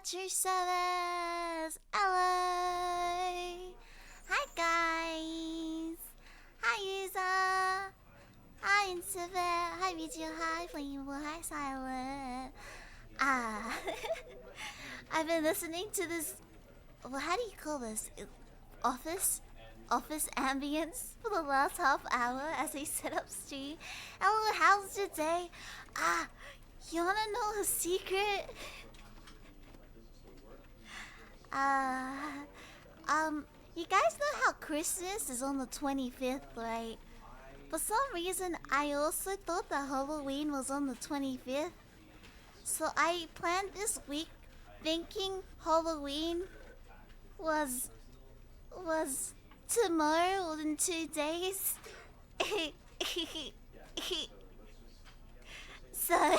True Service! Hello! Hi guys! Hi User! Hi Insivet! Hi Vigil! Hi Flameable! Hi Silent! Ah, I've been listening to this. Well, how do you call this? Office? Office ambience for the last half hour as I set up stream. Hello, how's your day? Ah, you wanna know a secret? Uh, you guys know how Christmas is on the 25th, right? For some reason, I also thought that Halloween was on the 25th. So I planned this week thinking Halloween was tomorrow in 2 days. So,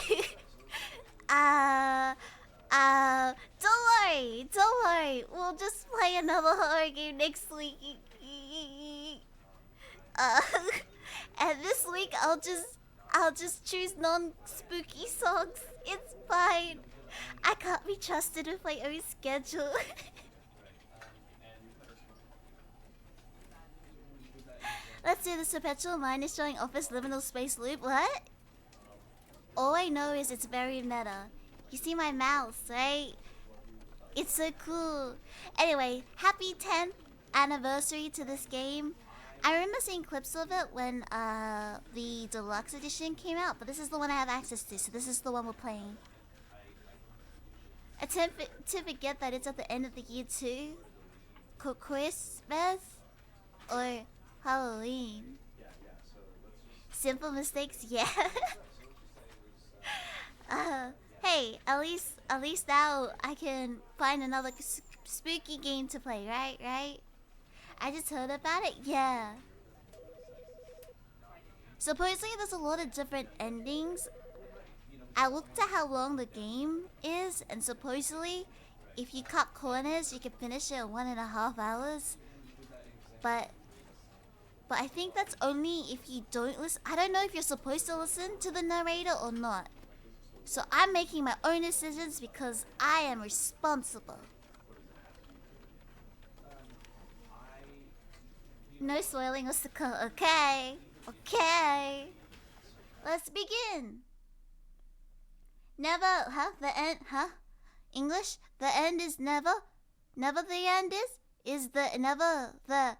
don't worry. We'll just play another horror game next week. Uh, and this week I'll just choose non-spooky songs. It's fine. I can't be trusted with my own schedule. Let's do this. Perpetual mind is showing office liminal space loop. What? All I know is it's very meta. You see my mouse, right? It's so cool. Anyway, happy 10th anniversary to this game. I remember seeing clips of it when the deluxe edition came out, but this is the one I have access to, so this is the one we're playing. I tend to forget that it's at the end of the year too. Christmas or Halloween. Simple mistakes, yeah. Hey, at least now I can find another spooky game to play, right? I just heard about it, yeah. Supposedly there's a lot of different endings. I looked at how long the game is, and supposedly if you cut corners you can finish it in 1.5 hours. But I think that's only if you don't listen. I don't know if you're supposed to listen to the narrator or not. So I'm making my own decisions because I am responsible. No spoiling us to come. Okay. Let's begin. Never, the end, English? The end is never? Never the end is? Is the never the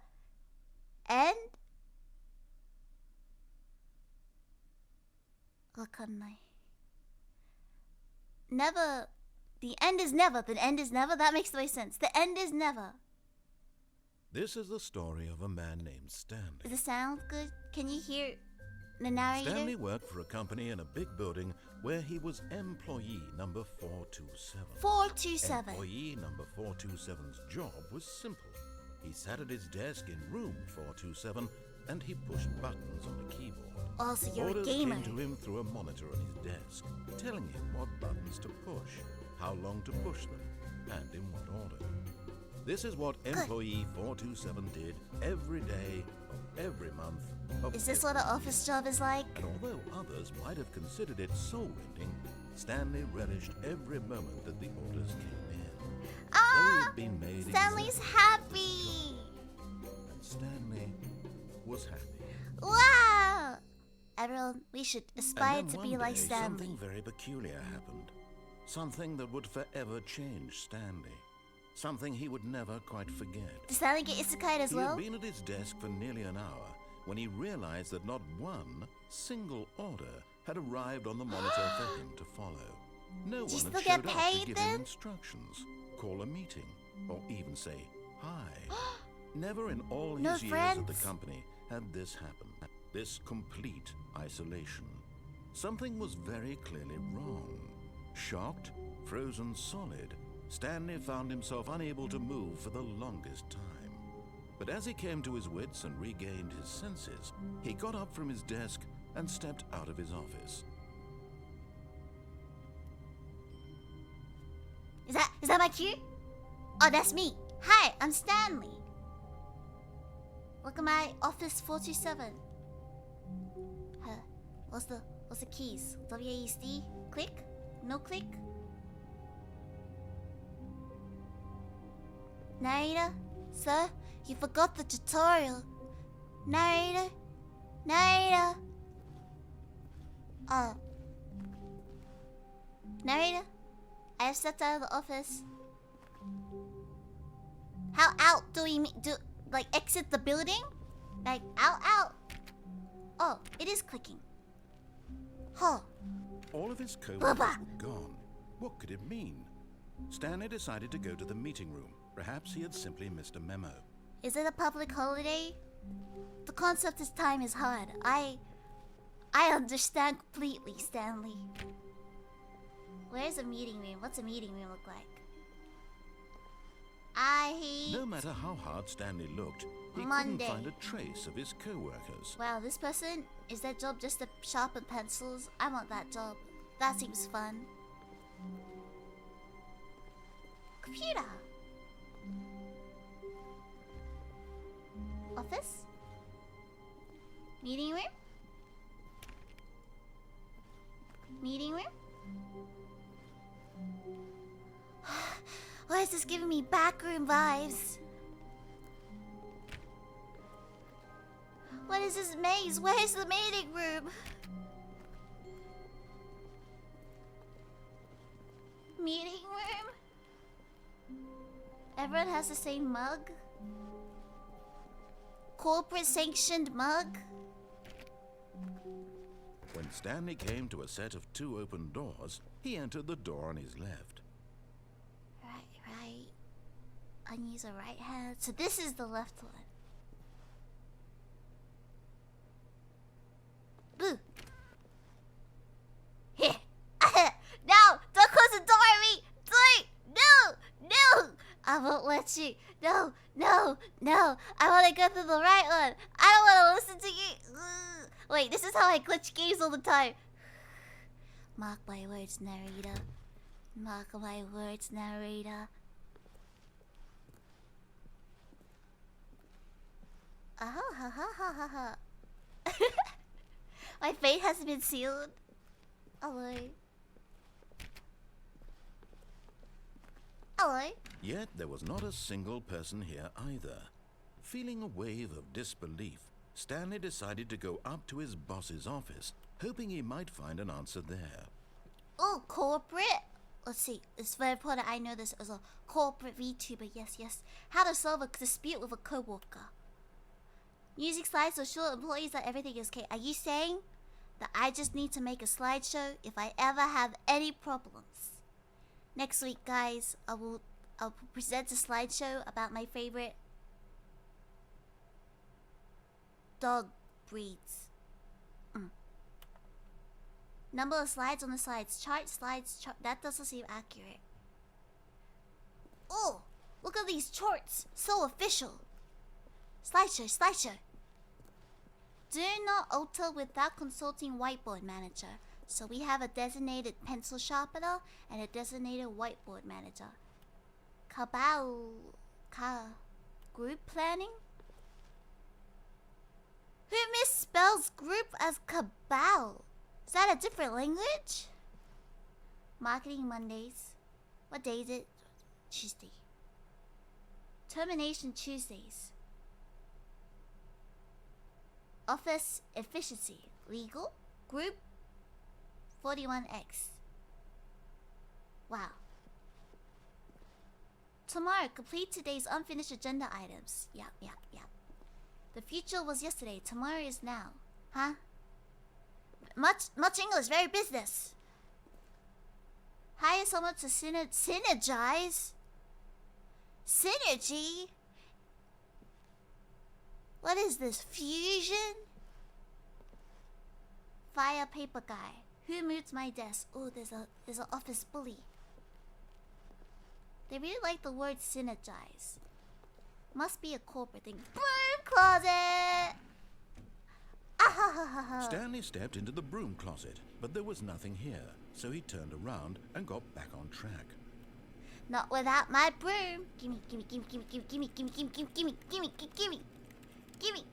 end? わかんない. Never. The end is never. The end is never? That makes the most sense. The end is never. This is the story of a man named Stanley. Does it sound good? Can you hear the narrator? Stanley worked for a company in a big building where he was employee number 427. 427. Employee number 427's job was simple. He sat at his desk in room 427 and he pushed buttons on a keyboard. Also, you're Orders a gamer. came to him through a monitor on his desk, telling him what buttons to push, how long to push them, and in what order. This is what employee 427 did every day of every month of Is this what an office job is like? And although others might have considered it soul-rending, Stanley relished every moment that the orders came in. Ah! Though he'd been made Stanley's happy! and Stanley was happy. Wow! Everyone, we should And aspire then to one be like day, Stanley. something very peculiar happened. Something that would forever change Stanley. Something he would never quite forget. Does Stanley get isekai as well? He had been at his desk for nearly an hour when he realized that not one single order had arrived on the monitor for him to follow. No Do you one still had get showed up paid to give then? him instructions, call a meeting, or even say hi. Never in all No his years at friends? the company had this happen. This complete isolation. Something was very clearly wrong. Shocked, frozen solid, Stanley found himself unable to move for the longest time. But as he came to his wits and regained his senses, he got up from his desk and stepped out of his office. Is that my cue? Oh, that's me. Hi, I'm Stanley. Look at my office 427. What's the keys? WASD? Click? No click? Narrator? Sir, you forgot the tutorial. Narrator? Narrator? Narrator? I have stepped out of the office. How out do we like exit the building? Like out? Oh, it is clicking. Huh. All of his co-workers Baba. were gone. What could it mean? Stanley decided to go to the meeting room. Perhaps he had simply missed a memo. Is it a public holiday? The concept of time is hard. I understand completely, Stanley. Where's a meeting room? What's a meeting room look like? No matter how hard Stanley looked, he Monday. couldn't find a trace of his co-workers. Wow, this person, is their job just to sharpen pencils? I want that job. That seems fun. Computer. Office? Meeting room? Meeting room? Why is this giving me backroom vibes? What is this maze? Where's the meeting room? Meeting room? Everyone has the same mug? Corporate sanctioned mug? When Stanley came to a set of 2 open doors, he entered the door on his left. Right. I use a right hand. So this is the left one. Boo. Here. No! Don't close the door at me! Please! No! I won't let you. No! I want to go through the right one. I don't want to listen to you. Ugh. Wait, this is how I glitch games all the time. Mark my words, narrator. Mark my words, narrator. My fate has been sealed. Hello. Yet there was not a single person here either. Feeling a wave of disbelief, Stanley decided to go up to his boss's office, hoping he might find an answer there. Oh, corporate? Let's see. It's very important I know this as a corporate VTuber. Yes. How to solve a dispute with a coworker. Using slides to assure employees that everything is okay. Are you saying that I just need to make a slideshow if I ever have any problems? Next week, guys, I'll present a slideshow about my favorite dog breeds. Number of slides on the slides. Chart. That doesn't seem accurate. Oh, look at these charts. So official. Slideshow. Do not alter without consulting whiteboard manager. So we have a designated pencil sharpener and a designated whiteboard manager. Group planning? Who misspells group as cabal? Is that a different language? Marketing Mondays. What day is it? Tuesday. Termination Tuesdays. Office efficiency. Legal. Group 41X. Wow. Tomorrow, complete today's unfinished agenda items. Yep. The future was yesterday. Tomorrow is now. Huh? Much English, very business. Hire someone to synergize. Synergy? What is this? Fusion? Fire paper guy. Who moved my desk? Oh, there's an office bully. They really like the word synergize. Must be a corporate thing. Broom closet! Stanley stepped into the broom closet, but there was nothing here, so he turned around and got back on track. Not without my broom. Gimme.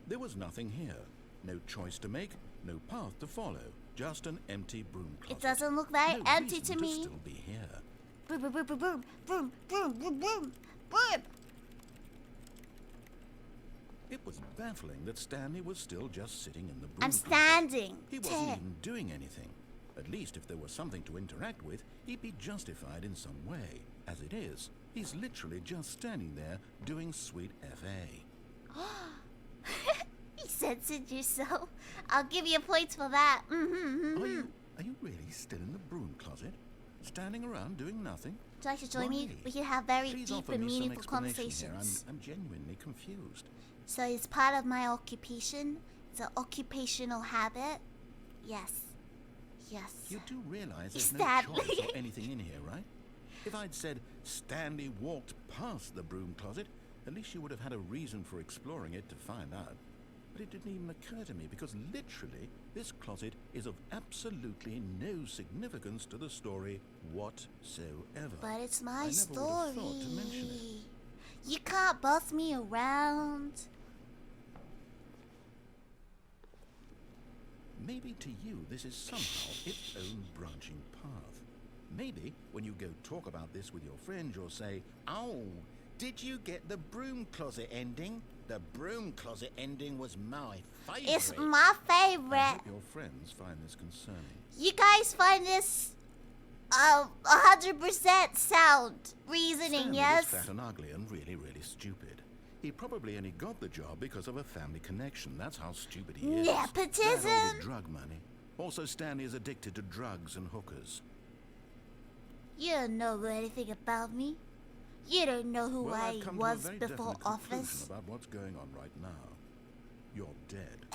There was nothing here. No choice to make, no path to follow. Just an empty broom closet. It doesn't look very empty to me. Still be here. Broom. It was baffling that Stanley was still just sitting in the broom I'm closet. standing. He wasn't even doing anything. At least if there was something to interact with, he'd be justified in some way. As it is, he's literally just standing there doing sweet FA. You censored yourself. I'll give you points for that. Are you really still in the broom closet? Standing around doing nothing? Would you like to join me? Why? We can have very Please deep offer and me some meaningful explanation here. conversations. I'm genuinely confused. So it's part of my occupation. It's an occupational habit. Yes. Yes. You do realize there's no Stanley. choice or anything in here, right? If I'd said Stanley walked past the broom closet, at least you would have had a reason for exploring it to find out. But it didn't even occur to me because literally this closet is of absolutely no significance to the story whatsoever. But it's my I never story. would have thought to mention it. You can't boss me around. Maybe to you this is somehow its own branching path. Maybe when you go talk about this with your friends you'll say, "Oh, did you get the broom closet ending? The broom closet ending was my favorite." It's my I favorite. hope your friends find this concerning. You guys find this 100% sound reasoning, Stanley yes? was fat and ugly and really, really stupid. He probably only got the job because of a family connection. That's how stupid he is. That or Nepotism. with drug money. Also, Stanley is addicted to drugs and hookers. You don't know anything about me. You don't know who Well, I I've come was to a very before definite conclusion office. about what's going on right now. You're dead.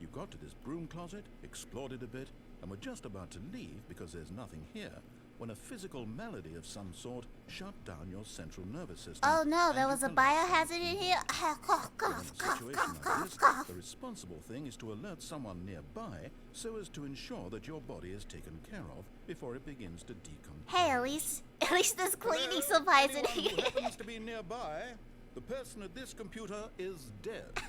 You got to this broom closet, explored it a bit, and were just about to leave because there's nothing here when a physical malady of some sort shut down your central nervous system. Oh no, and there you was a collapsed. biohazard in here. Cough, In a cough, cough, situation cough, like this, cough. the responsible thing is to alert someone nearby so as to ensure that your body is taken care of before it begins to decompose. Hey, at least there's cleaning Hello? supplies in Anyone here. who happens to be nearby, the person at this computer is dead.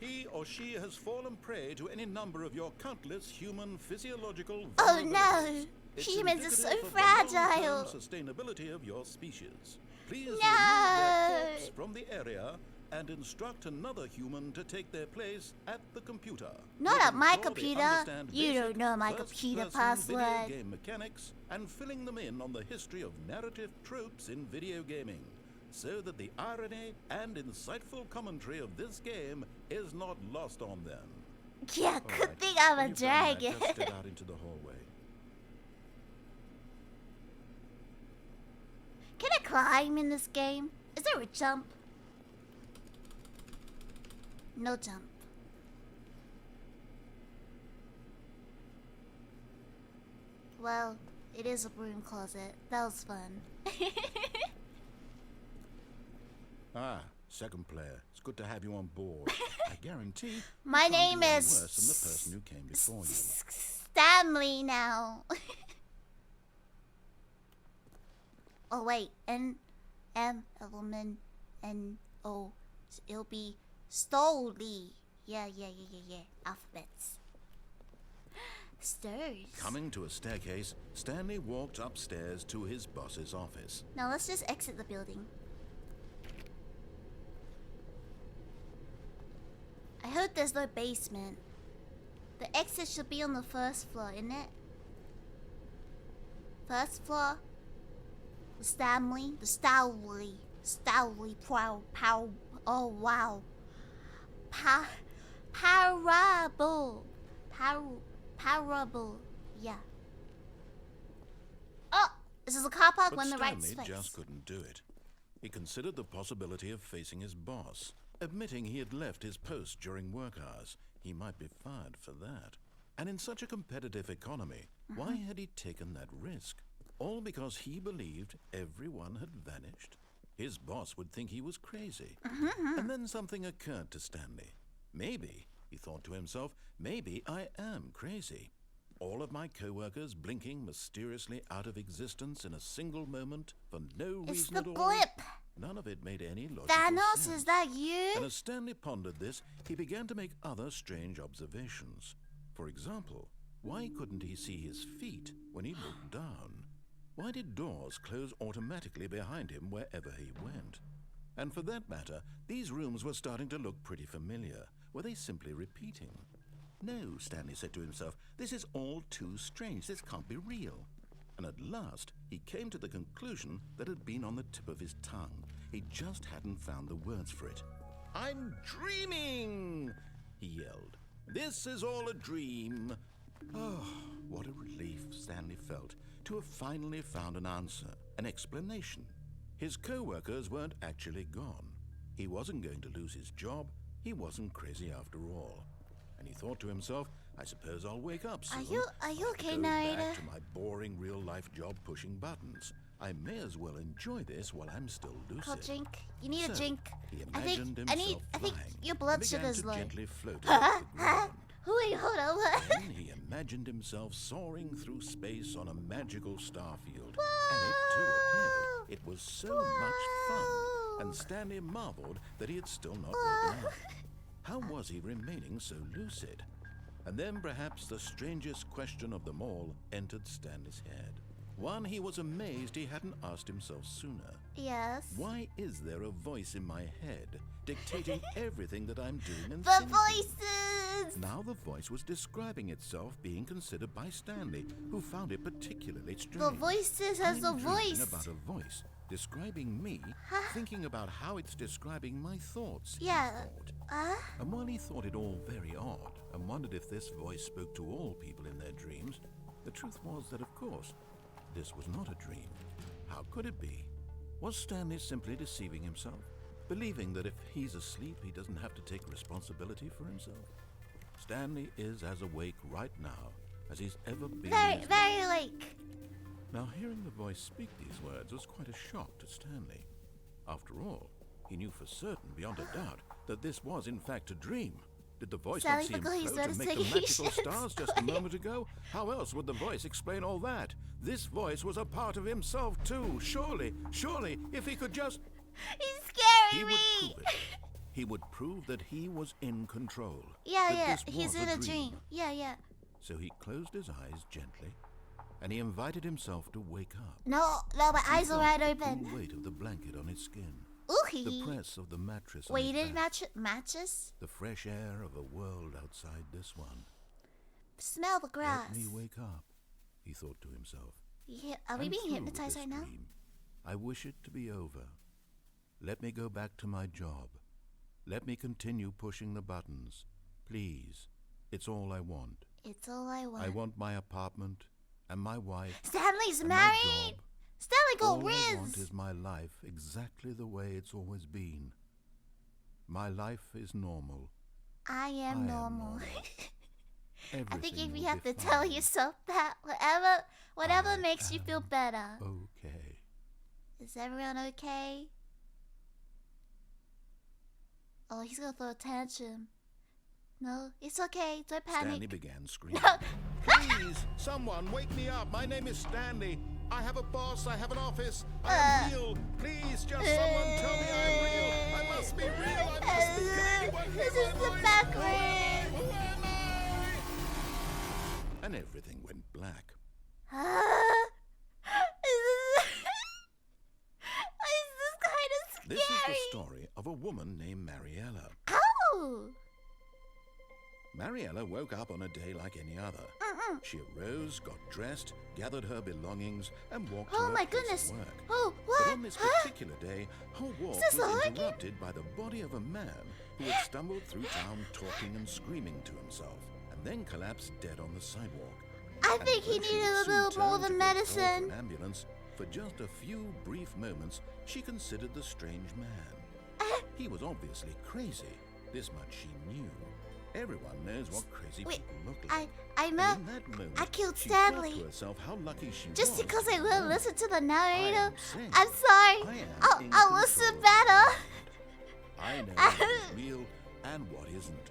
He or she has fallen prey to any number of your countless human physiological Oh vulnerabilities. no, It's humans are so indicative of the fragile. long-term sustainability of your species. Please remove No. their corpse from the area and instruct another human to take their place at the computer. Not Making at my sure they computer. understand You don't basic know my computer first-person password. Video game mechanics and filling them in on the history of narrative tropes in video gaming, so that the irony and insightful commentary of this game is not lost on them. Yeah, All good right, thing I'm when a you've done that, dragon. just step out into the hallway. Can I climb in this game? Is there a jump? No jump. Well, it is a broom closet. That was fun. Ah, second player. It's good to have you on board. I guarantee My you can't name do any is worse than the person who came before you. Stanley now. Oh wait, N M element N O. It'll be Stoli. Yeah. Alphabets. Stairs. Coming to a staircase, Stanley walked upstairs to his boss's office. Now let's just exit the building. I hope there's no basement. The exit should be on the first floor, isn't it? First floor. The Stanley. Pow. Oh wow. Parable. Parable. Yeah. Oh! This is a car park But when the right Stanley space. just couldn't do it. He considered the possibility of facing his boss, admitting he had left his post during work hours. He might be fired for that. And in such a competitive economy, why had he taken that risk? All because he believed everyone had vanished? His boss would think he was crazy. And then something occurred to Stanley. Maybe, he thought to himself, maybe I am crazy. All of my co-workers blinking mysteriously out of existence in a single moment for no It's reason the at all. blip. None of it made any logical Thanos, sense. is that you? And as Stanley pondered this, he began to make other strange observations. For example, why couldn't he see his feet when he looked down? Why did doors close automatically behind him wherever he went? And for that matter, these rooms were starting to look pretty familiar. Were they simply repeating? No, Stanley said to himself, this is all too strange. This can't be real. And at last, he came to the conclusion that had been on the tip of his tongue. He just hadn't found the words for it. I'm dreaming, he yelled. This is all a dream. Oh, what a relief Stanley felt to have finally found an answer, an explanation. His co-workers weren't actually gone. He wasn't going to lose his job. He wasn't crazy after all. And he thought to himself, I suppose I'll wake up soon. Are you okay, Go narrator? back to my boring real-life job pushing buttons. I may as well enjoy this while I'm still lucid. Call drink. You need a So, drink. he I think imagined I think himself your flying blood and began sugar's to low. gently float above the ground. Wait, hold on. What? Then he imagined himself soaring through space on a magical starfield. And it too appeared. It was so much fun. And Stanley marveled that he had still not woken up. How was he remaining so lucid? And then perhaps the strangest question of them all entered Stanley's head. One he was amazed he hadn't asked himself sooner. Yes. Why is there a voice in my head dictating everything that I'm doing and The thinking? voices. Now the voice was describing itself being considered by Stanley, who found it particularly strange. The voices has a I'm dreaming voice. about a voice describing me, thinking about how it's describing my thoughts. he Yeah. thought. And while he thought it all very odd and wondered if this voice spoke to all people in their dreams, the truth was that, of course, this was not a dream. How could it be? Was Stanley simply deceiving himself, believing that if he's asleep, he doesn't have to take responsibility for himself? Stanley is as awake right now as he's ever been. Very like. Now, hearing the voice speak these words was quite a shock to Stanley. After all, he knew for certain, beyond a doubt, that this was in fact a dream. Did the voice Stanley not see him forgot he's float and make the noticing magical he stars just a moment ago? How else would the voice explain all that? This voice was a part of himself too. Surely, if he could just... He's He scaring would me. prove it. He would prove that he was in control. Yeah, that yeah. this He's was in a dream. Yeah, yeah. So he closed his eyes gently, and he invited himself to wake up. No, my He eyes are felt wide the open. cool weight of the blanket on his skin, the Ooh, press of the mattress on his weighted back, matches. the fresh air of a world outside this one. Smell the Let grass. me wake up, he thought to himself. Yeah, are we I'm being through hypnotized with right this now? dream. I wish it to be over. Let me go back to my job. Let me continue pushing the buttons. Please. It's all I want. It's all I want. I want my apartment and my wife Stanley's and my married. job. Stanley go All I want Riz. is my life exactly the way it's always been. My life is normal. I am normal. I think Everything if you will have be to tell fine. yourself that, whatever I makes you feel am better. Okay. Is everyone okay? Oh, he's gonna throw a tantrum. No, it's okay. Don't panic. Stanley began screaming. No. Please, someone, wake me up. My name is Stanley. I have a boss. I have an office. I am real. Please, just someone tell me I'm real. I must be real. I must be. Can anyone hear This my is the voice? back Who room. Who am I? And everything went black. This is kind of scary. This is the story of a woman named Mariella. Oh! Mariella woke up on a day like any other. She arose, got dressed, gathered her belongings, and walked to Oh her my place goodness. of work. Oh, But what? on this Huh? particular day, her walk this was a hurricane? interrupted by the body of a man who had stumbled through town talking and screaming to himself, and then collapsed dead on the sidewalk. I And think he though she needed would a soon little more turn to than go call for medicine. an ambulance, for just a few brief moments, she considered the strange man. He was obviously crazy. This much she knew. Everyone knows what crazy Wait, people look like. I And know. in that moment, I killed she Stanley. thought to herself how lucky she Just was because to I be wouldn't born. listen to the I narrator. am safe. I'm sorry. I am in I'll listen control. better. I know what is real and what isn't.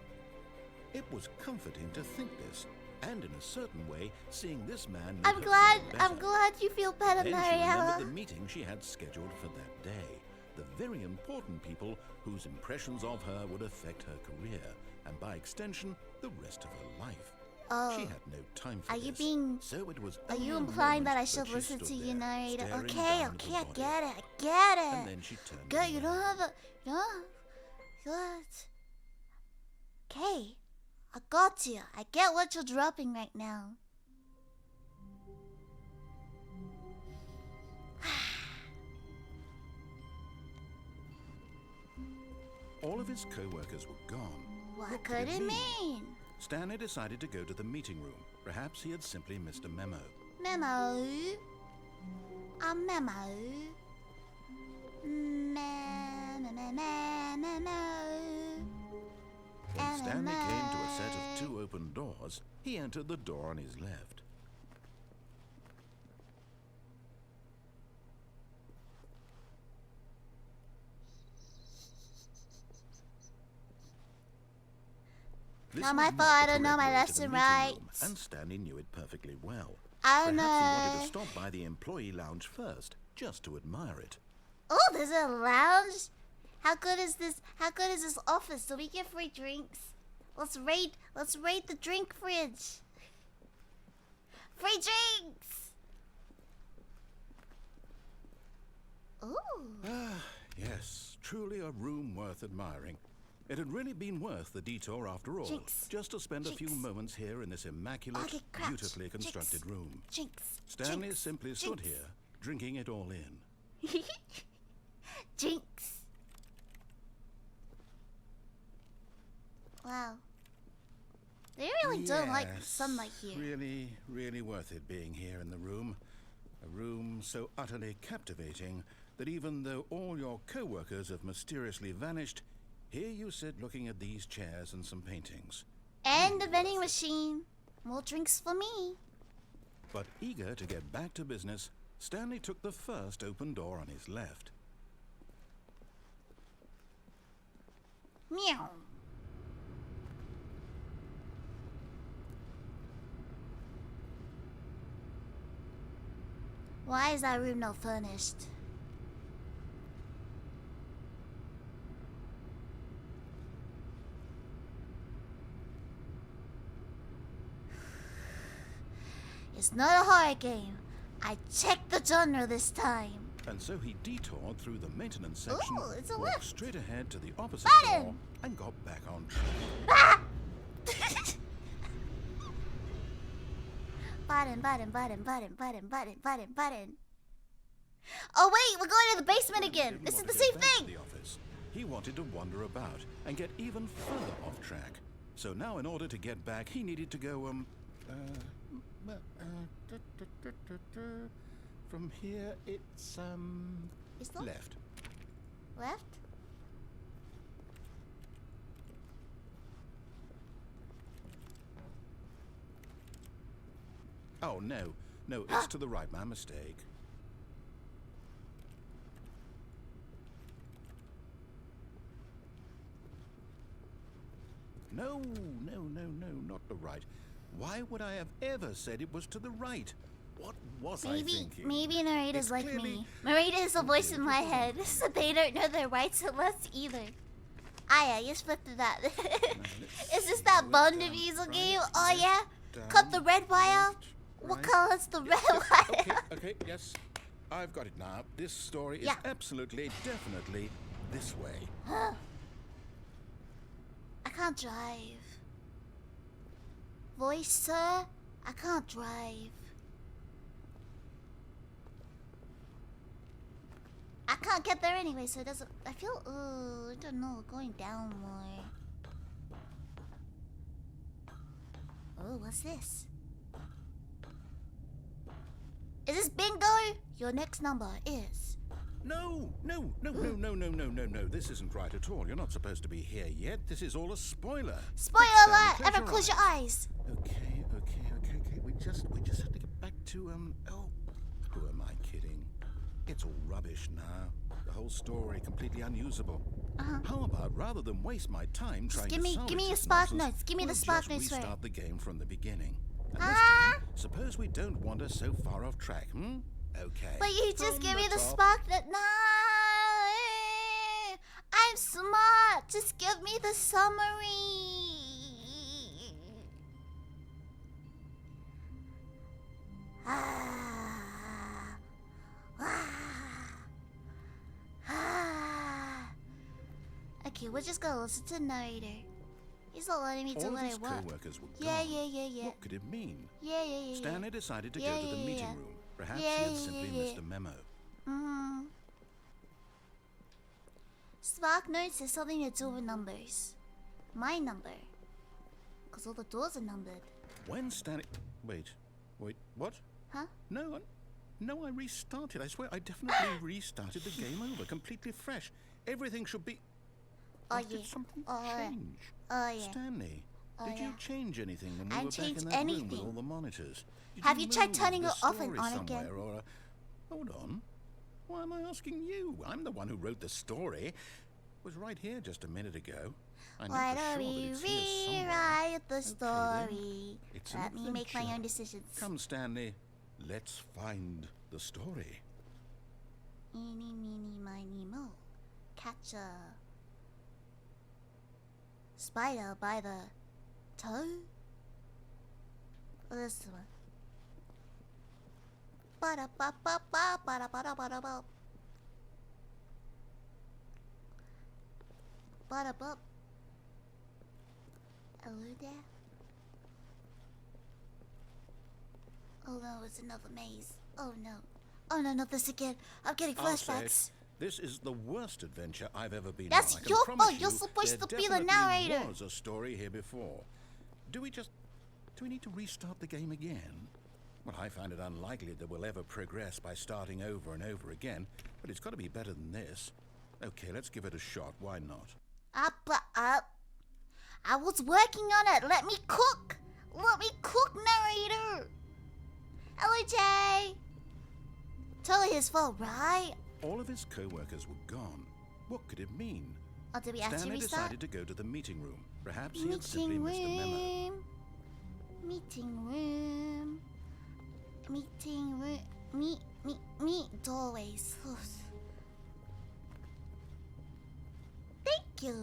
It was comforting to think this, and in a certain way, seeing this man made I'm her glad. feel I'm better. glad you feel better, Then she remembered Mariella. the meeting she had scheduled for that day. The very important people whose impressions of her would affect her career, and by extension, the rest of her life. Oh. She had no time for Are this. you being- So it was Are only you a implying that moment I should she listen stood to you, there, narrator? staring Okay, down at okay, the I body. get it. get it. And then she turned Good, you away. don't have a... Good. Okay. I got you. I get what you're dropping right now. All of his co-workers were gone. What could it mean? Stanley decided to go to the meeting room. Perhaps he had simply missed a memo. Memo. A memo. Memo. When Stanley came to a set of 2 open doors, he entered the door on his left. This Not was my not fault, I the don't know correct my way to the lesson meeting right. room, and Stanley knew it perfectly well. I don't Perhaps he wanted know. to stop by the employee lounge first, just to admire it. Oh, there's a lounge. How good is this? How good is this office? Do we get free drinks? Let's raid the drink fridge. Free drinks. Ooh. Ah, yes, truly a room worth admiring. It had really been worth the detour after all, Jinx. just to spend a few Jinx. moments here in this immaculate, Okay, crouch. beautifully constructed Jinx. room. Jinx. Stanley Jinx. simply stood Jinx. here, drinking it all in. Jinx. Wow. They really don't like Yes, sunlight here. Really, really worth it being here in the room. A room so utterly captivating that even though all your co-workers have mysteriously vanished, here you sit looking at these chairs and some paintings. And the vending machine. More drinks for me. But eager to get back to business, Stanley took the first open door on his left. Meow. Why is that room not furnished? It's not a horror game. I checked the genre this time. And so he detoured through the maintenance section, Ooh, it's a walked lift. straight ahead to the opposite Button. door, and got back on track. Ah! Button. Oh wait, we're going to the basement again. Didn't This is want the to go same back to thing. the office. He wanted to wander about and get even further off track. So now, in order to get back, he needed to go, from here, it's, Is that left. left? Oh, no, it's to the right, my mistake. No, not the right. Why would I have ever said it was to the right? What was I thinking? Maybe narrators It's like clearly- me. Narrator is a voice in my head, so they don't know their rights and lefts either. Ah yeah, you split to that. Is this that Go Bond down, Diesel right, game? Oh left, yeah? down, Cut the red wire? left, What right. color's the red Okay, wire? okay, yes. I've got it now. This story is Yeah. absolutely, definitely this way. I can't drive. Voice, sir? I can't drive. I can't get there anyway, so it doesn't... I feel... I don't know, going down more. Oh, what's this? Is this bingo? Your next number is... No. This isn't right at all. You're not supposed to be here yet. This is all a spoiler. Spoiler Quick, alert! Stanley, Ever close your eyes. Okay. We just have to get back to, who am I kidding? It's all rubbish now. The whole story completely unusable. How about, rather than waste my time trying give to me- salvage give me your this spark nonsense, notes. Give me the we'll spark just notes for it. restart the game from the beginning. And this Ah! time, suppose we don't wander so far off track, Okay. But you just From give me the top. spark that... No! I'm smart! Just give me the summary! you. We're just gonna listen to the narrator. He's not letting me do All what of I his want. co-workers were Yeah. gone. What could it mean? Yeah. Stanley decided to Yeah, go to the yeah, meeting yeah. room. Perhaps Yeah, he had yeah, simply yeah. missed a memo. Spark notes has something to do with numbers. My number. Because all the doors are numbered. When Stanley... Wait, what? Huh? No, I restarted. I swear, I definitely restarted the game over, completely fresh. Everything should be... Oh, Or yeah. did something Oh, yeah. change? Oh, yeah. Stanley, Oh, did yeah. you change anything when we I were back in changed that room with anything. all the monitors? Did Have you tried move turning the it off and story on again? somewhere, Or, hold on. Why am I asking you? I'm the one who wrote the story. It was right here just a minute ago. I know Why for don't sure that we it's here somewhere. rewrite the then. story? It's an Let me make my adventure. own decisions. Come, Stanley. Let's find the story. Eeny, meeny, miny, mo. Catch a spider by the toe. Oh, this one. Ba-da-ba-ba-ba, ba-da-ba-da-ba-da-ba. Ba-da-ba. Hello there. Oh no, it's another maze. Oh no. Oh no, not this again. I'm getting I'll say it. flashbacks. This is the worst adventure I've ever been That's on. I can your promise fault. You're you supposed there to be the definitely narrator. was a story here before. Do we need to restart the game again? Well, I find it unlikely that we'll ever progress by starting over and over again, but it's got to be better than this. Okay, let's give it a shot. Why not? Up. I was working on it. Let me cook. Let me cook, narrator. Hello, Jay. Totally his fault, right? All of his co-workers were gone. What could it mean? Oh, did we actually Stanley restart? decided to go to the meeting room. Perhaps he had simply missed a memo. Meeting room. Doorways. Thank you.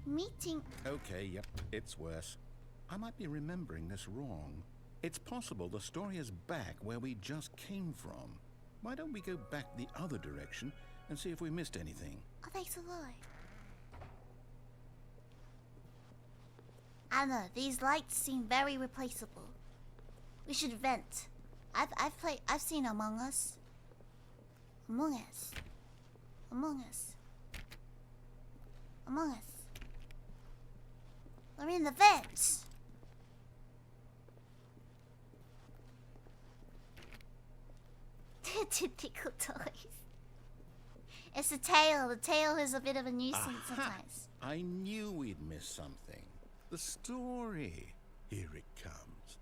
Meeting. Okay, yep, it's worse. I might be remembering this wrong. It's possible the story is back where we just came from. Why don't we go back the other direction and see if we missed anything? Oh, thanks a lot. I don't know. These lights seem very replaceable. We should vent. I've seen Among Us. Among Us. We're in the vent. Typical toys. It's the tail. The tail is a bit of a nuisance Aha! sometimes. I knew we'd miss something. The story. Here it comes.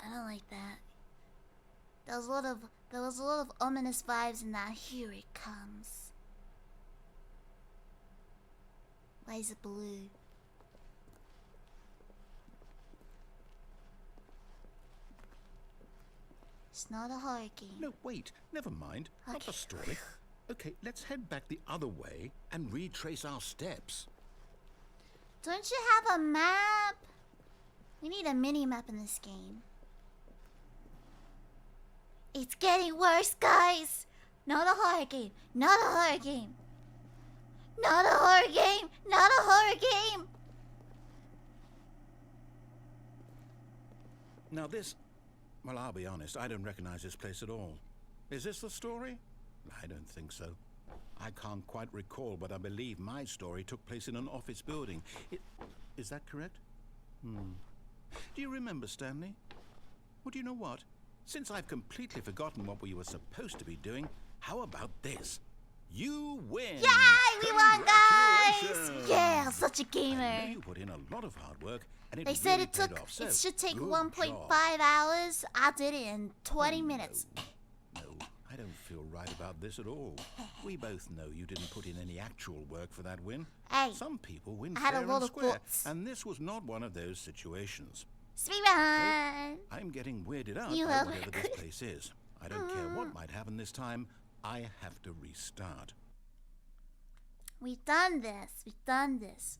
I don't like that. There was a lot of ominous vibes in that. Here it comes. Why is it blue? It's not a horror game. No, wait. Never mind. Not the Okay. story. Okay, let's head back the other way and retrace our steps. Don't you have a map? We need a mini map in this game. It's getting worse, guys. Not a horror game. Not a horror game. Not a horror game. Not a horror game. Now this... Well, I'll be honest, I don't recognize this place at all. Is this the story? I don't think so. I can't quite recall, but I believe my story took place in an office building. Is that correct? Do you remember, Stanley? Well, do you know what? Since I've completely forgotten what we were supposed to be doing, how about this? You win! Yay! We won, guys! Congratulations! Yeah, such a I know gamer. you put in a lot of hard work, and it They really said it paid took. off, so It should take good 1.5 job. hours. I did it in 20 minutes. No, I don't feel right about this at all. We both know you didn't put in any actual work for that win. Hey, Some people win I had a fair lot and of square, thoughts. and this was not one of those situations. Speedrun! I'm getting weirded out You by have- whatever this place is. I don't care what might happen this time. I have to restart. We've done this. We've done this.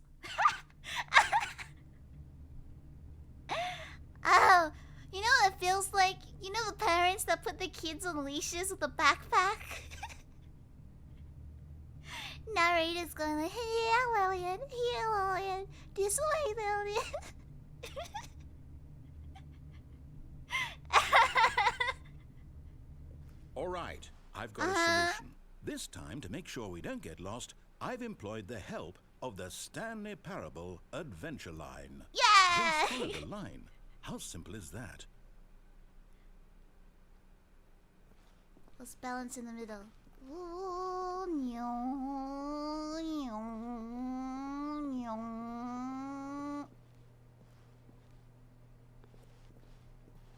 Oh, you know what it feels like? You know the parents that put the kids on leashes with a backpack? Narrator's going like, here, Lillian, this way, Lillian. All right, I've got a solution. This time, to make sure we don't get lost, I've employed the help of the Stanley Parable Adventure Line. Yeah! Just follow the line. How simple is that? Let's balance in the middle. Ooh, nyo, nyo, nyo.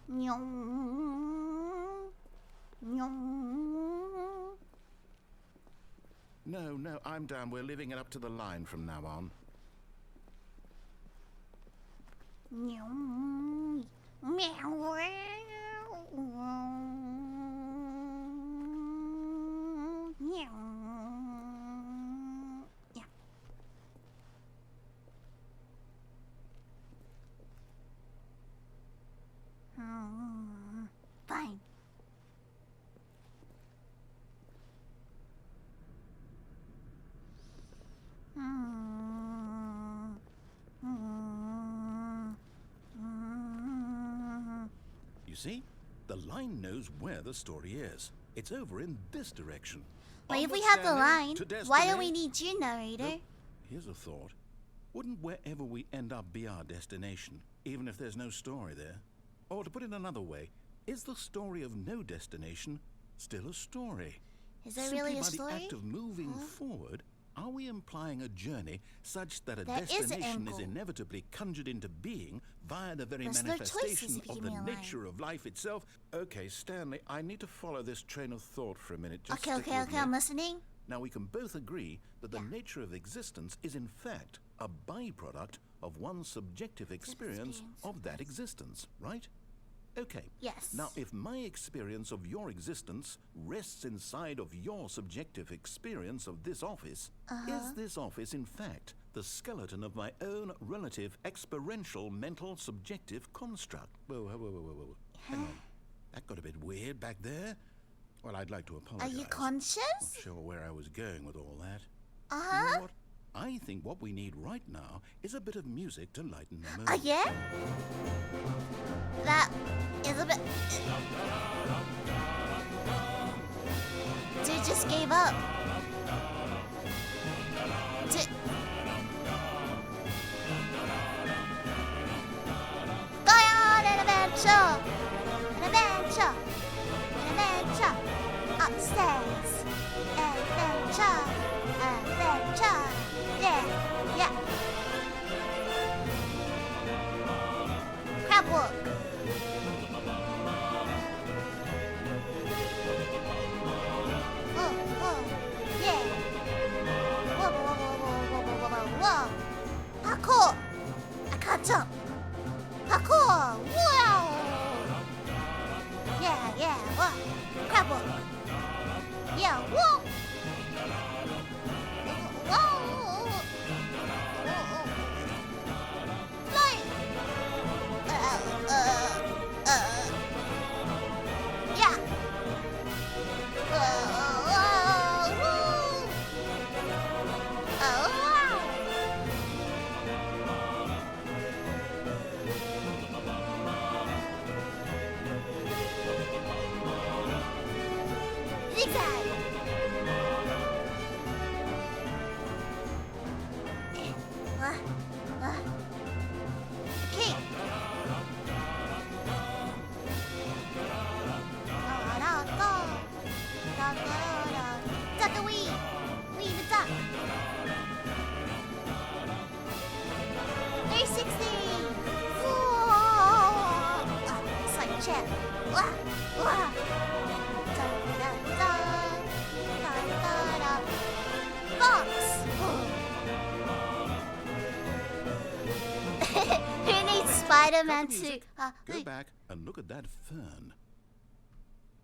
Nyo, nyo. No, I'm down. We're leaving it up to the line from now on. Nyo, meow, meow. Yeah. Fine. You see? The line knows where the story is. It's over in this direction. But if Onward, we have the Stanley, line, to why don't destiny. we need you, narrator? Here's a thought. Wouldn't wherever we end up be our destination, even if there's no story there? Or to put it another way, is the story of no destination still a story? Is there Simply really a by story? the act of moving forward, are we implying a journey such that a That is an destination is angle. inevitably conjured into being via the very There's no choices manifestation if you of give the me a line. nature of life itself? Okay, Stanley, I need to follow this train of thought for a minute. Just Okay, stick with okay, me. I'm listening. Now, we can both agree that the nature of existence is in fact a byproduct of one's subjective experience of that existence, right? Okay. Yes. Now, if my experience of your existence rests inside of your subjective experience of this office, is this office in fact the skeleton of my own relative experiential mental subjective construct? Whoa. Hang on. That got a bit weird back there. Well, I'd like to Are apologize. you conscious? Not sure where I was going with all that. You Uh-huh. know what? I think what we need right now is a bit of music to lighten the mood. Yeah? That is a bit... Dude just gave up. Going on an adventure! An adventure! An adventure! Upstairs! Adventure! Adventure! Yeah! Crab walk! Yeah! Whoa! Parkour! I can't jump! Parkour! Wow! Yeah! Whoa! Crab walk! Yeah! Whoa! Fly! Yeah! Zigzag! Okay. Duck a wee! Wee the duck! 360! Side check! Box! Who needs Spider-Man Cut the to... music. Go back and look at that fern.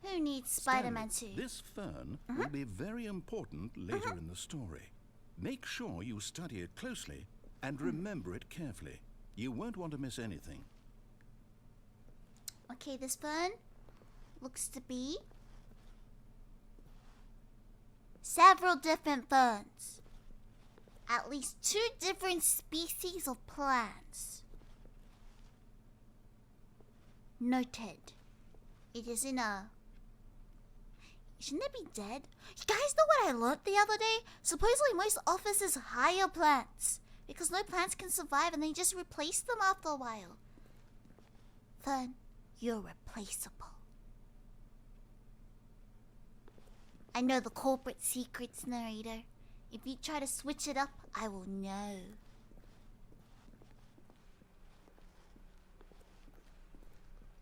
Who needs Spider-Man Stanley, to? this fern will be very important later in the story. Make sure you study it closely and remember it carefully. You won't want to miss anything. Okay, this fern looks to be several different ferns. At least 2 different species of plants. Noted. It is in a... Shouldn't it be dead? You guys know what I learned the other day? Supposedly most offices hire plants. Because no plants can survive and they just replace them after a while. Fern, you're replaceable. I know the corporate secrets, narrator. If you try to switch it up, I will know.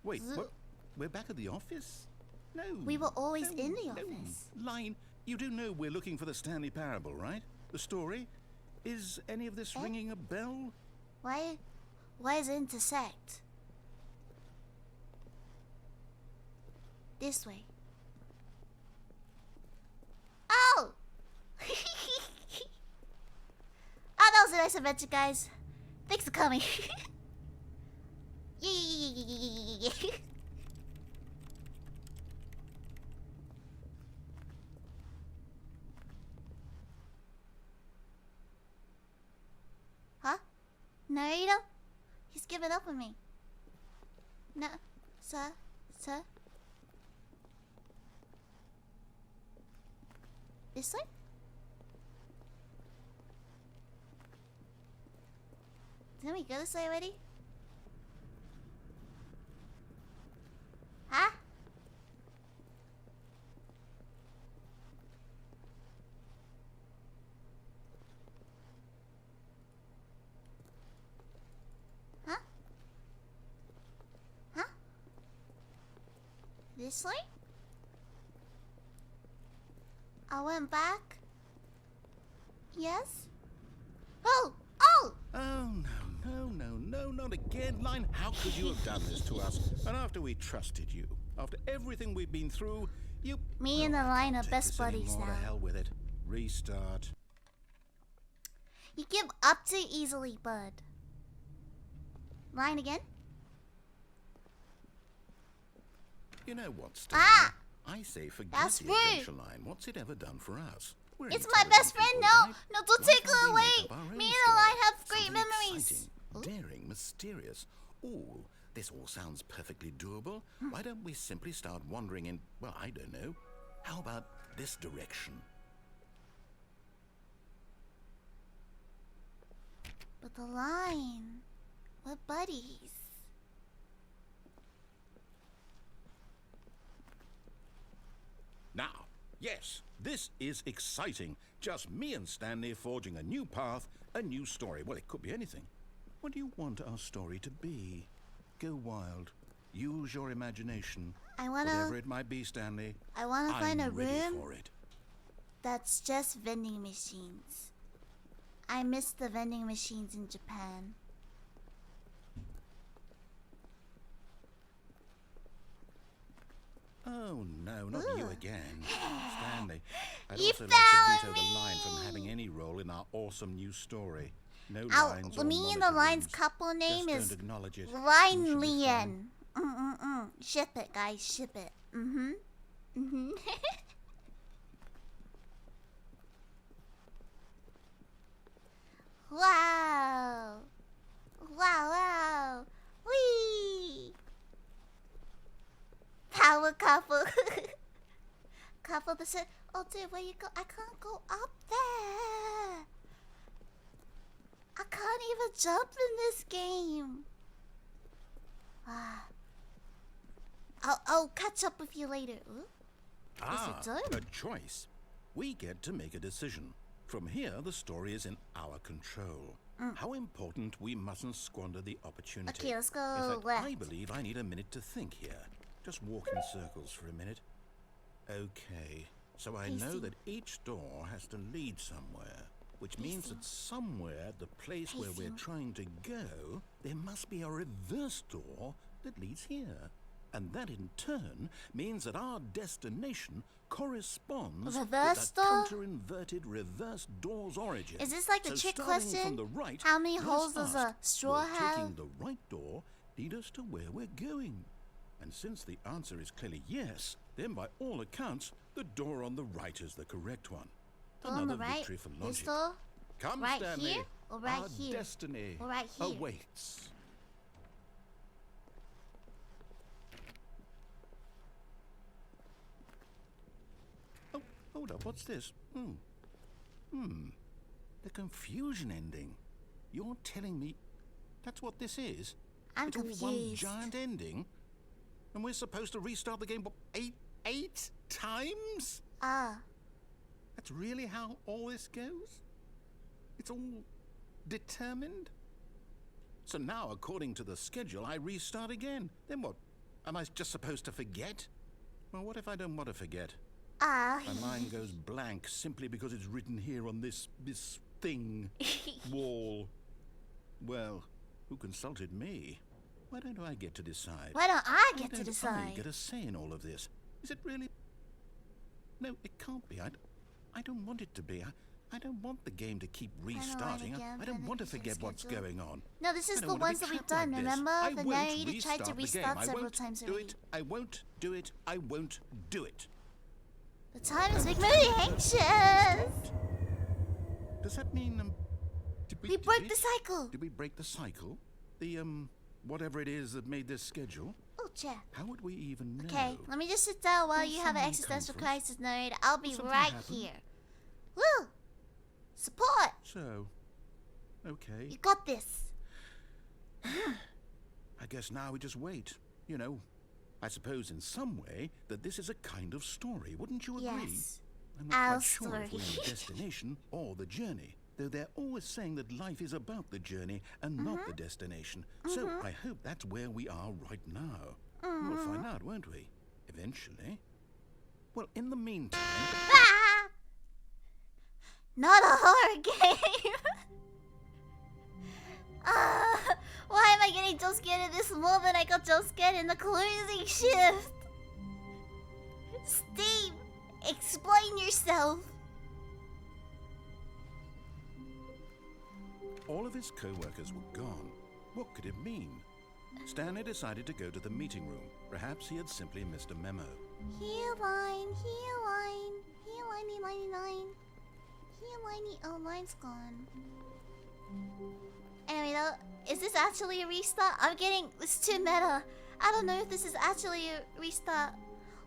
Wait, what? We're back at the office? No. We were always in the office. Line, you do know we're looking for the Stanley parable, right? The story? Is any of this ringing a bell? Why is it intersect? This way. Oh! Oh, that was a nice adventure, guys. Thanks for coming. Yeah. Huh? Narrator? He's giving up on me. No, sir. This way? Didn't we go this way already? Huh? Huh? Huh? This way? I went back? Yes? Oh! Oh, no, not again. Line, how could you have done this to us? And after we trusted you, after everything we've been through, you... Me and the Line are best buddies now. To hell with it. Restart. You give up too easily, bud. Line again? You know what, Stanley? I say forget That's the rude. adventure Line. What's it ever done for us? We're It's my best friend, people, no! right? No, don't Why take can't her we away! make up our own Me and the story? Line have great Something memories! exciting, daring, mysterious. Ooh, this all sounds perfectly doable. Why don't we simply start wandering in, well, I don't know. How about this direction? But the Line... We're buddies. Now, yes, this is exciting. Just me and Stanley forging a new path, a new story. Well, it could be anything. What do you want our story to be? Go wild. Use your imagination. Whatever it might be, Stanley. I wanna find a ready room for it. that's just vending machines. I miss the vending machines in Japan. Oh, no, not you again. Stanley, I'd You also like to veto found the Line from me! having any role in our awesome new story. No Ow, lines or me and the monitor Line's rooms. couple name Just is don't acknowledge it. You should Line be Lillian. Ship it, guys, ship it. Wow. Wow. Whee! Power couple. Couple that said, oh dude, where you go? I can't go up there. I can't even jump in this game. I'll catch up with you later. Ooh. Ah, Is it done? a choice. We get to make a decision. From here, the story is in our control. How important we mustn't squander the opportunity. Okay, let's go In fact, left. I believe I need a minute to think here. Just walk in circles for a minute. Okay, so I know Pacing. that each door has to lead somewhere, which means Pacing. that somewhere, the place where we're Pacing. trying to go, there must be a reverse door that leads here. And that in turn means that our destination corresponds Reverse with door? the counter-inverted reverse door's origin. Is this like the So trick starting question? From the right, How many let's holes does a ask, straw will have? taking the right door lead us to where we're going? And since the answer is clearly yes, then by all accounts, the door on the right is the correct one. Door on the Another right? victory for This logic. door? Come, Right Stanley. here or right Our here? destiny Or right here? awaits. Oh, hold up. What's this? The confusion ending. You're telling me that's what this is? I'm it's all one confused. giant ending? And we're supposed to restart the game, what, eight times? That's really how all this goes? It's all determined? So now, according to the schedule, I restart again. Then what? Am I just supposed to forget? Well, what if I don't want to forget? My mind goes blank simply because it's written here on this thing, wall. Well, who consulted me? Why don't I get to decide? Why don't I Why get to don't decide? I get a say in all of this? Is it really? No, it can't be. I don't want it to be. I don't want the game to keep restarting. again, I don't want to beneficial forget what's schedule. going on. No, this is I don't the want to ones be that we've trapped done, like this. remember? I The won't narrator tried to the game. restart I several won't times do already. it. I won't do it. I won't do it. The time is making me anxious. Does that mean We broke the cycle. Did we break the cycle? The whatever it is that made this schedule? Oh, chair. How would we even know? Okay, let me just sit down while Will you have an someone existential conference? crisis, nerd. I'll be Something right happen? here. Woo! Support! So, okay. You got this. I guess now we just wait. You know, I suppose in some way that this is a kind of story. Wouldn't you agree? Yes. I'm not Our quite sure if we're in story. the destination or the journey. Though they're always saying that life is about the journey and not the destination. So I hope that's where we are right now. We'll find out, won't we? Eventually. Well, in the meantime... Ah! Not a horror game! Why am I getting jump scared at this moment? I got jump scared in the closing shift! Steve, explain yourself! All of his co-workers were gone. What could it mean? Stanley decided to go to the meeting room. Perhaps he had simply missed a memo. Here line, here liney 99. Here liney, oh, line's gone. Anyway, though, is this actually a restart? I'm getting, it's too meta. I don't know if this is actually a restart.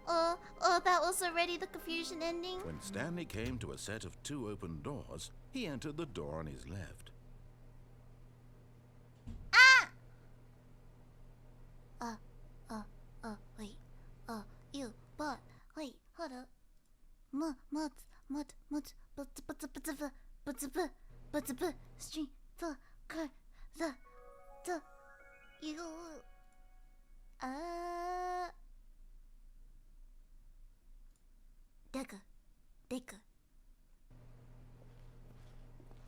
Or that was already the confusion ending. When Stanley came to a set of 2 open doors, he entered the door on his left. Wait. Ew, but, wait, hold up. Stream, the, car, the, you, Decker.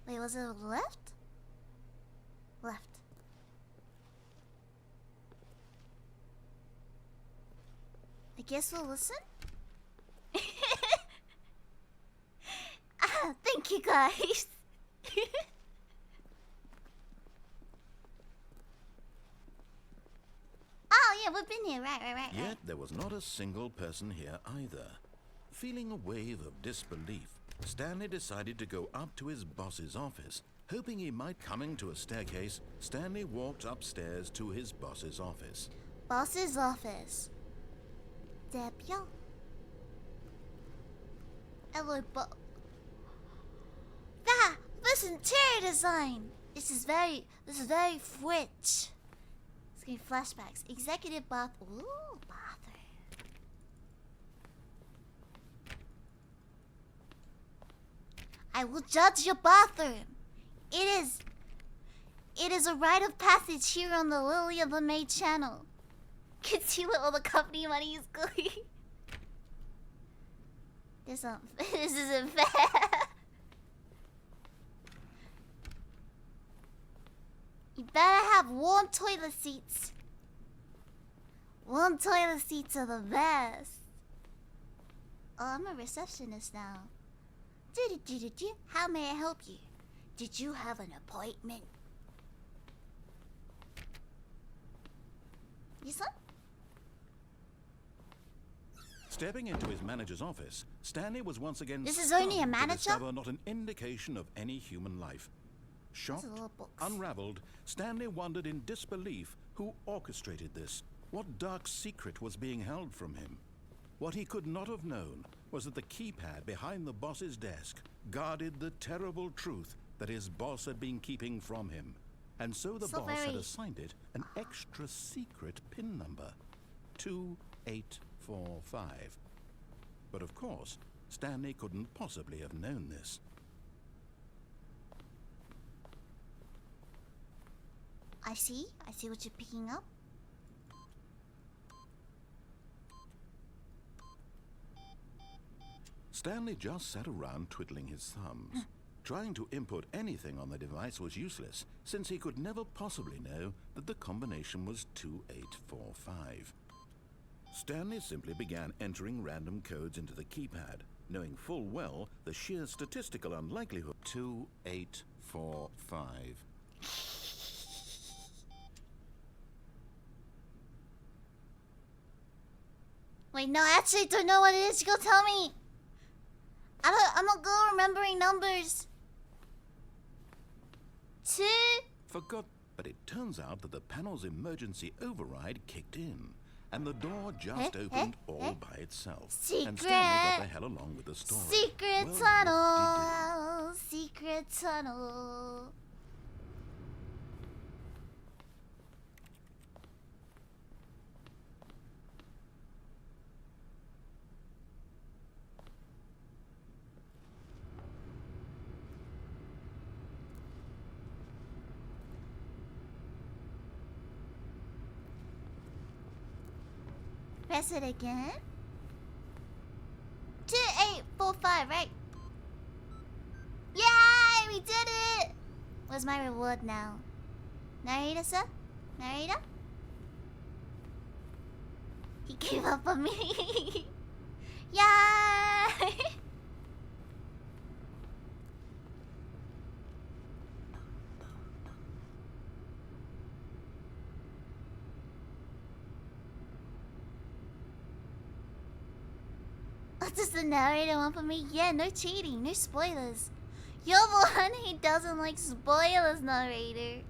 Wait, was it left? Left. I guess we'll listen. Thank you guys. Oh yeah, we've been here. Right. Yet there was not a single person here either. Feeling a wave of disbelief, Stanley decided to go up to his boss's office. Hoping he might coming to a staircase, Stanley walked upstairs to his boss's office. Boss's office. Debut. Hello, this interior design. This is very French. It's getting flashbacks. Executive bath. Ooh, bathroom. I will judge your bathroom. It is a rite of passage here on the Lillian the Maid channel. Can see where all the company money is going. This isn't fair. You better have warm toilet seats. Warm toilet seats are the best. Oh, I'm a receptionist now. How may I help you? Did you have an appointment? Yes, sir? Stepping into his manager's office, Stanley was once again This is only a stunned to manager? discover not an indication of any human life. Shocked, little box. unraveled, Stanley wondered in disbelief who orchestrated this. What dark secret was being held from him? What he could not have known was that the keypad behind the boss's desk guarded the terrible truth that his boss had been keeping from him. And so the boss had assigned it an extra secret PIN number, 2845. But of course, Stanley couldn't possibly have known this. I see what you're picking up. Stanley just sat around twiddling his thumbs. Trying to input anything on the device was useless, since he could never possibly know that the combination was 2845. Stanley simply began entering random codes into the keypad, knowing full well the sheer statistical unlikelihood. 2845. Wait, no, I actually don't know what it is. Go tell me. I'm not good remembering numbers. 2. Forgot, but it turns out that the panel's emergency override kicked in, and the door just opened all by itself. And Stanley got the hell along with the story. Secret Well, tunnel. Secret tunnel. Press it again. 2845, right? Yay! We did it! What's my reward now? Narrator, sir? Narrator? He gave up on me. Yay! What does the narrator want from me? Yeah, no cheating, no spoilers. You're the one who doesn't like spoilers, narrator.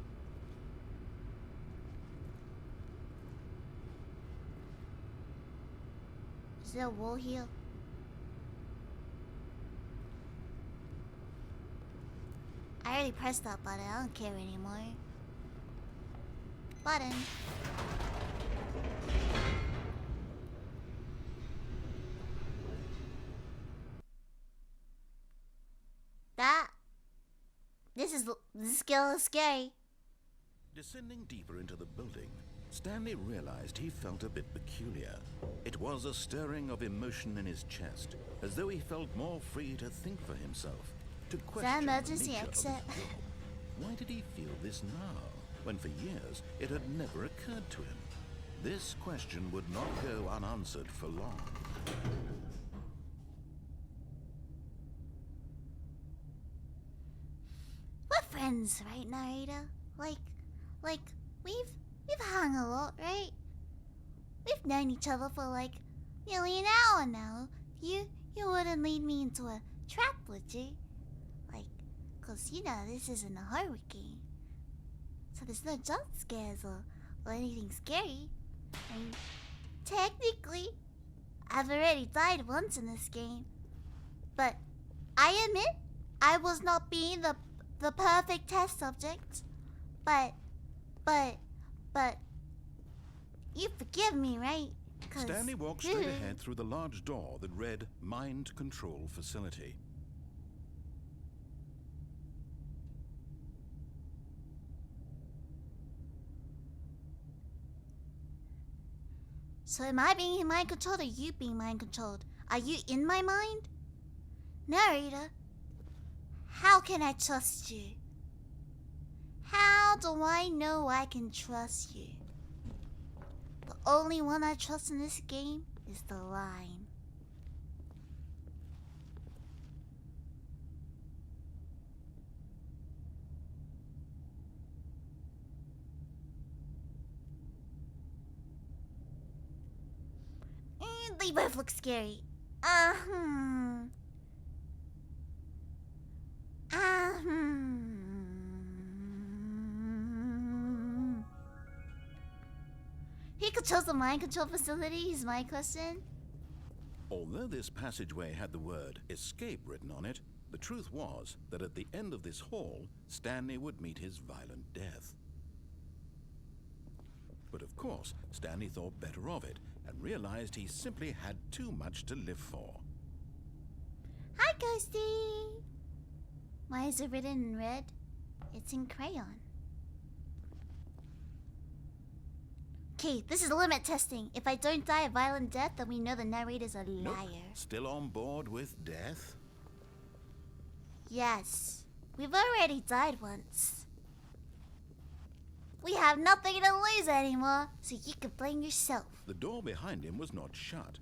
Is there a wall here? I already pressed that button. I don't care anymore. Button. This skill is scary. Descending deeper into the building, Stanley realized he felt a bit peculiar. It was a stirring of emotion in his chest, as though he felt more free to think for himself, to question the emergency nature of his exit? job. Why did he feel this now, when for years it had never occurred to him? This question would not go unanswered for long. We're friends, right, narrator? Like, we've hung a lot, right? We've known each other for like nearly an hour now. You wouldn't lead me into a trap, would you? Like, 'cause you know this isn't a horror game. So there's no jump scares or anything scary. I mean, technically, I've already died once in this game. But I admit I was not being the perfect test subject. But you forgive me, right? Stanley walked straight ahead through the large door that read Mind Control Facility. So am I being mind controlled or you being mind controlled? Are you in my mind? Narrator, how can I trust you? How do I know I can trust you? The only one I trust in this game is the line. They both look scary. He controls the mind control facility, is my question. Although this passageway had the word escape written on it, the truth was that at the end of this hall, Stanley would meet his violent death. But of course, Stanley thought better of it and realized he simply had too much to live for. Hi, Ghosty! Why is it written in red? It's in crayon. Okay, this is limit testing. If I don't die a violent death, then we know the narrator's a liar. Look, still on board with death? Yes. We've already died once. We have nothing to lose anymore, so you can blame yourself. The door behind him was not shut.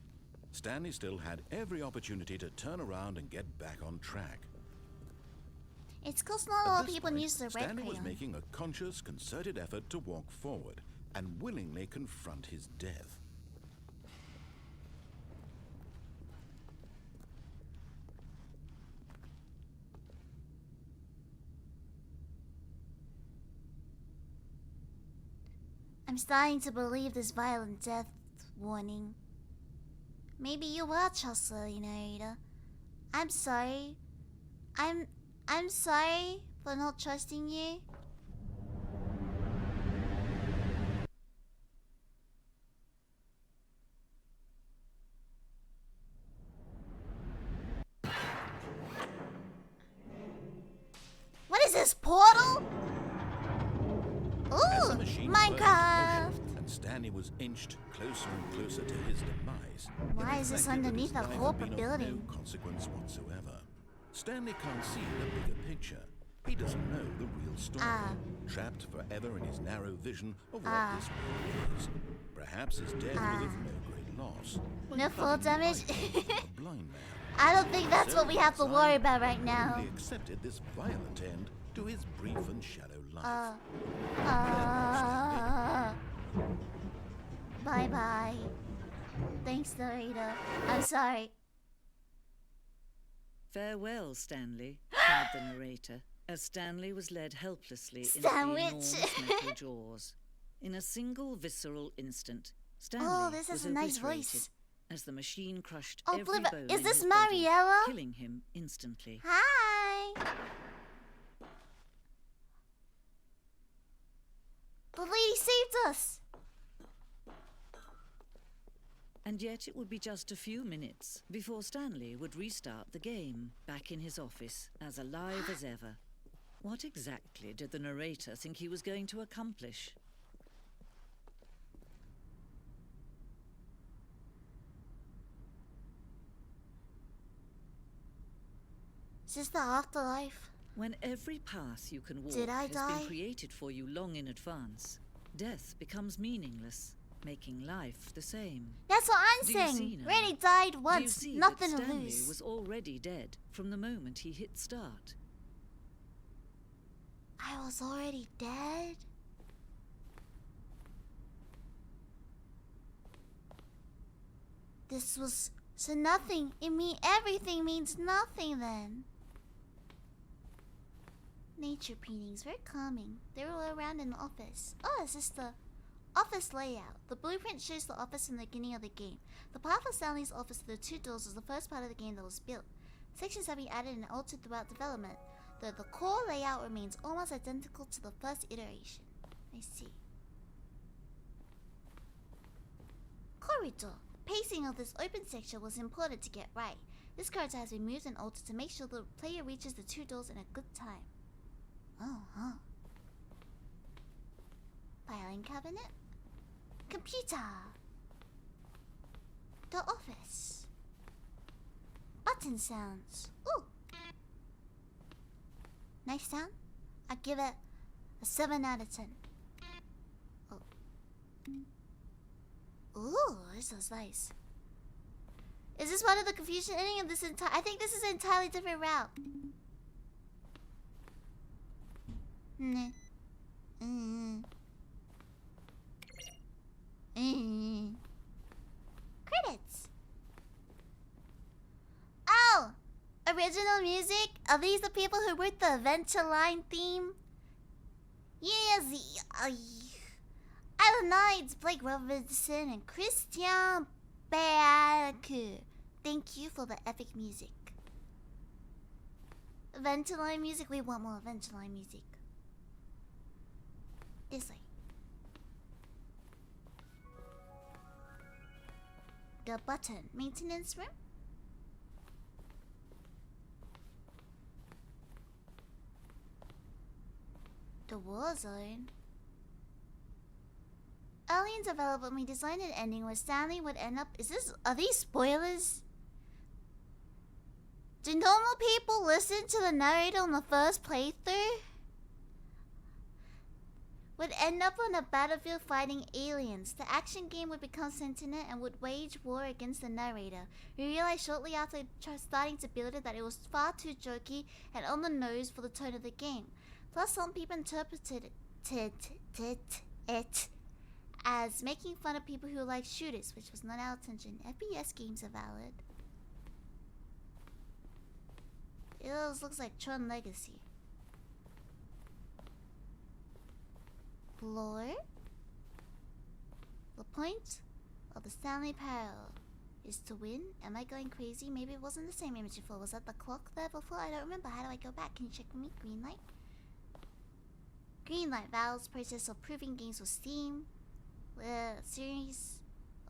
Stanley still had every opportunity to turn around and get back on track. It's cause not At all this people point, use the red Stanley crayon. was making a conscious, concerted effort to walk forward and willingly confront his death. I'm starting to believe this violent death warning. Maybe you are trustworthy, narrator. I'm sorry. I'm sorry for not trusting you. What is this, portal? As the Ooh, machine Minecraft! motion, and Stanley was inched closer and closer to his demise. Why it is this reflected that underneath his a life had corporate been of building? No consequence whatsoever. Stanley can't see the bigger picture. He doesn't know the real story. Trapped forever in his narrow vision of what this world is. Perhaps his death was of no great loss. like No full having damage? life of a blind man. I don't think that's what we have to So, worry about right now. He accepted this violent end to his brief and shallow life. Bye-bye. Thanks, narrator. I'm sorry. Farewell, Stanley, cried the narrator, as Stanley was led helplessly into the Sandwich. enormous metal jaws. In a single visceral instant, Stanley Oh, this has was a nice obliterated voice. as the machine crushed Oh, every Bliba, bone is in this his body, Mariella? killing him instantly. Hi. The lady saved us. And yet it would be just a few minutes before Stanley would restart the game, back in his office, as alive as ever. What exactly did the narrator think he was going to accomplish? Is this the afterlife? When every path you can walk Did I has die? been created for you long in advance, death becomes meaningless, making life the same. That's what I'm Do you see saying. now? Already died Do you once. see Nothing that to Stanley lose. was already dead from the moment he hit start? I was already dead? This was... So nothing. Everything means nothing then. Nature paintings, very calming. They were all around in the office. Oh, is this the office layout? The blueprint shows the office in the beginning of the game. The path of Stanley's office to the two doors was the first part of the game that was built. Sections have been added and altered throughout development, though the core layout remains almost identical to the first iteration. I see. Corridor. Pacing of this open section was important to get right. This corridor has been moved and altered to make sure the player reaches the two doors in a good time. Oh, filing cabinet. Computer. The office. Button sounds. Ooh. Nice sound. I give it a 7 out of 10. Oh. Ooh, this is nice. Is this part of the confusion ending of this entire... I think this is an entirely different route. Nah. Credits. original music? Are these the people who wrote the Adventure Line theme? Yes, Island Knights, Blake Robertson, and Christian Bearku. Thank you for the epic music. Adventure Line music? We want more Adventure Line music. This way. The button. Maintenance room? The war zone? Early in development, we designed an ending where Stanley would end up... Are these spoilers? Do normal people listen to the narrator on the first playthrough? Would end up on a battlefield fighting aliens. The action game would become sentient and would wage war against the narrator. We realized shortly after starting to build it that it was far too jokey and on the nose for the tone of the game. Plus, some people interpreted it as making fun of people who like shooters, which was not our intention. FPS games are valid. It looks like Tron Legacy. Floor? The point of the Stanley Parallel is to win. Am I going crazy? Maybe it wasn't the same image before. Was that the clock there before? I don't remember. How do I go back? Can you check for me? Green light? Green light. Valve's process of proving games with Steam. A series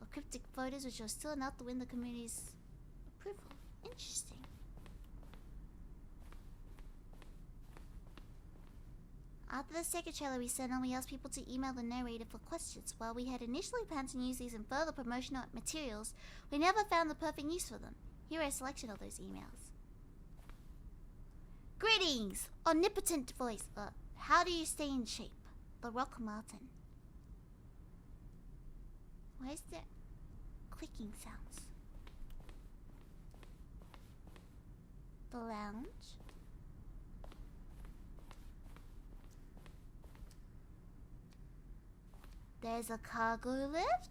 of cryptic photos which are still enough to win the community's approval. Interesting. After the second trailer we sent on, we asked people to email the narrator for questions. While we had initially planned to use these in further promotional materials, we never found the perfect use for them. Here are a selection of those emails. Greetings! Omnipotent voice. How do you stay in shape? The Rock Martin. Why is there clicking sounds? The lounge. There's a cargo lift.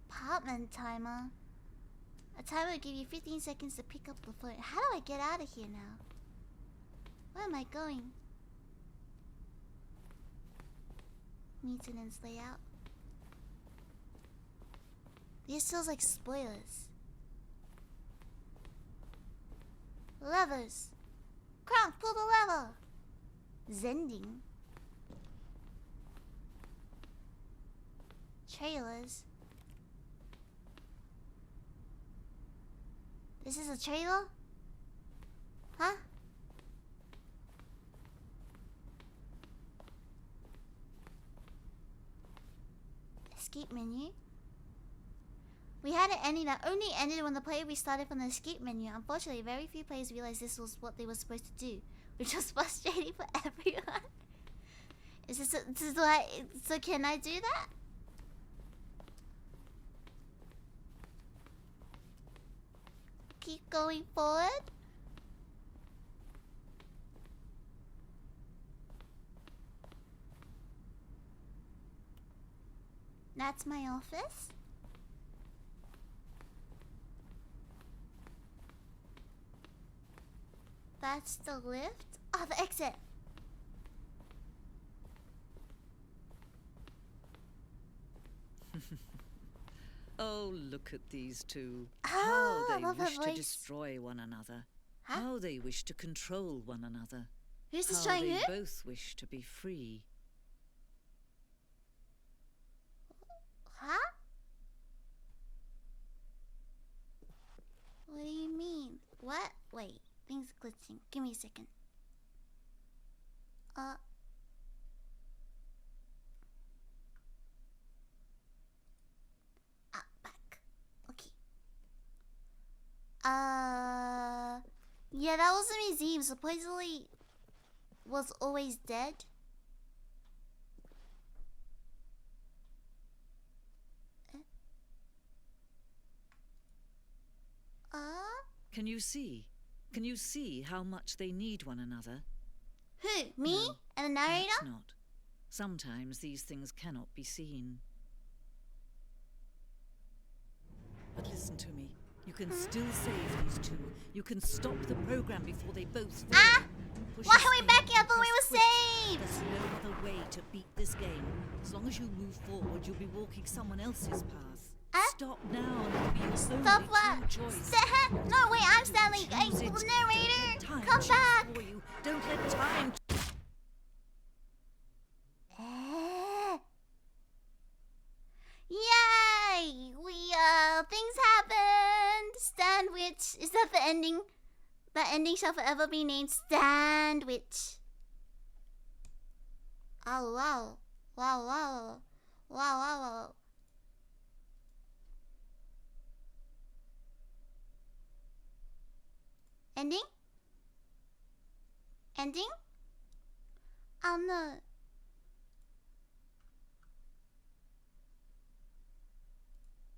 Apartment timer. A timer will give you 15 seconds to pick up the phone. How do I get out of here now? Where am I going? Maintenance layout. This feels like spoilers. Levers. Kronk, pull the lever. Zending. Trailers. This is a trailer? Huh? Escape menu. We had an ending that only ended when the player restarted from the escape menu. Unfortunately, very few players realized this was what they were supposed to do, which was frustrating for everyone. So can I do that? Keep going forward. That's my office. That's the lift. Oh, the exit. Oh, look at these two. Oh, How I love they her wish to voice. destroy one another. Huh? How they wish to control one another. Who's How destroying they who? both wish to be free. Huh? What do you mean? What? Wait, things glitching. Give me a second. Back. Okay. Yeah, that was a museum. Supposedly was always dead. Can you see? Can you see how much they need one another? Who? Me? No, And the narrator? perhaps not. Sometimes these things cannot be seen. But listen to me. You can still save these two. You can stop the program before they both fail. Ah! Push Why are we escape backing up and when we press were quit. saved? There's no other way to beat this game. As long as you move forward, you'll be walking someone else's path. Stop now and it'll be your Stop only what? true choice. No, wait, I'm Stanley. Hey, Choose it. narrator, Don't let time come choose back. for you. Don't let time. Yay! Things happened. Sandwich. Is that the ending? The ending shall forever be named Sandwich. Oh, wow. Wow, wow. Wow, wow, wow. Ending? Ending? Oh no.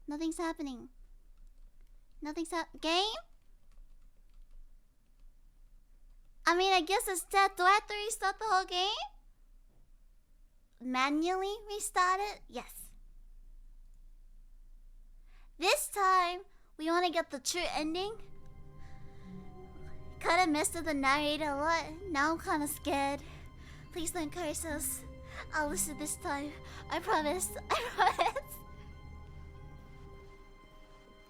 Nothing's happening. Game? I mean, I guess it's dead. Do I have to restart the whole game? Manually restart it? Yes. This time, we want to get the true ending. Kinda messed with the narrator a lot. Now I'm kinda scared. Please don't curse us. I'll listen this time. I promise. I promise.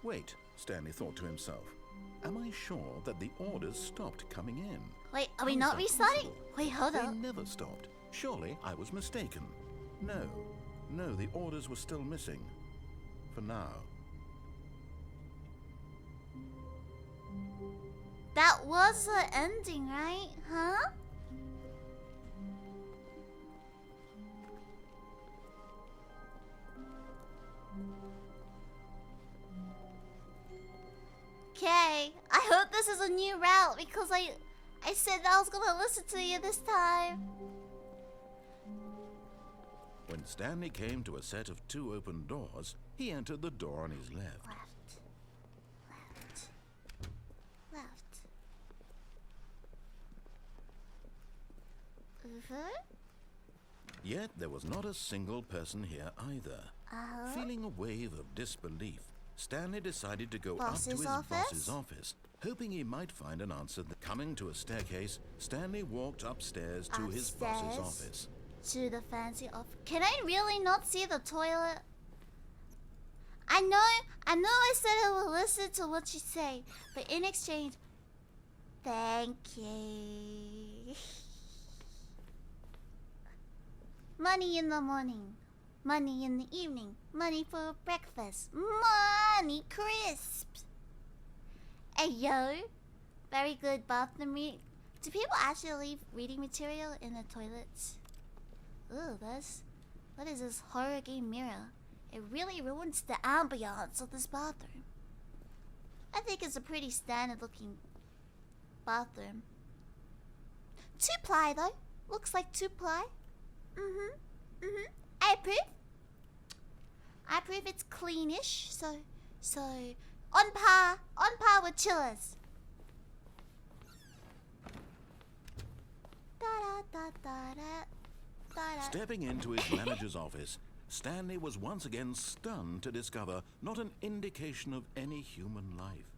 Wait, Stanley thought to himself. Am I sure that the orders stopped coming in? Wait, are we How is not that restarting? possible? Wait, hold They up. never stopped. Surely I was mistaken. No, the orders were still missing. For now. That was the ending, right? Huh? Okay, I hope this is a new route because I said I was gonna listen to you this time. When Stanley came to a set of 2 open doors, he entered the door on his left. Left. Yet there was not a single person here either. Feeling a wave of disbelief, Stanley decided to go up to his boss's office, hoping he might find an answer. Coming to a staircase, Stanley walked upstairs to his boss's office. To the fancy office. Can I really not see the toilet? I know I said I will listen to what you say, but in exchange, thank you. Money in the morning, money in the evening, money for breakfast, money crisps. Hey yo, very good bathroom read. Do people actually leave reading material in the toilets? Ooh, what is this horror game mirror? It really ruins the ambiance of this bathroom. I think it's a pretty standard looking bathroom. 2-ply though. Looks like 2-ply. I approve. I approve it's cleanish. So on par with chillers. Da da da da da. Stepping into his manager's office, Stanley was once again stunned to discover not an indication of any human life.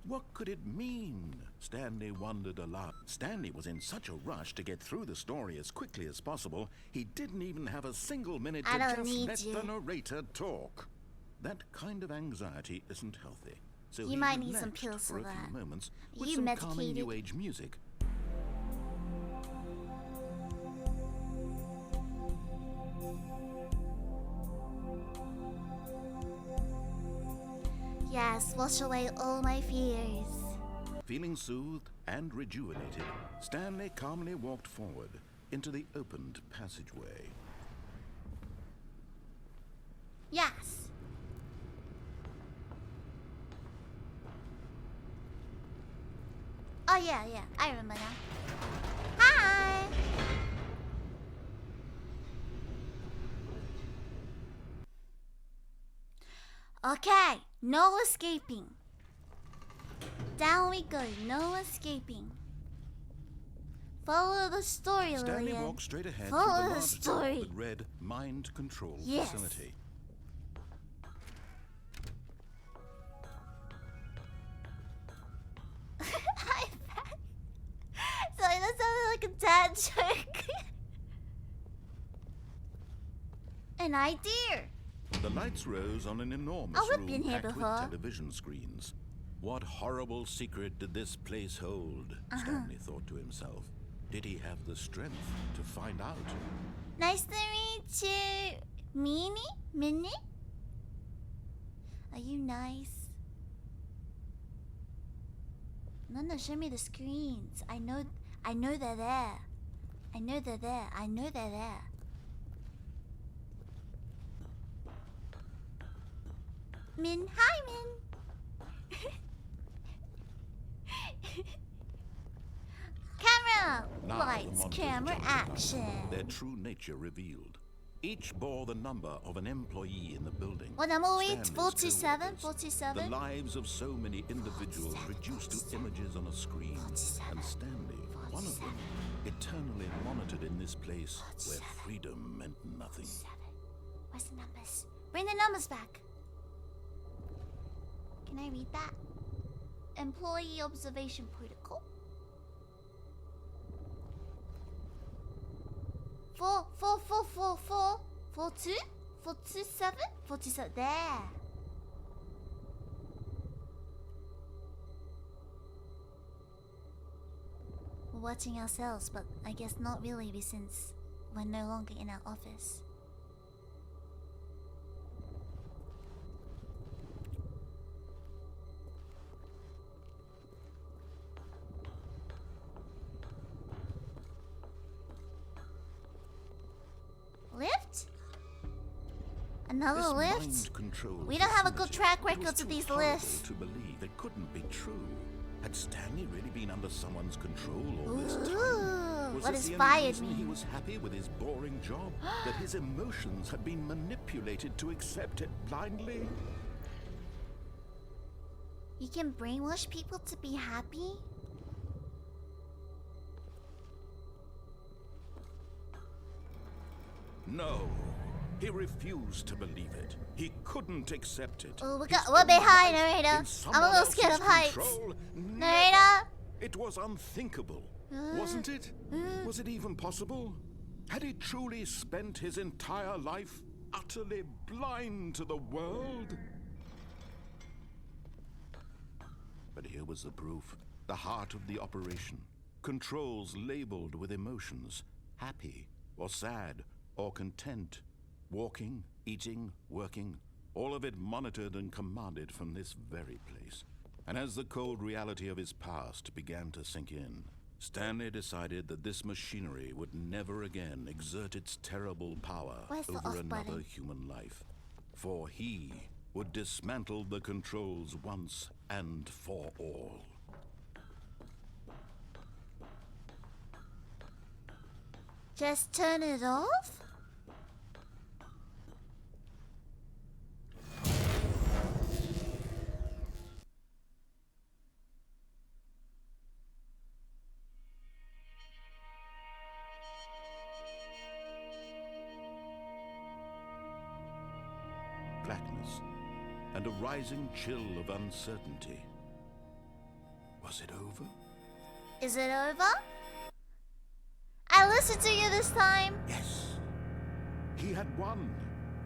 What could it mean? Stanley wondered aloud. Stanley was in such a rush to get through the story as quickly as possible, he didn't even have a single minute to just let the narrator talk. That kind of anxiety isn't healthy. So you he might need some relaxed pills for for a few that. moments with You some medicated. calming new age music. Yes, wash away all my fears. Feeling soothed and rejuvenated, Stanley calmly walked forward into the opened passageway. Yes. Oh yeah, I remember now. Hi. Okay, no escaping. Down we go, no escaping. Follow the story, Stanley Lillian. walked straight ahead Follow to the the large story. that read Mind Control Yes. Facility. that joke. An idea. The lights rose on an enormous Oh, we've room been here packed before. with television screens. What horrible secret did this place hold? Stanley thought to himself. Did he have the strength to find out? Nice to meet you. Minnie? Are you nice? No, show me the screens. I know they're there. I know they're there. Min, hi Min. Camera, Now lights, the monitors camera, jumped out, action. Their true nature revealed. Each bore the number of an employee in the building. What number are we? Stanley's 47? coworkers. 47? The lives of so many individuals 47, reduced to 47, images on a screen. 47, And Stanley, one of them, eternally monitored in this place where 47, freedom meant nothing. 7. Where's the numbers? Bring the numbers back. Can I read that? Employee observation protocol. 42, 47, 47. There. We're watching ourselves, but I guess not really, since we're no longer in our office. Lift? Another This lift? mind-controlled We don't have a good facility, track it was record to too these horrible lifts. to believe it couldn't be true. Had Stanley really been under someone's control all this Ooh, time? Was what this has the only fired reason me? he was happy with his boring job? That his emotions had been manipulated to accept it blindly? You can brainwash people to be happy? No. He refused to believe it. He couldn't accept it. Oh, we're His way own behind, life narrator. in I'm a someone little scared else's of heights. control? No. Narrator? It was unthinkable, wasn't it? Was it even possible? Had he truly spent his entire life utterly blind to the world? But here was the proof. The heart of the operation. Controls labeled with emotions. Happy, or sad, or content. Walking, eating, working. All of it monitored and commanded from this very place. And as the cold reality of his past began to sink in, Stanley decided that this machinery would never again exert its terrible power Where's the over off another button? human life. For he would dismantle the controls once and for all. Just turn it off? Blackness and a rising chill of uncertainty. Was it over? Is it over? I listened to you this time. Yes. He had won.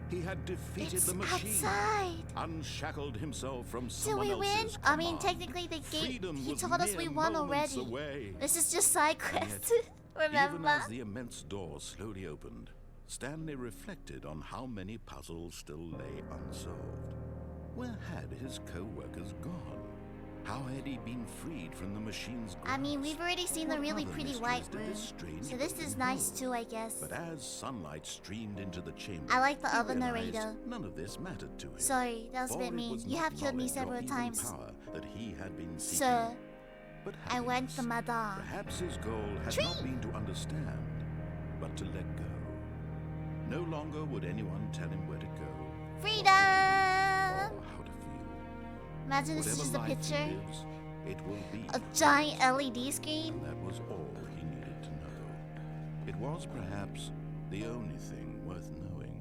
He had defeated It's the machine. outside. Unshackled himself from Did someone we win? else's I mean, command. technically, the game. Freedom He was told us we mere won moments already. away. This is just side quest. Even Remember? as the immense door slowly opened, Stanley reflected on how many puzzles still lay unsolved. Where had his co-workers gone? How had he been freed from the machine's grasp? I mean, we've already seen the What really other pretty mysteries white did room. this strange So this building is nice hold? too, I guess. But as sunlight streamed into the chamber, I like the he other realized narrator. none of this mattered to him. Sorry, that was a For bit it mean. was You not have killed me knowledge or several even times. power that he had been seeking, Sir, but I went happiness. to Madame. Perhaps his goal had Tree. not been to understand, but to let go. No longer would anyone tell him where to go, Freedom! or how to feel. Imagine this is Whatever just a life he picture. lives, it will be. A giant LED screen. And that was all he needed to know. It was perhaps the only thing worth knowing.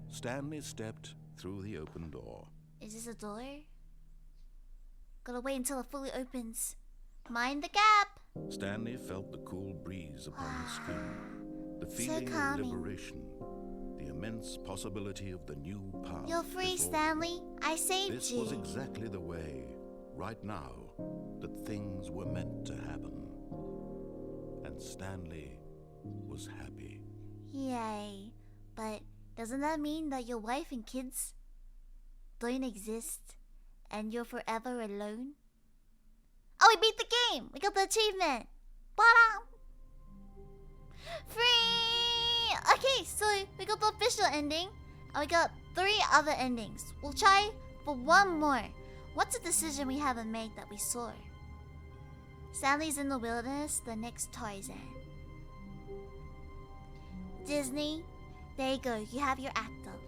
Stanley stepped through the open door. Is this a door? Gotta wait until it fully opens. Mind the gap! Stanley felt the cool breeze upon his skin, the feeling of calming. liberation, the immense possibility of the new path. You're free, before Stanley. I saved This you. was exactly the way, right now, that things were meant to happen. And Stanley was happy. Yay. But doesn't that mean that your wife and kids don't exist and you're forever alone? Oh, we beat the game! We got the achievement! Ba-dum! Free! Okay, so we got the official ending and we got 3 other endings. We'll try for one more. What's a decision we haven't made that we saw? Stanley's in the wilderness, the next Tarzan. Disney, there you go. You have your act up.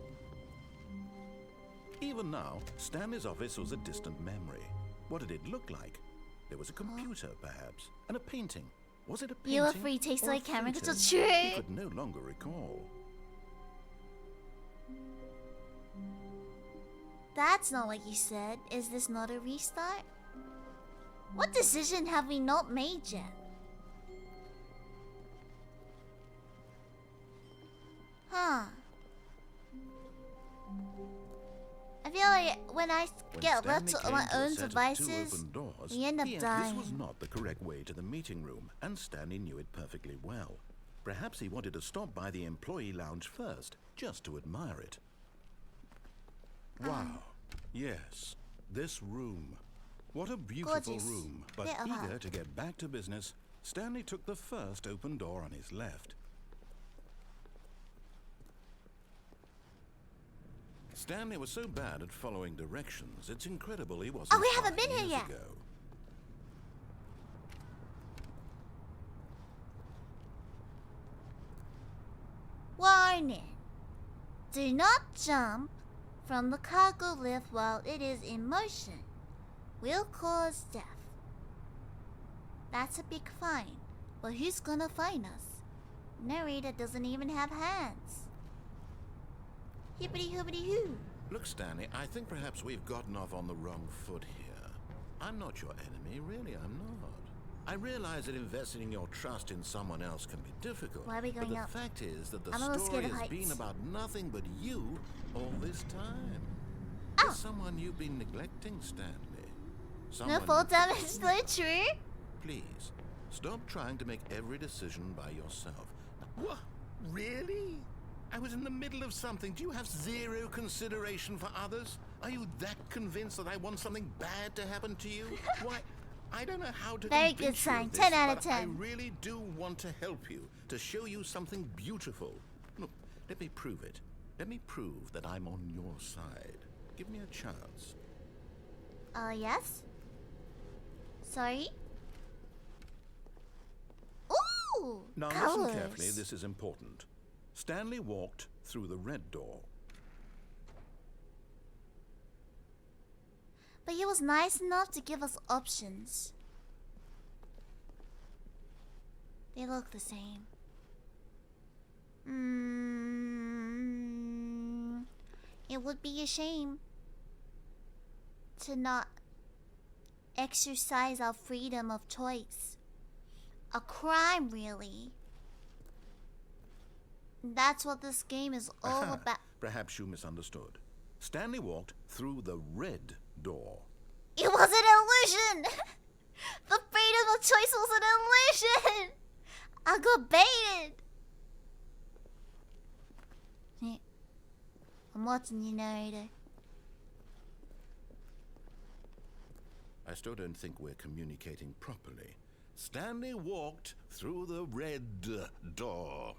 Even now, Stanley's office was a distant memory. What did it look like? There was a computer, perhaps, and a painting. Was it a painting? You were free taste or a like camera photo? control. He True. could no longer recall. That's not what you said. Is this not a restart? What decision have we not made yet? Huh. I feel like when I When get left Stanley to my came to a own set of 2 devices, open doors, we end up This dying. was not the correct way to the meeting room, and Stanley knew it perfectly well. Perhaps he wanted to stop by the employee lounge first, just to admire it. Wow. Yes, this room. What a beautiful Gorgeous. room. But Bit of eager her. to get back to business, Stanley took the first open door on his left. Stanley was so bad at following directions, it's incredible he wasn't Oh, we haven't 5 been here years yet. ago. Warning. Do not jump from the cargo lift while it is in motion. Will cause death. That's a big fine. But who's gonna fine us? Narrator doesn't even have hands. Hippity hoopity hoo. Look, Stanley, I think perhaps we've gotten off on the wrong foot here. I'm not your enemy, really, I'm not. I realize that investing your trust in someone else can be difficult. Why are we but going the up? fact is that the I'm a little story scared of has been heights. about nothing but you all this time. Oh. There's someone you've been neglecting, Stanley. No Someone full you- damage, no true? Please, stop trying to make every decision by yourself. What? Really? I was in the middle of something. Do you have Zero consideration for others? Are you that convinced that I want something bad to happen to you? Why? I don't know how to Very convince good you sign. of 10 this, out of but 10. I really do want to help you, to show you something beautiful. Look, let me prove it. Let me prove that I'm on your side. Give me a chance. Yes? Sorry? Ooh! Now colors. listen carefully, this is important. Stanley walked through the red door. But he was nice enough to give us options. They look the same. It would be a shame to not exercise our freedom of choice. A crime, really. That's what this game is all about. Perhaps you misunderstood. Stanley walked through the red door. It was an illusion! The freedom of choice was an illusion! I got baited! Hey, I'm watching you, narrator. I still don't think we're communicating properly. Stanley walked through the red door.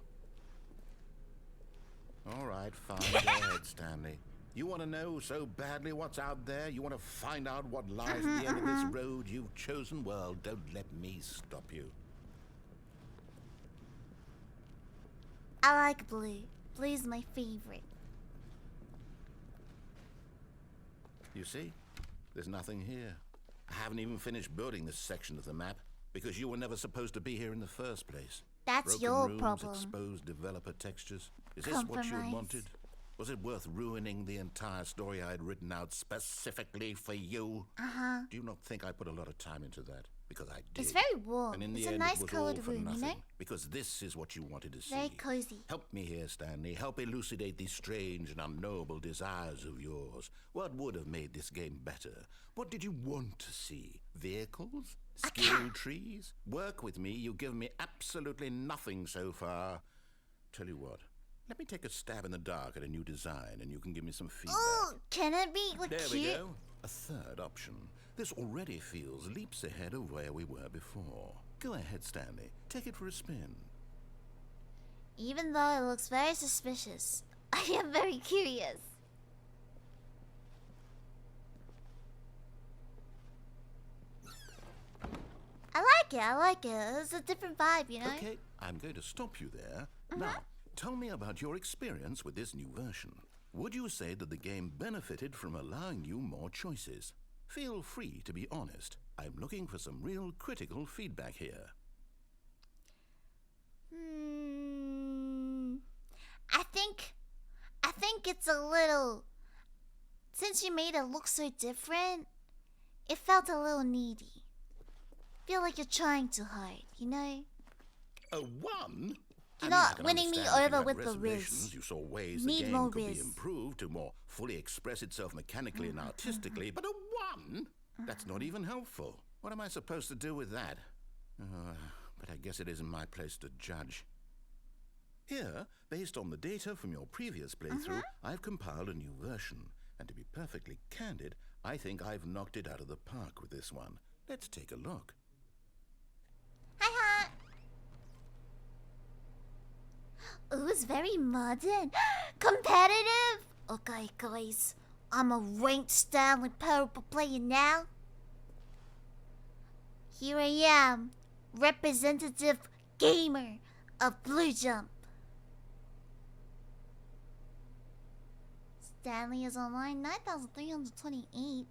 All right, fine. Go ahead, Stanley. You want to know so badly what's out there? You want to find out what lies at the end of this road you've chosen? Well, don't let me stop you. I like blue. Blue's my favorite. You see? There's nothing here. I haven't even finished building this section of the map because you were never supposed to be here in the first place. That's Broken your rooms, problem. exposed developer textures. Is this what you Compromise. wanted? Was it worth ruining the entire story I had written out specifically for you? Uh-huh. Do you not think I put a lot of time into that? because I did. It's very warm. And in the It's a end, nice it was all colored for room, you know? nothing, because this is what you wanted to see. Very cozy. Help me here, Stanley. Help elucidate these strange and unknowable desires of yours. What would have made this game better? What did you want to see? Vehicles? Skill trees? Work with me. You've given me absolutely nothing so far. Tell you what. Let me take a stab in the dark at a new design, and you can give me some feedback. Oh, can it be There cute? we go. A third option. This already feels leaps ahead of where we were before. Go ahead, Stanley. Take it for a spin. Even though it looks very suspicious, I am very curious. I like it. It's a different vibe, you know? Okay, I'm going to stop you there. Now, tell me about your experience with this new version. Would you say that the game benefited from allowing you more choices? Feel free to be honest. I'm looking for some real critical feedback here. I think it's a little... Since you made it look so different, it felt a little needy. Feel like you're trying too hard, you know? A one? You're I not can winning me understand if you over had with the Riz. reservations. You saw ways Need the game more could be Riz. improved to more fully express itself mechanically and artistically, but a one? That's not even helpful. What am I supposed to do with that? But I guess it isn't my place to judge. Here, based on the data from your previous playthrough, I've compiled a new version. And to be perfectly candid, I think I've knocked it out of the park with this one. Let's take a look. Hi. Ooh, it's very modern. Competitive? Okay, guys. I'm a ranked Stanley Purple player now. Here I am, representative gamer of Blue Jump. Stanley is online 9,328.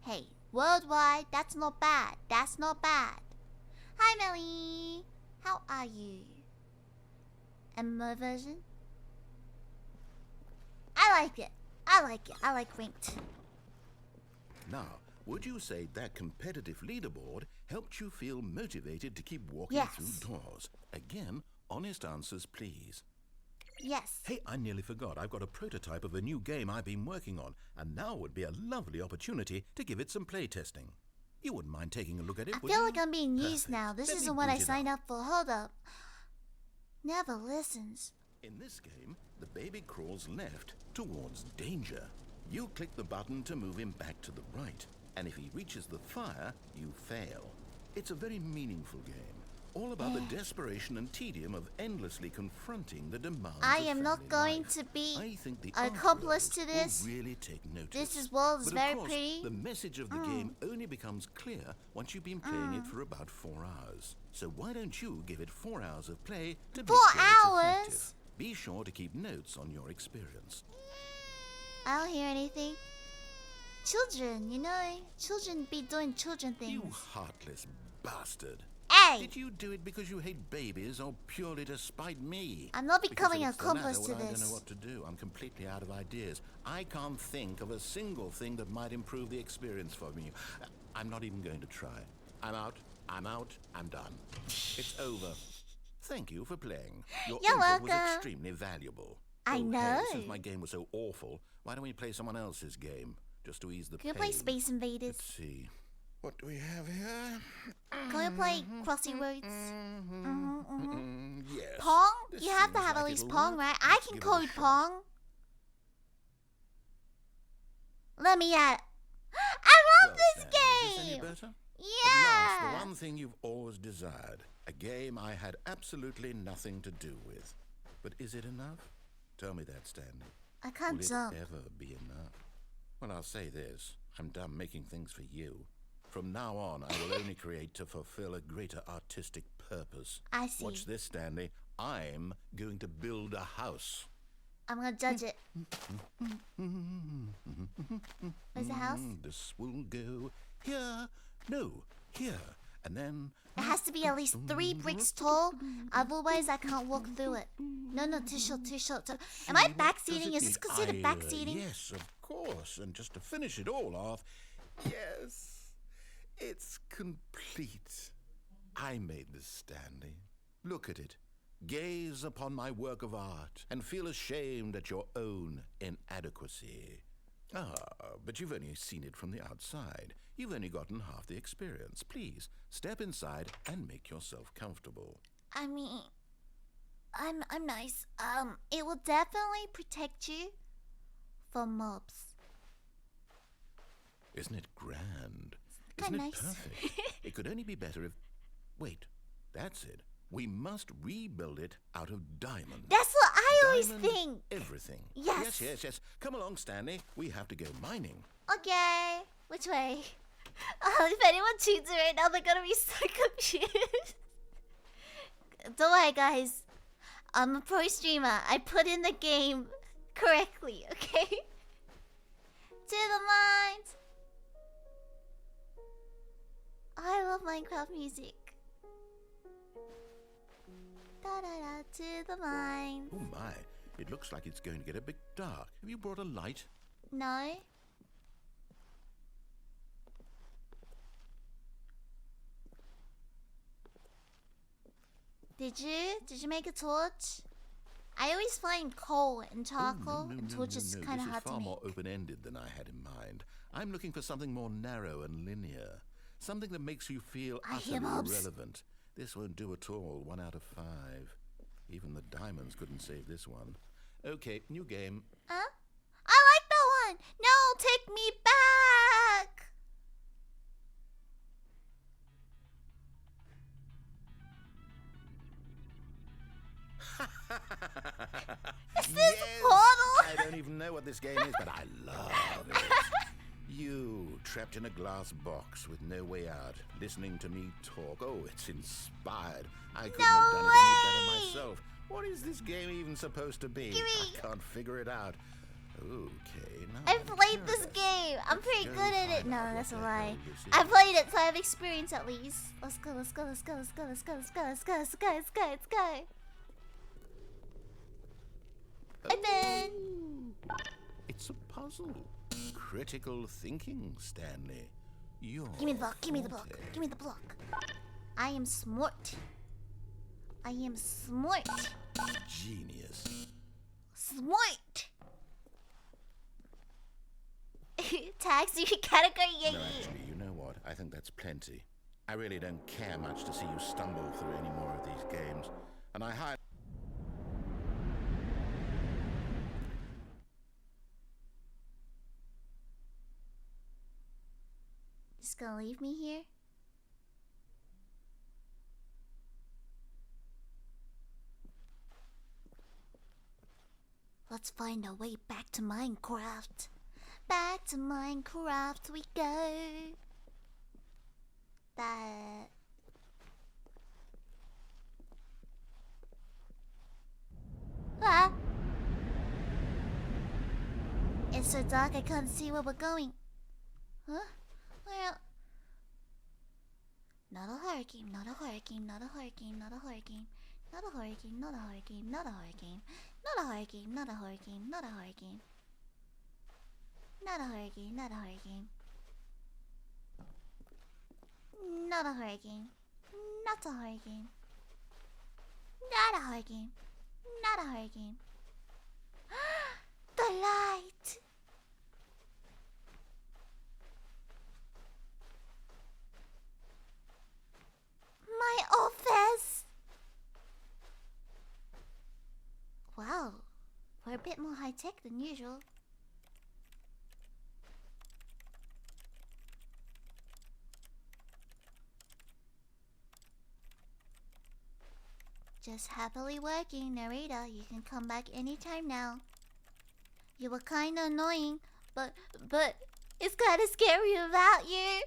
Hey, worldwide, that's not bad. That's not bad. Hi, Melly. How are you? Emma version? I like it. I like ranked. Now, would you say that competitive leaderboard helped you feel motivated to keep walking Yes. through doors? Again, honest answers, please. Yes. Hey, I nearly forgot. I've got a prototype of a new game I've been working on, and now would be a lovely opportunity to give it some play-testing. You wouldn't mind taking a look at it, I would feel you? like I'm being used Perfect. now. This Let me isn't what I boot it signed up for. Hold up. Never listens. In this game, the baby crawls left towards danger. You click the button to move him back to the right, and if he reaches the fire, you fail. It's a very meaningful game, all about the desperation and tedium of endlessly confronting the demands I of am not family going life. to be I think the accomplice art to world this. will really take notice. This world is But very of course, pretty. the message of the game only becomes clear once you've been playing it for about 4 hours. So why don't you give it 4 hours of play to be 4 sure it's hours? effective? Be sure to keep notes on your experience. I don't hear anything. Children, you know, children be doing children things. You heartless bastard. Hey! Did you do it because you hate babies or purely to spite me? I'm not Because becoming if an it's the latter, accomplice to well, I don't this. know what to do. I'm completely out of ideas. I can't think of a single thing that might improve the experience for me. I'm not even going to try. I'm out. I'm done. It's over. Thank you for playing. Your You're input was welcome. extremely valuable. I Hey, know. since my game was so awful, why don't we play someone else's game? Just to ease the Can you pain. play Space Invaders? Let's see. What do we have here? Can you play Crossy Roads? Yes. Pong? This You have to seems have at like least it'll Pong, work. right? I Let's can give it a code shot. Pong. Let me at. I love Well, this Stanley, is this any game! better? At Yeah! last, the one thing you've always desired. A game I had absolutely nothing to do with. But is it enough? Tell me that, Stanley. I can't Will jump. it ever be enough? Well, I'll say this. I'm done making things for you. From now on, I will only create to fulfill a greater artistic purpose. I see. Watch this, Stanley. I'm going to build a house. I'm gonna judge it. Where's the house? This will go here. No, here. And then... It has to be at least 3 bricks tall, otherwise I can't walk through it. No, too short. Am I backseating? Is this considered backseating? Yes, of course. And just to finish it all off, yes, It's complete. I made this, Stanley. Look at it. Gaze upon my work of art and feel ashamed at your own inadequacy. Ah, but you've only seen it from the outside. You've only gotten half the experience. Please, step inside and make yourself comfortable. I mean, I'm nice. It will definitely protect you from mobs. Isn't it grand? Kinda Isn't it nice. perfect? It could only be better if... Wait, that's it. We must rebuild it out of diamond. That's what I always Diamond think. Everything. Yes. Yes. Come along, Stanley. We have to go mining. Okay, which way? Oh, if anyone tunes it right now, they're gonna be so confused. Don't worry, guys. I'm a pro streamer. I put in the game correctly, okay? To the mines. I love Minecraft music. Da da da, to the mines. Oh my, it looks like it's going to get a bit dark. Have you brought a light? No. Did you make a torch? I always find coal and charcoal, and torches kind of This hard is far to more make. open-ended than I had in mind. I'm looking for something more narrow and linear. Something that makes you feel I hear utterly mobs. irrelevant. This won't do at all. 1 out of 5. Even the diamonds couldn't save this one. Okay, new game. Huh? I like that one. No, take me back. Is this Yes! Portal? I don't even know what this game is, but I love it. You, trapped in a glass box with no way out, listening to me talk. Oh, it's inspired. I couldn't have done it any better myself. What is this game even supposed to be? Gimme. I can't figure it out. Okay, now I've I'm played this curious. game. I'm pretty Let's good go at it. find No, out what that's a the lie. hell this I is. played it, so I have experience at least. Let's go, let's go, let's go, let's go, let's go, let's go, let's go, let's go, let's go, let's go. Open. It's a puzzle. Critical thinking, Stanley. You're Give me the block, give me the block, forte. give me the block. I am smart. I am smart. Genius. Smart. Taxi category, yeah, No, yeah. actually, you know what? I think that's plenty. I really don't care much to see you stumble through any more of these games. And I highly... Just gonna leave me here? Let's find our way back to Minecraft. Back to Minecraft we go. That. Ah! It's so dark I can't see where we're going. Huh? Well, not a horror game, not a horror game, not a horror game, not a horror game, not a horror game, not a horror game, not a horror game, not a horror game, not a horror game, not a horror game, not a horror game, not a horror game, not a horror game, not a horror game, not a horror game, not a horror game. The light. My office! Wow, we're a bit more high-tech than usual. Just happily working, narrator. You can come back anytime now. You were kinda annoying, but it's kinda scary about you.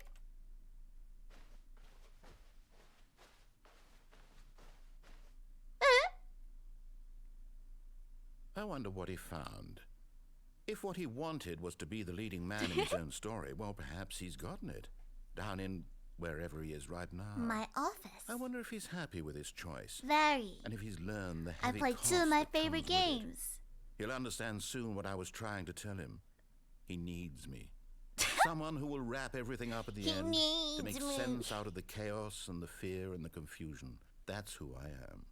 I wonder what he found. If what he wanted was to be the leading man in his own story, well, perhaps he's gotten it. Down in wherever he is right now. My office. I wonder if he's happy with his choice. Very. And if he's learned the I heavy played cost two of my that comes favorite with it. games. He'll understand soon what I was trying to tell him. He needs me. Someone who will wrap everything up at the He end to needs make me. sense out of the chaos and the fear and the confusion. That's who I am.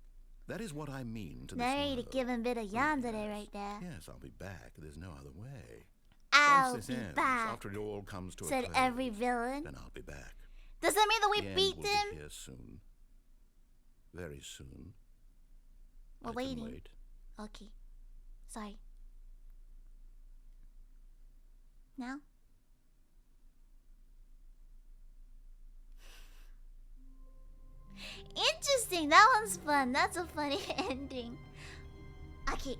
That is what I mean to this Narrator world. giving a bit of yandere right there. Yes, I'll be back. There's no other way. I'll Once this be ends, back, after it all comes to a said close, every villain. then I'll be back. Does that mean that The we end beat will them? be here soon. Very soon. We're I can waiting. wait. Okay. Sorry. Now? Interesting. That one's fun. That's a funny ending. Okay.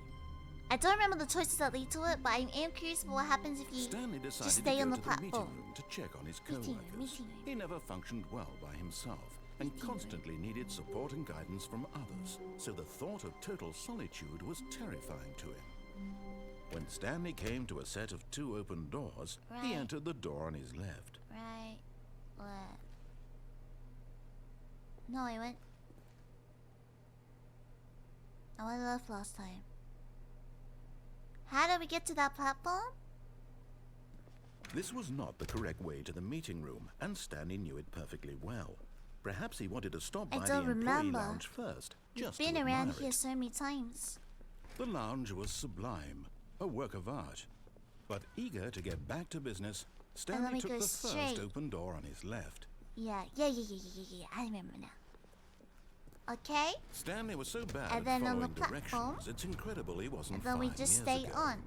I don't remember the choices that lead to it, but I am curious about what happens if you Stanley decided just stay to on go the to the meeting platform. room to check on his Meeting room, co-workers. meeting room. He never functioned well by himself and Meeting room. constantly needed support and guidance from others, so the thought of total solitude was terrifying to him. When Stanley came to a set of 2 open doors, he Right. entered the door on his left. Right. What? No, I went left last time. How did we get to that platform? This was not the correct way to the meeting room, and Stanley knew it perfectly well. Perhaps he wanted to stop I by the don't employee remember. lounge first, We've just been to around admire here it. so many times. The lounge was sublime, a work of art. But eager to get back to business, let me Stanley took go the straight. first open door on his left. Yeah. I remember now. Okay, Stanley was so bad And at then on the following platform, directions, it's incredible he wasn't and then we 5 just years stay ago. on.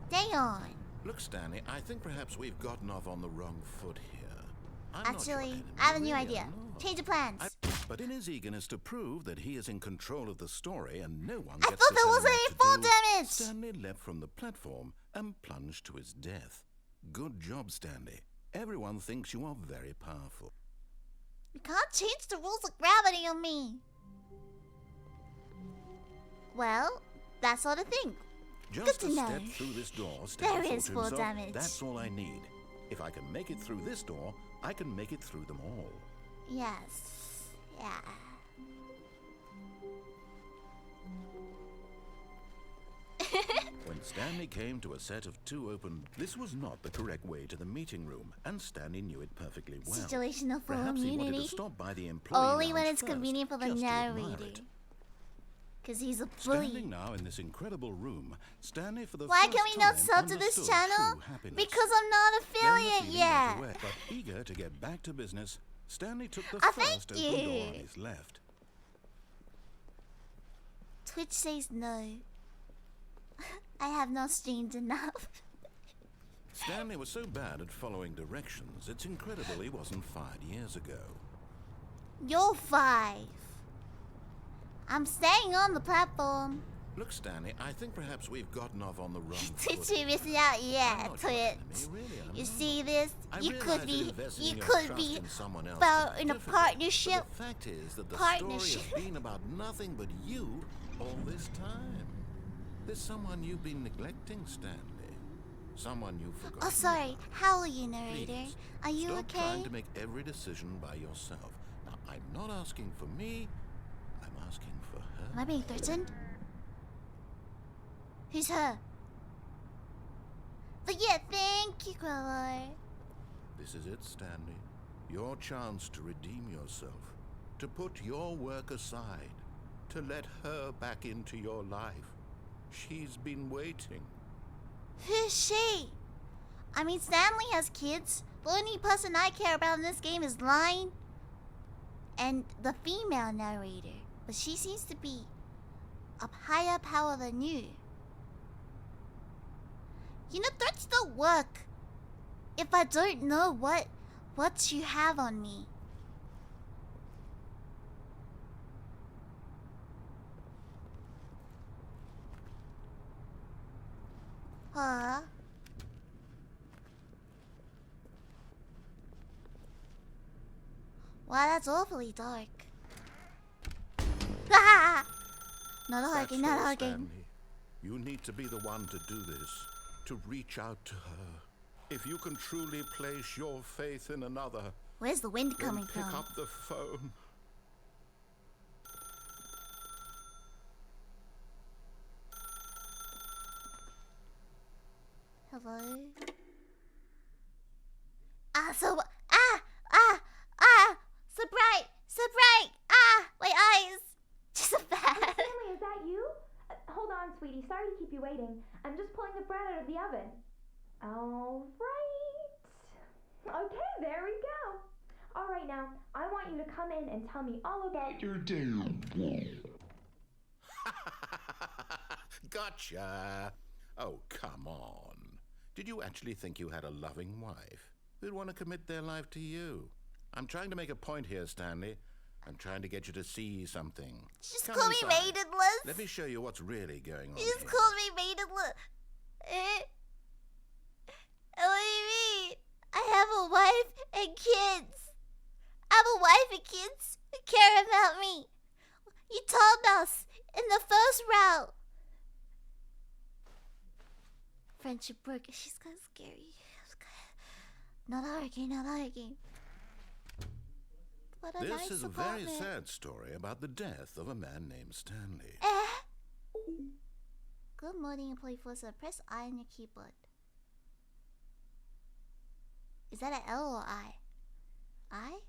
Stay on. Look, Stanley, I think perhaps we've gotten off on the wrong foot here. I'm not your Actually, enemy, I have a new really, idea. I'm not. Change of plans. But in his eagerness to prove that he is in control of the story and no one I gets thought to there tell him wasn't what any to fall do, damage. Stanley leapt from the platform and plunged to his death. Good job, Stanley. Everyone thinks you are very powerful. You can't change the rules of gravity on me. Well, that's all the thing. Just to a step know. through this door, There Stanley is thought to full himself, damage. that's all I need. If I can make it through this door, I can make it through them all. Yes. Yeah. When Stanley came to a set of 2 open, this was not the correct way to the meeting room, and Stanley knew it perfectly well. Situational full Perhaps he wanted immunity. to stop by the employee Only when lounge it's first, convenient for the just to admire narrator. it. Because he's a Standing bully. now in this incredible room, Stanley for the Why first can we not time sub to this understood channel? true happiness. Because I'm not Then the affiliate feeling yet. went away, but eager to get back to business, Stanley took the Ah, first thank open door you. on his left. Twitch says no. I have not streamed enough. Stanley was so bad at following directions, it's incredible he wasn't 5 years ago. You're 5. I'm staying on the platform. Look, Stanley, I think perhaps we've gotten off on the wrong Twitch, foot. you're missing out. I'm Yeah, not your Twitch. enemy, really, I'm You not. see this? I You realize could that be, investing you your could trust be in someone else about is in a difficult, partnership. But the fact is that the Partnership. story has been about nothing but you all this time. There's someone you've been neglecting, Stanley. Someone you've forgotten. Oh, sorry. How are you, narrator? Please, Are you stop okay? trying to make every decision by yourself. Now, I'm not asking for me. I'm asking for her. Am I being threatened? Who's her? But yeah, thank you, Queller. This is it, Stanley. Your chance to redeem yourself. To put your work aside. To let her back into your life. She's been waiting. Who's she? I mean, Stanley has kids. The only person I care about in this game is Line and the female narrator. But she seems to be a higher power than you. You know, threats don't work if I don't know what you have on me. Huh? Wow, that's awfully dark. Ah! Not That's hugging, not her, hugging. Stanley. You need to be the one to do this. To reach out to her. If you can truly place your faith in another, Where's the wind then coming pick from? up the phone. Hello? So bright. My eyes. Just so bad. Stanley, is that you? Hold on, sweetie. Sorry to keep you waiting. I'm just pulling the bread out of the oven. All right. Okay, there we go. All right, now, I want you to come in and tell me all about your day. Gotcha. Oh, come on. Did you actually think you had a loving wife who'd want to commit their life to you? I'm trying to make a point here, Stanley. I'm trying to get you to see something. Just Come call me inside. maidenless. Let me show you what's really going on Just here. call me maidenless. What do you mean? I have a wife and kids. I have a wife and kids who care about me. You told us in the first round. Friendship broke. She's kind of scary. Not arguing. What a This nice is a apartment. very sad story about the death of a man named Stanley. Good morning, employee Forza. Press I on your keyboard. Is that an L or I? I?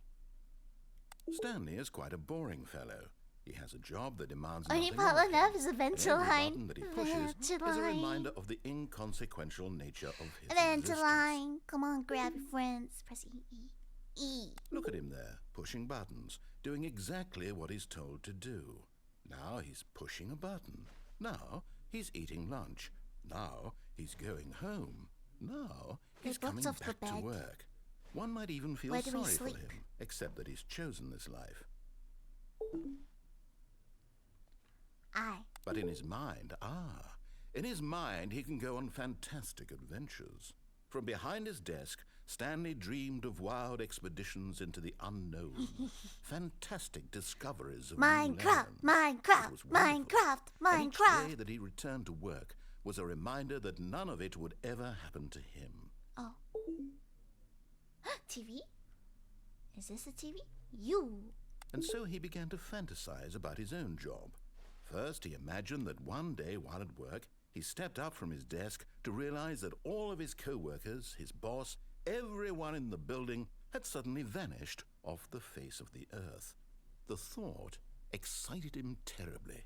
Stanley is quite a boring fellow. He has a job that demands Only nothing part of him. enough is a And ventral every line. button that he pushes is a reminder of the inconsequential nature of his Ventral existence. line. Come on, grab your friends. Press E. Look at him there, pushing buttons, doing exactly what he's told to do. Now he's pushing a button. Now he's eating lunch. Now he's going home. Now he's He walks coming off the back to bed. work. One might even feel Where do we sorry for sleep? him, except that he's chosen this life. I. But in his mind, he can go on fantastic adventures. From behind his desk, Stanley dreamed of wild expeditions into the unknown, fantastic discoveries of new Minecraft. lands. It was wonderful. And each day Minecraft. that he returned to work was a reminder that none of it would ever happen to him. Oh. TV? Is this a TV? You. And so he began to fantasize about his own job. First, he imagined that one day while at work, he stepped up from his desk to realize that all of his co-workers, his boss, everyone in the building had suddenly vanished off the face of the earth. The thought excited him terribly.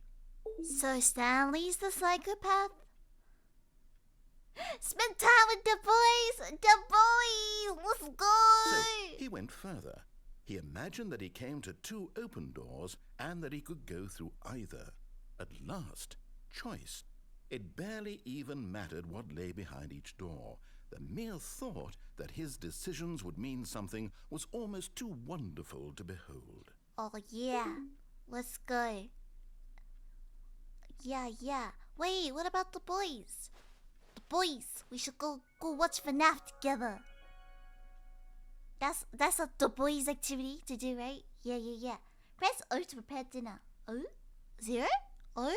So Stanley's the psychopath? Spend time with the boys! The boys! Let's go! So he went further. He imagined that he came to 2 open doors and that he could go through either. At last, choice. It barely even mattered what lay behind each door. The mere thought that his decisions would mean something was almost too wonderful to behold. Oh yeah. Let's go. Yeah. Wait, what about the boys? The boys. We should go watch FNAF together. That's a the boys activity to do, right? Yeah. Press O to prepare dinner. O? 0? O?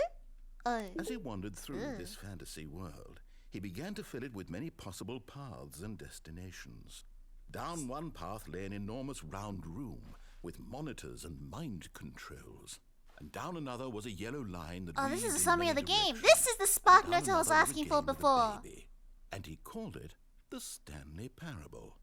O. As he wandered through Ugh. this fantasy world, he began to fill it with many possible paths and destinations. Down one path lay an enormous round room with monitors and mind controls. And down another was a yellow line that Oh, this leads is a in summary of many the game. directions. This is the spark Down note I was another a asking for game with a before. baby. And he called it the Stanley Parable.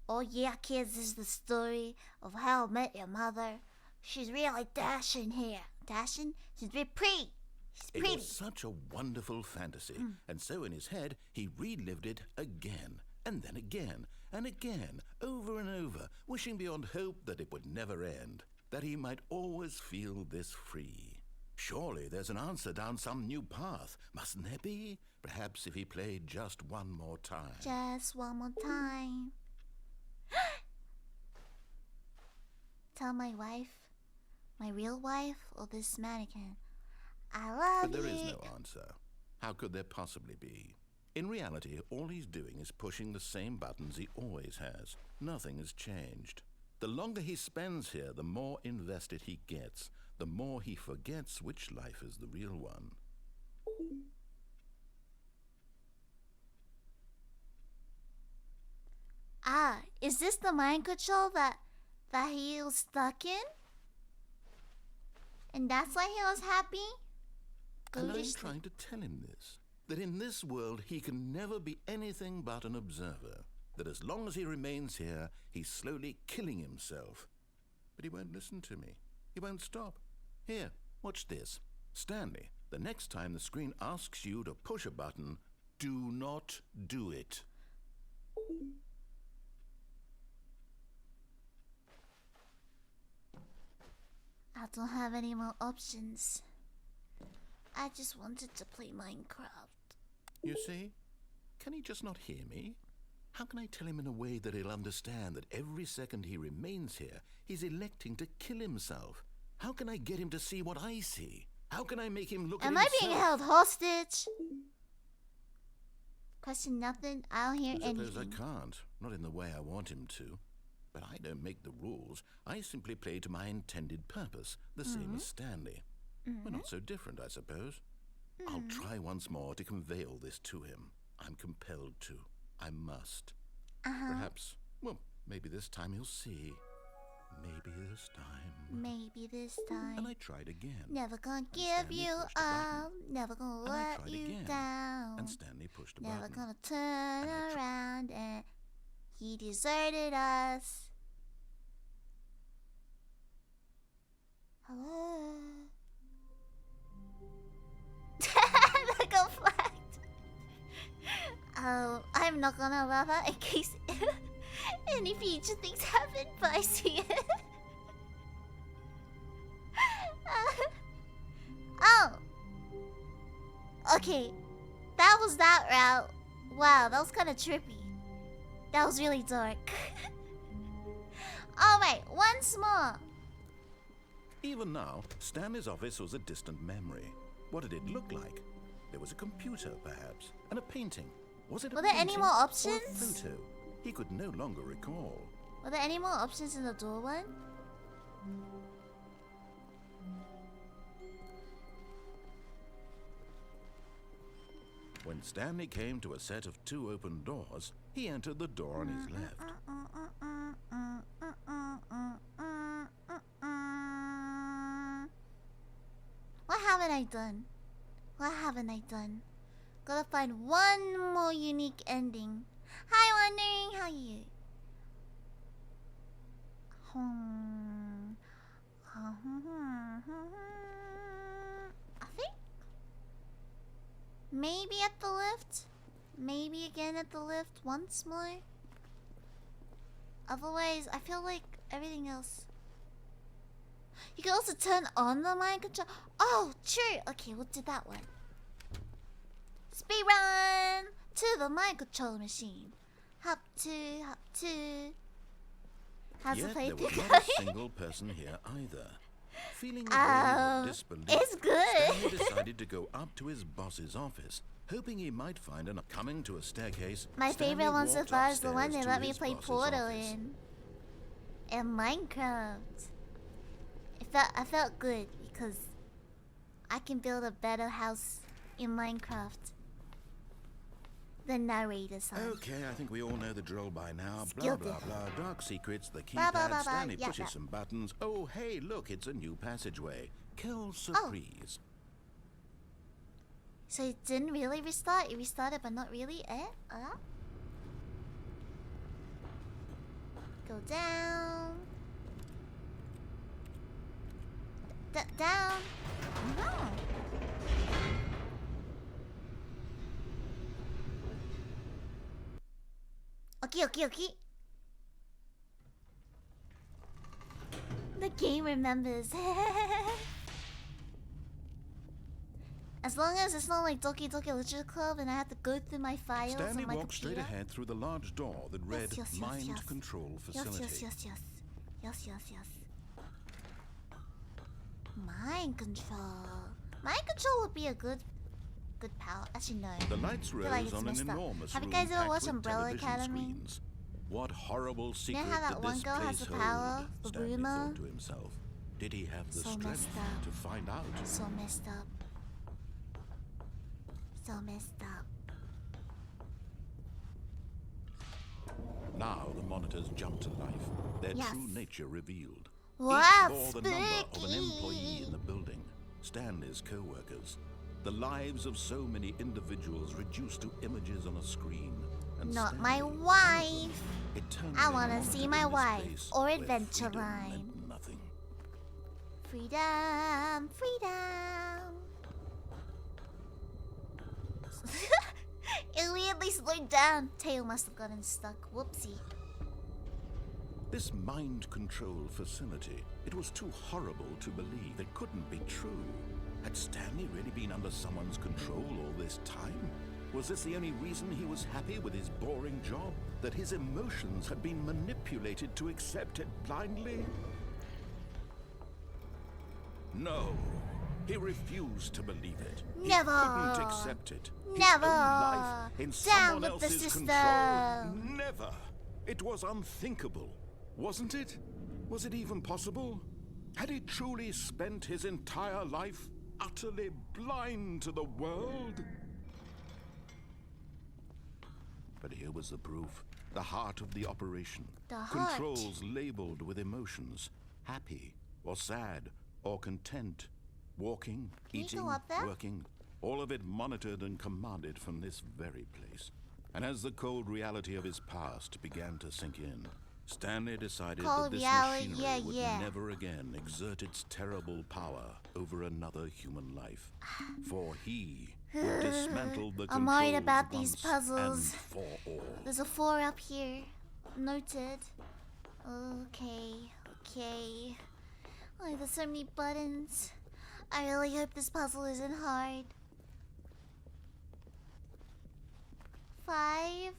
Oh yeah, kids, this is the story of how I met your mother. She's really dashing here. Dashing? She's very pretty. She's It pretty. was such a wonderful fantasy, and so in his head he relived it again, and then again, and again, over and over, wishing beyond hope that it would never end, that he might always feel this free. Surely there's an answer down some new path, mustn't there be? Perhaps if he played just one more time. Just one more time. Tell my wife, my real wife, or this mannequin, I love But there is you. no answer. How could there possibly be? In reality, all he's doing is pushing the same buttons he always has. Nothing has changed. The longer he spends here, the more invested he gets, the more he forgets which life is the real one. Ah, is this the mind control that he was stuck in? And that's why he was happy? And I'm Ghoulish- trying to tell him this. That in this world he can never be anything but an observer. That as long as he remains here, he's slowly killing himself. But he won't listen to me. He won't stop. Here, watch this. Stanley, the next time the screen asks you to push a button, do not do it. I don't have any more options. I just wanted to play Minecraft. You see? Can he just not hear me? How can I tell him in a way that he'll understand that every second he remains here, he's electing to kill himself? How can I get him to see what I see? How can I make him look at Am himself? I being held hostage? Question nothing. I don't hear I suppose anything. I can't. Not in the way I want him to. But I don't make the rules. I simply play to my intended purpose, the same as Stanley. We're not so different, I suppose. I'll try once more to convey all this to him. I'm compelled to. I must. Perhaps, well, maybe this time he'll see. Maybe this time. Maybe this And time. I tried again. Never gonna give Stanley you pushed a button. up. Never gonna And I let tried you again. down. And Stanley pushed a Never button. gonna turn And I around and he deserted us. Hello. That got flagged. I'm not gonna laugh out in case any future things happen, but I see it. Oh. Okay. That was that route. Wow, that was kind of trippy. That was really dark. Alright, once more. Even now, Stanley's office was a distant memory. What did it look like? There was a computer, perhaps, and a painting. Was it a Were there any painting more or a options? photo? He could no longer recall. Were there any more options in the door one? When Stanley came to a set of 2 open doors, he entered the door on his left. What haven't I done? What haven't I done? Gotta find one more unique ending. Hi, Wondering, how are you? I think maybe at the lift. Maybe again at the lift once more. Otherwise, I feel like everything else. You can also turn on the mind control. Oh, true. Okay, we'll do that one. Speed run to the mind control machine. Hop to. How's the Yet play there was going? not a single person here either. Feeling a wave of disbelief, it's good. Stanley decided to go up to his boss's office, hoping he might find an coming to a staircase. My Stanley favorite one so walked far is the one upstairs they to let me his play boss's Portal office. in Minecraft. I felt good because I can build a better house in Minecraft. The narrator song. Okay, I think we all know the drill by now. Skill Blah, blah, diff. blah. Dark secrets, the Blah, blah, keypad. blah, blah. Stanley Yeah, pushes yeah. some buttons. Oh, hey, look, it's a new passageway. Kill Oh. surprise. So it didn't really restart? It restarted but not really? Go down. Down. No. Okay. The game remembers. As long as it's not like Doki Doki Literature Club and I have to go through my files Stanley on my walked straight computer. ahead through the large door that read yes, Mind yes. Control Facility. Yes. Mind control. Mind control would be a good power. Actually, no. The lights I feel rose like it's on an messed up. enormous Have you room guys ever packed watched with Umbrella television Academy? screens. What horrible You secret know how that did one this girl has place the power? hold? The Stanley rumor? thought to himself. Did he have the So strength messed up. to find out? So messed up. Now the monitors jumped to life, their Yes. true nature revealed. Wow, Each bore the number of an spooky. employee in the building, Stanley's co-workers. The lives of so many individuals reduced to images on a screen. And Not my Stanley, wife. eternally I wanna monitored see in my this wife place or where Adventure freedom Line. meant nothing. Freedom, freedom. It weirdly slowed down. Tail must have gotten stuck. Whoopsie. This mind control facility, it was too horrible to believe. It couldn't be true. Had Stanley really been under someone's control all this time? Was this the only reason he was happy with his boring job? That his emotions had been manipulated to accept it blindly? No. He refused to believe it. Never. He couldn't accept it. His Never. own life in Down someone with the else's system. control. Never. It was unthinkable, wasn't it? Was it even possible? Had he truly spent his entire life utterly blind to the world? But here was the proof. The heart of the operation. The heart. Controls labeled with emotions. Happy or sad or content. Walking, Can you eating, go up there? working. All of it monitored and commanded from this very place. And as the cold reality of his past began to sink in, Stanley decided Cold that this reality, machinery would yeah. never again exert its terrible power over another human life. For he would dismantle the I'm worried controls about these once puzzles. and for all. There's a 4 up here. Noted. Okay, okay. Oh, there's so many buttons. I really hope this puzzle isn't hard. 5.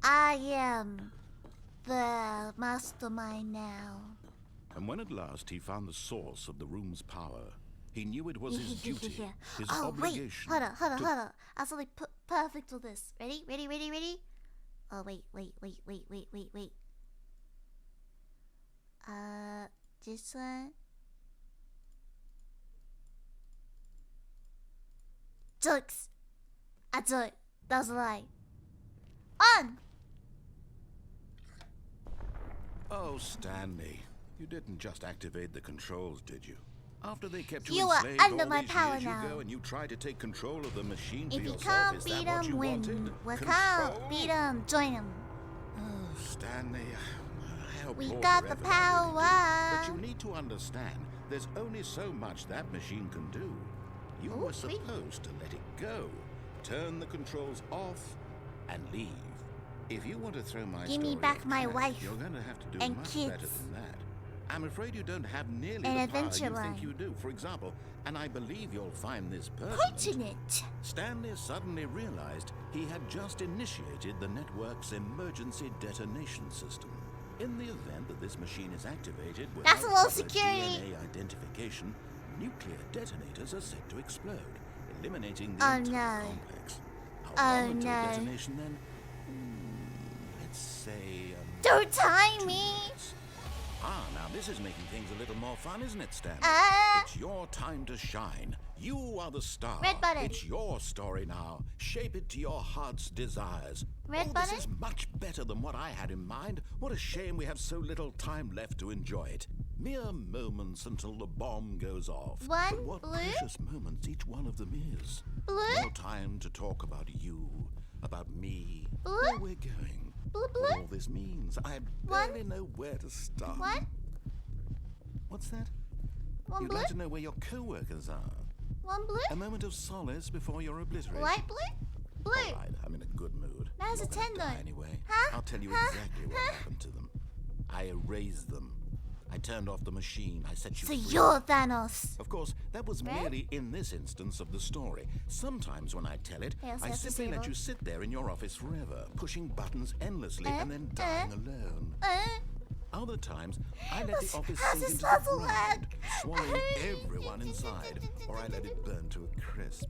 I am the mastermind now. And when at last he found the source of the room's power, he knew it was his duty, his Oh, wait. obligation. Hold on, hold on, to- hold on. I have something perfect for this. Ready? Ready, ready, ready? Oh, wait. This one. Jokes. I don't. That was a lie. On! Oh, Stanley, you didn't just activate the controls, did you? After they kept you You are enslaved under all my these power years, now. you go and you try to take control of the machine for If you yourself. can't Is beat that what you him, win. wanted? We Control? can't beat him, join him. Oh, Stanley, I hope We more got the forever I really do. power. But you need to understand, there's only so much that machine can do. You Ooh, were sweet. supposed to let it go, turn the controls off, and leave. If you want to throw my Give me story back a my crack, wife you're going to have to do and much kids. better than that. I'm afraid you don't have nearly An the power adventure you line. think you do. For example, and I believe you'll find this Pertinent. Stanley suddenly realized he had just initiated the network's emergency detonation system. In the event that this machine is activated without That's a low proper security. DNA identification, nuclear detonators are set to explode, eliminating the Oh, entire no. complex. How Oh, long until no. detonation then? Let's say... Don't tie 2 me. minutes. Ah, now this is making things a little more fun, isn't it, Stanley? It's your time to shine. You are the star. Red button. It's your story now. Shape it to your heart's desires. Red This button? is much better than what I had in mind. What a shame we have so little time left to enjoy it. Mere moments until the bomb goes off. One, But what blue. precious moments each one of them is. Blue? More time to talk about you, about me, Blue? where we're going. Blue, blue? What all this means. I One. barely know where to start. One? What's that? One You'd blue? like to know where your co-workers are. One blue? A moment of solace before you're obliterated. Light blue? Blue. All right, I'm in a good mood. That's a Not gonna 10 die though. Anyway, Huh? I'll tell you Huh? exactly what Huh? happened to them. I erased them. I turned off the machine. I set you So free. you're Thanos. Of course, that was Red? merely in this instance of the story. Sometimes when I tell it, Yes, I yes, simply let disabled. you sit there in your office forever, pushing buttons endlessly and then dying alone. Other times, I let the office how's sink this into the puzzle ground, work? swallowing everyone inside, or I let it burn to a crisp.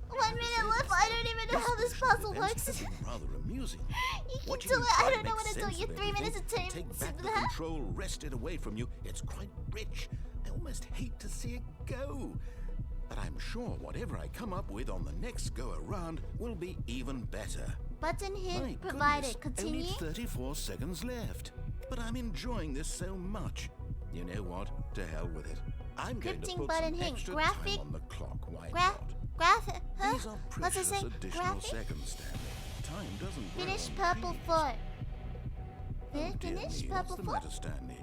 1 minute left. I don't even know how this puzzle Events works. have been rather amusing. You can Watching do you it. try I to don't know make what to do. sense You're of 3 minutes everything, into take back the control wrested away from you. It's quite rich. I almost hate to see it go. But I'm sure whatever I come up with on the next go around will be even better. Button My hit provided. goodness, Continue. only 34 seconds left. But I'm enjoying this so much. You know what? To hell with it. I'm going to Scripting put button some hint. extra Graphic. time on the clock. Why Gra- not? graphic. Huh? These are What's it precious say? additional Graphic. seconds, Stanley. Time doesn't grow Finish on purple trees. foot. Oh, dear Finish me, purple what's the foot. matter, Stanley?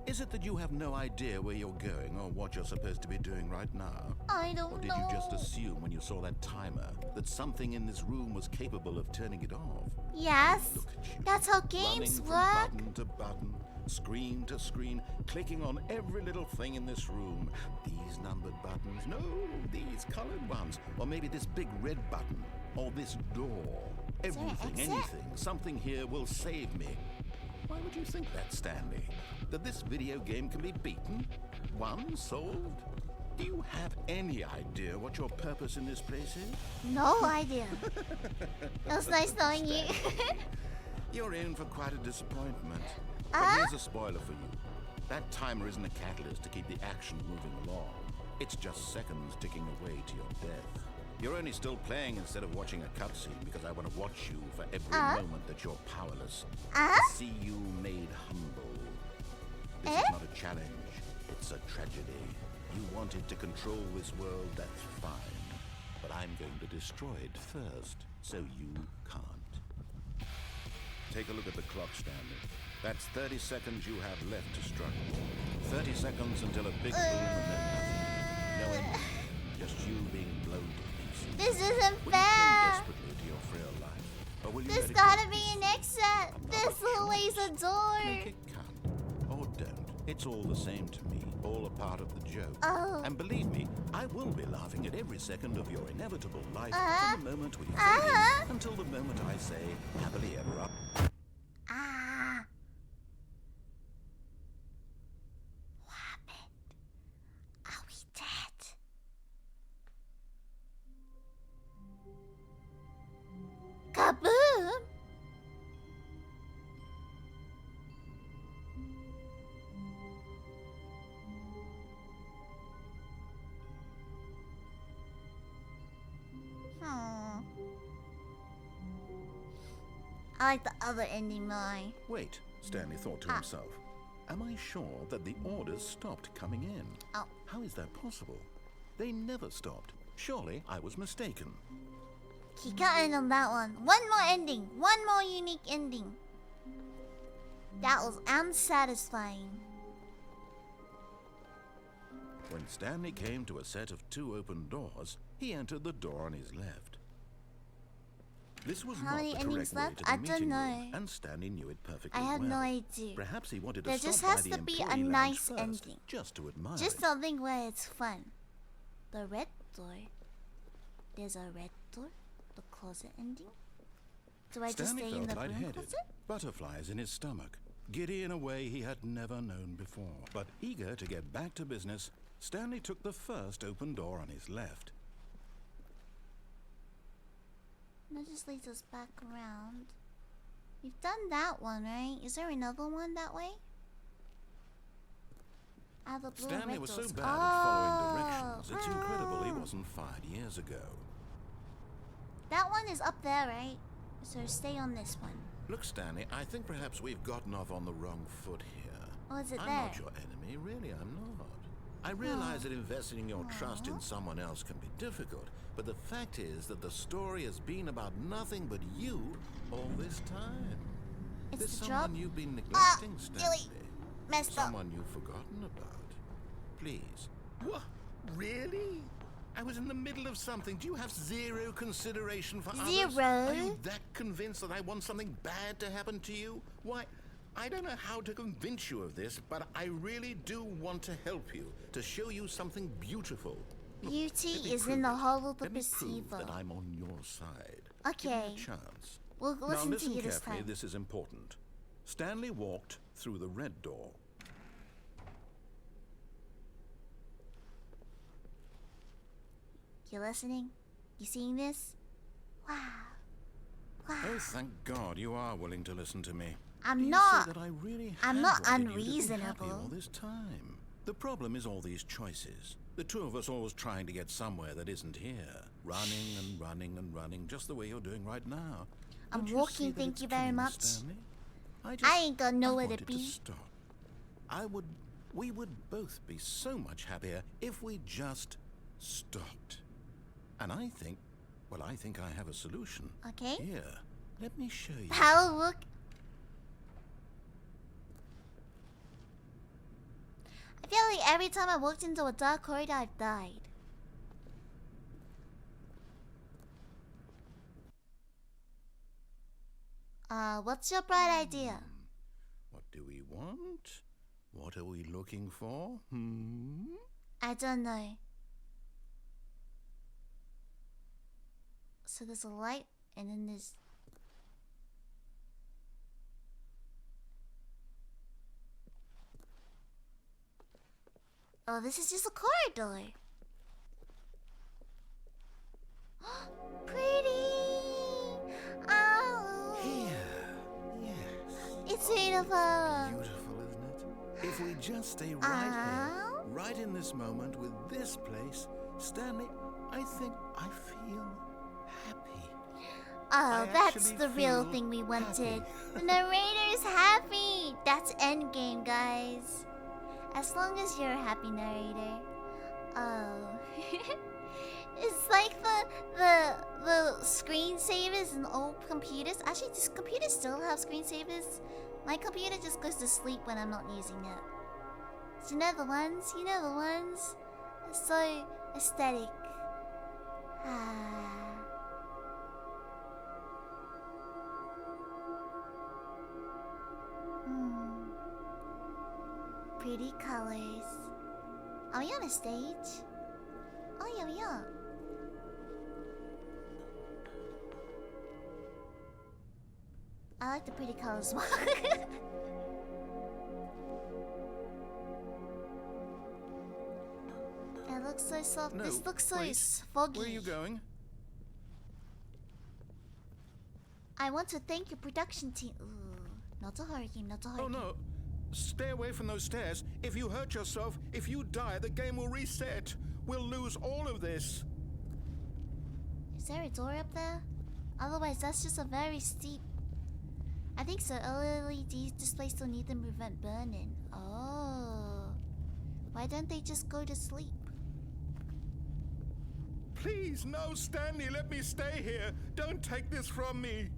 Is it that you have no idea where you're going or what you're supposed to be doing right now? I don't Or did know. you just assume when you saw that timer that something in this room was capable of turning it off? Yes. Look at you. That's how games Running work. from button to button, screen to screen, clicking on every little thing in this room. These numbered buttons, no, these colored ones. Or maybe this big red button, or this door. Is there an Everything, exit? anything, something here will save me. Why would you think that, Stanley? That this video game can be beaten? Won? Solved? Do you have any idea what your purpose in this place is? No idea. It was nice knowing you. You're in for quite a disappointment. But here's a spoiler for you. That timer isn't a catalyst to keep the action moving along. It's just seconds ticking away to your death. You're only still playing instead of watching a cutscene because I want to watch you for every moment that you're powerless. To see you made humble. This is not a challenge. It's a tragedy. You wanted to control this world, that's fine. But I'm going to destroy it first, so you can't. Take a look at the clock, Stanley. That's 30 seconds you have left to struggle. 30 seconds until a big boom and then nothing. No ending. Just you being blown to pieces. This isn't Will you cling fair. desperately to your frail life? Or will you There's let it gotta go be an peacefully? exit. Another This always a choice. door. Make it count. Or don't. It's all the same to me. All a part of the joke. Oh. And believe me, I will be laughing at every second of your inevitable life from the moment we fade in until the moment I say happily ever after. Ah. What happened? Are we dead? Kaboom! Hmm. I like the other ending more. Wait, Stanley thought to himself. Am I sure that the orders stopped coming in? Oh. How is that possible? They never stopped. Surely I was mistaken. Keep counting on that one. One more ending. One more unique ending. That was unsatisfying. When Stanley came to a set of 2 open doors, he entered the door on his left. This was How not many the endings correct way left? to the I don't meeting know. room, and Stanley knew it perfectly I have well. no idea. Perhaps he wanted to There stop just by has the to be a employee lounge nice first, ending. just to admire Just it. something where it's fun. The red door. There's a red door. The closet ending. Do I just Stanley stay in felt the room lightheaded, closet? butterflies in his stomach, giddy in a way he had never known before. But eager to get back to business, Stanley took the first open door on his left. That just leads us back around. We've done that one, right? Is there another one that way? Ah, the blue and Stanley red was so doors. bad at following Oh, directions, it's incredible he wasn't fired years ago. That one is up there, right? So stay on this one. Look, Stanley, I think perhaps we've gotten off on the wrong foot here. Oh, is it I'm there? not your enemy, really, I'm not. I realize that investing your trust in someone else can be difficult, but the fact is that the story has been about nothing but you all this time. It's There's the someone drop. you've been neglecting, Stanley. Really messed up. Someone you've forgotten about. Please. What? Really? I was in the middle of something. Do you have zero consideration for others? Zero? Are you that convinced that I want something bad to happen to you? Why, I don't know how to convince you of this, but I really do want to help you, to show you something beautiful. Look, Beauty let me is prove in the it. hole of the Let me prove perceiver. that I'm on your side. Give Okay. me a chance. We'll Now listen to listen you this carefully, time. this is important. Stanley walked through the red door. You listening? You seeing this? Wow. Wow. Oh, thank God you are willing to listen to me. I'm Do you not. see that I really I'm have not wanted you to be happy unreasonable. all this time. The problem is all these choices. The two of us always trying to get somewhere that isn't here. Running and running and running, just the way you're doing right now. I'm Don't you walking, see that thank it's you very killing us, much. Stanley? I ain't got nowhere to wanted be. stop. I would We would both be so much happier if we just stopped. And I think I have a solution. Okay. Here, let me show you. How look. I feel like every time I walked into a dark corridor, I've died. What's your bright idea? What do we want? What are we looking for? I don't know. So there's a light, and then there's... Oh, this is just a corridor. Pretty! Oh! Here. Yes. It's beautiful. Beautiful, isn't it? If we just stay right here, right in this moment with this place, Stanley, I think I feel happy. Oh, that's actually the real feel thing we wanted. happy. The narrator's happy. That's endgame, guys. As long as you're a happy narrator. Oh. It's like the screensavers in old computers. Actually, does computers still have screensavers? My computer just goes to sleep when I'm not using it. So you know the ones? You know the ones? It's so aesthetic. Pretty colors. Are we on a stage? Oh yeah, we are. I like the pretty colors more. It looks so soft. No, this looks so wait. foggy. Where are you going? I want to thank your production team. Ooh, not a hurricane, not a Oh hurricane. no. Stay away from those stairs. If you hurt yourself, if you die, the game will reset. We'll lose all of this. Is there a door up there? Otherwise, that's just a very steep... I think so. LED displays still need to prevent burning. Oh. Why don't they just go to sleep? Please, no, Stanley, let me stay here. Don't take this from me.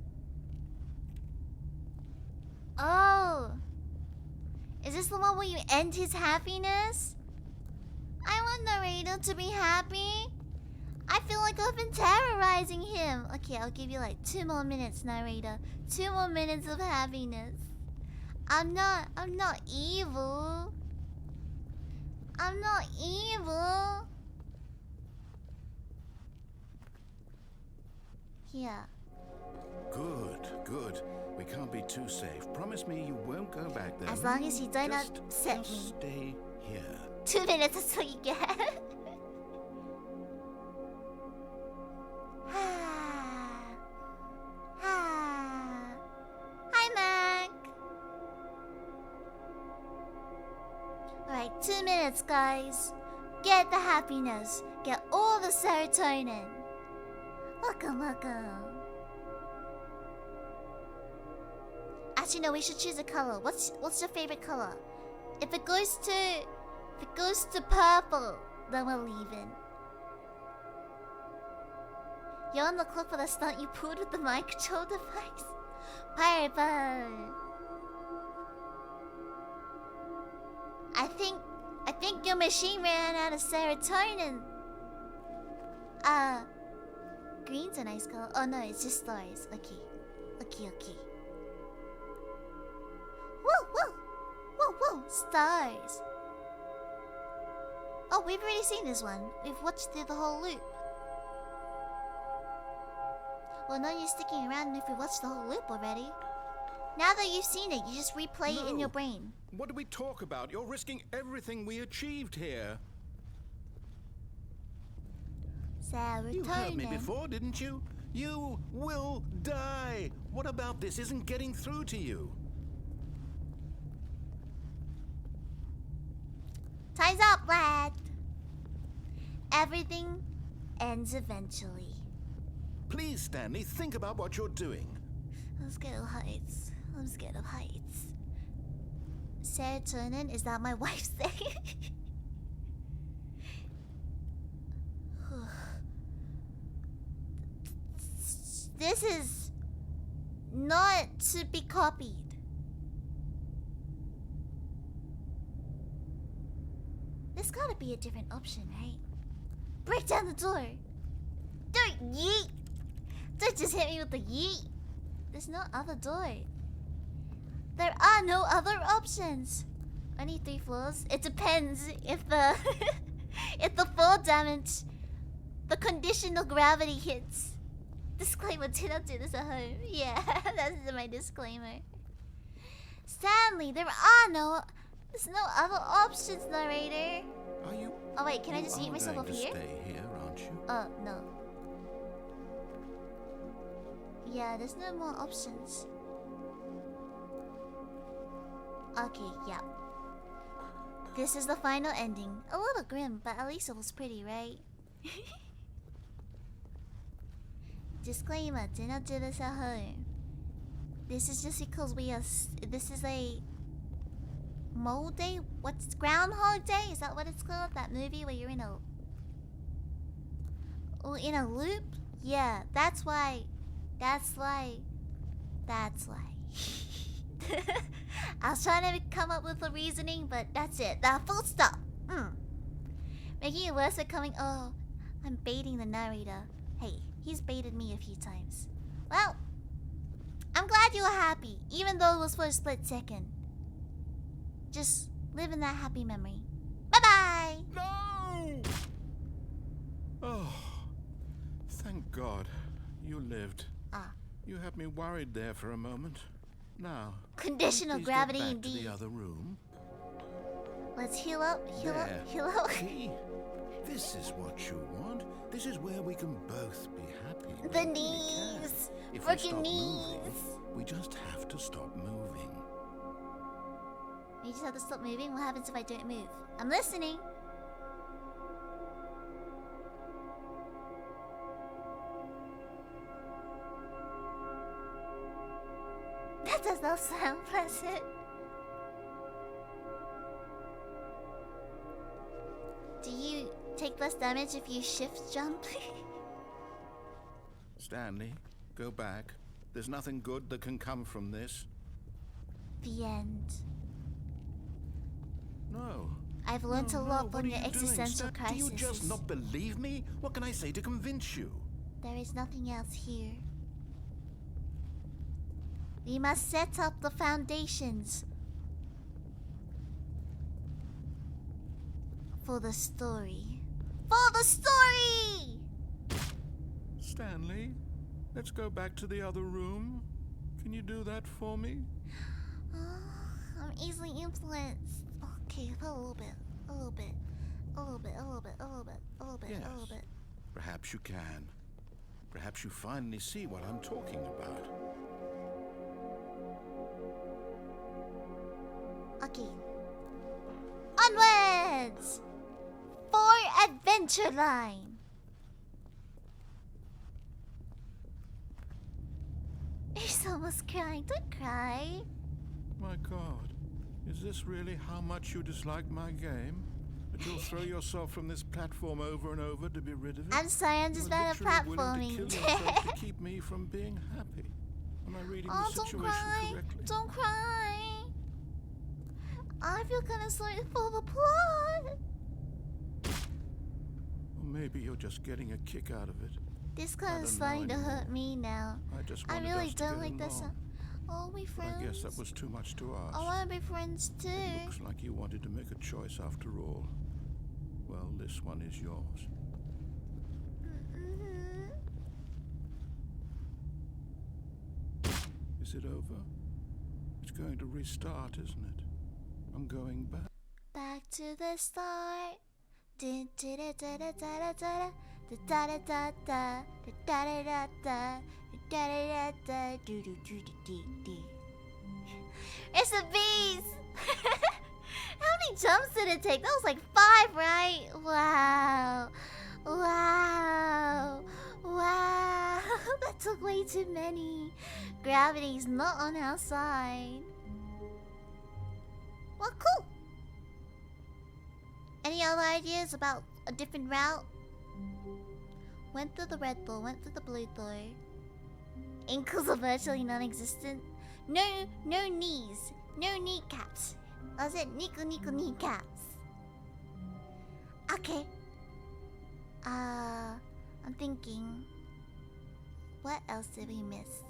Oh. Is this the one where you end his happiness? I want narrator to be happy. I feel like I've been terrorizing him. Okay, I'll give you like 2 more minutes, narrator. 2 more minutes of happiness. I'm not evil. I'm not evil. Here. Good. We can't be too safe. Promise me you won't go back there. As long as you don't upset me. Just stay here. 2 minutes, that's what you get. Hi, Mac. Alright, 2 minutes, guys. Get the happiness. Get all the serotonin. Welcome. Actually, no, we should choose a color. What's your favorite color? If it goes to purple, then we're leaving. You're on the clock for the stunt you pulled with the mind control device. Pirate bird. I think your machine ran out of serotonin. Green's a nice color. Oh no, it's just stars. Okay. Whoa, stars. Oh, we've already seen this one. We've watched through the whole loop. Well, now you're sticking around if we watched the whole loop already. Now that you've seen it, you just replay it in your brain. What do we talk about? You're risking everything we achieved here. Serotonin. You heard me before, didn't you? You will die. What about this isn't getting through to you? Time's up, lad. Everything ends eventually. Please, Stanley, think about what you're doing. I'm scared of heights. Serotonin? Is that my wife's name? This is not to be copied. There's gotta be a different option, right? Break down the door! Don't yeet! Don't just hit me with the yeet! There's no other door. There are no other options. Only 3 floors? It depends if the if the fall damage, the conditional gravity hits. Disclaimer, do not do this at home. Yeah, that's my disclaimer. Stanley, there's no other options, narrator. Are you? Oh wait, can I just eat myself going up to here? Stay here, aren't you? No. Yeah, there's no more options. Okay, yeah. This is the final ending. A little grim, but at least it was pretty, right? Disclaimer, do not do this at home. This is just because this is a Mole Day? What's Groundhog Day? Is that what it's called? That movie where you're in a loop? Yeah, that's why. I was trying to come up with a reasoning, but that's it. That full stop. Making it worse by coming. Oh, I'm baiting the narrator. Hey, he's baited me a few times. Well, I'm glad you were happy, even though it was for a split second. Just live in that happy memory. Bye-bye! No! Oh, thank God you lived. You had me worried there for a moment. Now, Conditional please gravity get back indeed. to the other room. Let's heal up, heal There. up, heal up. See? This is what you want. This is where we can both be happy. We The really knees! can. If we Broken stop knees! moving, we just have to stop moving. We just have to stop moving? What happens if I don't move? I'm listening. That does not sound pleasant. Do you take less damage if you shift jump? Stanley, go back. There's nothing good that can come from this. The end. No. I've learned a lot what from are your you doing, existential Stan? Do you just crisis. not believe me? What can I say to convince you? There is nothing else here. We must set up the foundations for the story. For the story! Stanley, let's go back to the other room. Can you do that for me? I'm easily influenced. Okay, a little bit. A little bit. A little bit. A little bit. A little bit. A little bit. Yes. A little bit. Perhaps you can. Perhaps you finally see what I'm talking about. Okay. Onwards! For Adventure Line! He's almost crying. Don't cry. My God, is this really how much you dislike my game? That you'll throw yourself from this platform over and over to be rid of it? I'm sorry, I'm just You're bad at literally willing to platforming. kill yourself to keep me from being happy. Am I reading Oh, the don't situation cry. correctly? Don't cry. I feel kind of sorry for the plot. Or maybe you're just getting a kick out of it. This I kind don't of know starting to hurt anymore. me now. I just I wanted really us to don't get like this. along. Oh, we But friends. I guess that was too much to ask. I want to be friends too. It looks like you wanted to make a choice after all. Well, this one is yours. Is it over? It's going to restart, isn't it? I'm going back. Back to the start. Dun, da, da, da, da, da, da, da, da, da, da, da, da, da, da, da, da, da, da, do, do, do, do, do, do. It's the bees! How many jumps did it take? That was like 5, right? Wow. Wow. Wow. That took way too many. Gravity's not on our side. Well, cool. Any other ideas about a different route? Went through the red door, went through the blue door. Ankles are virtually non-existent. No knees. No kneecaps. Was it Nico kneecaps? Okay. I'm thinking. What else did we miss?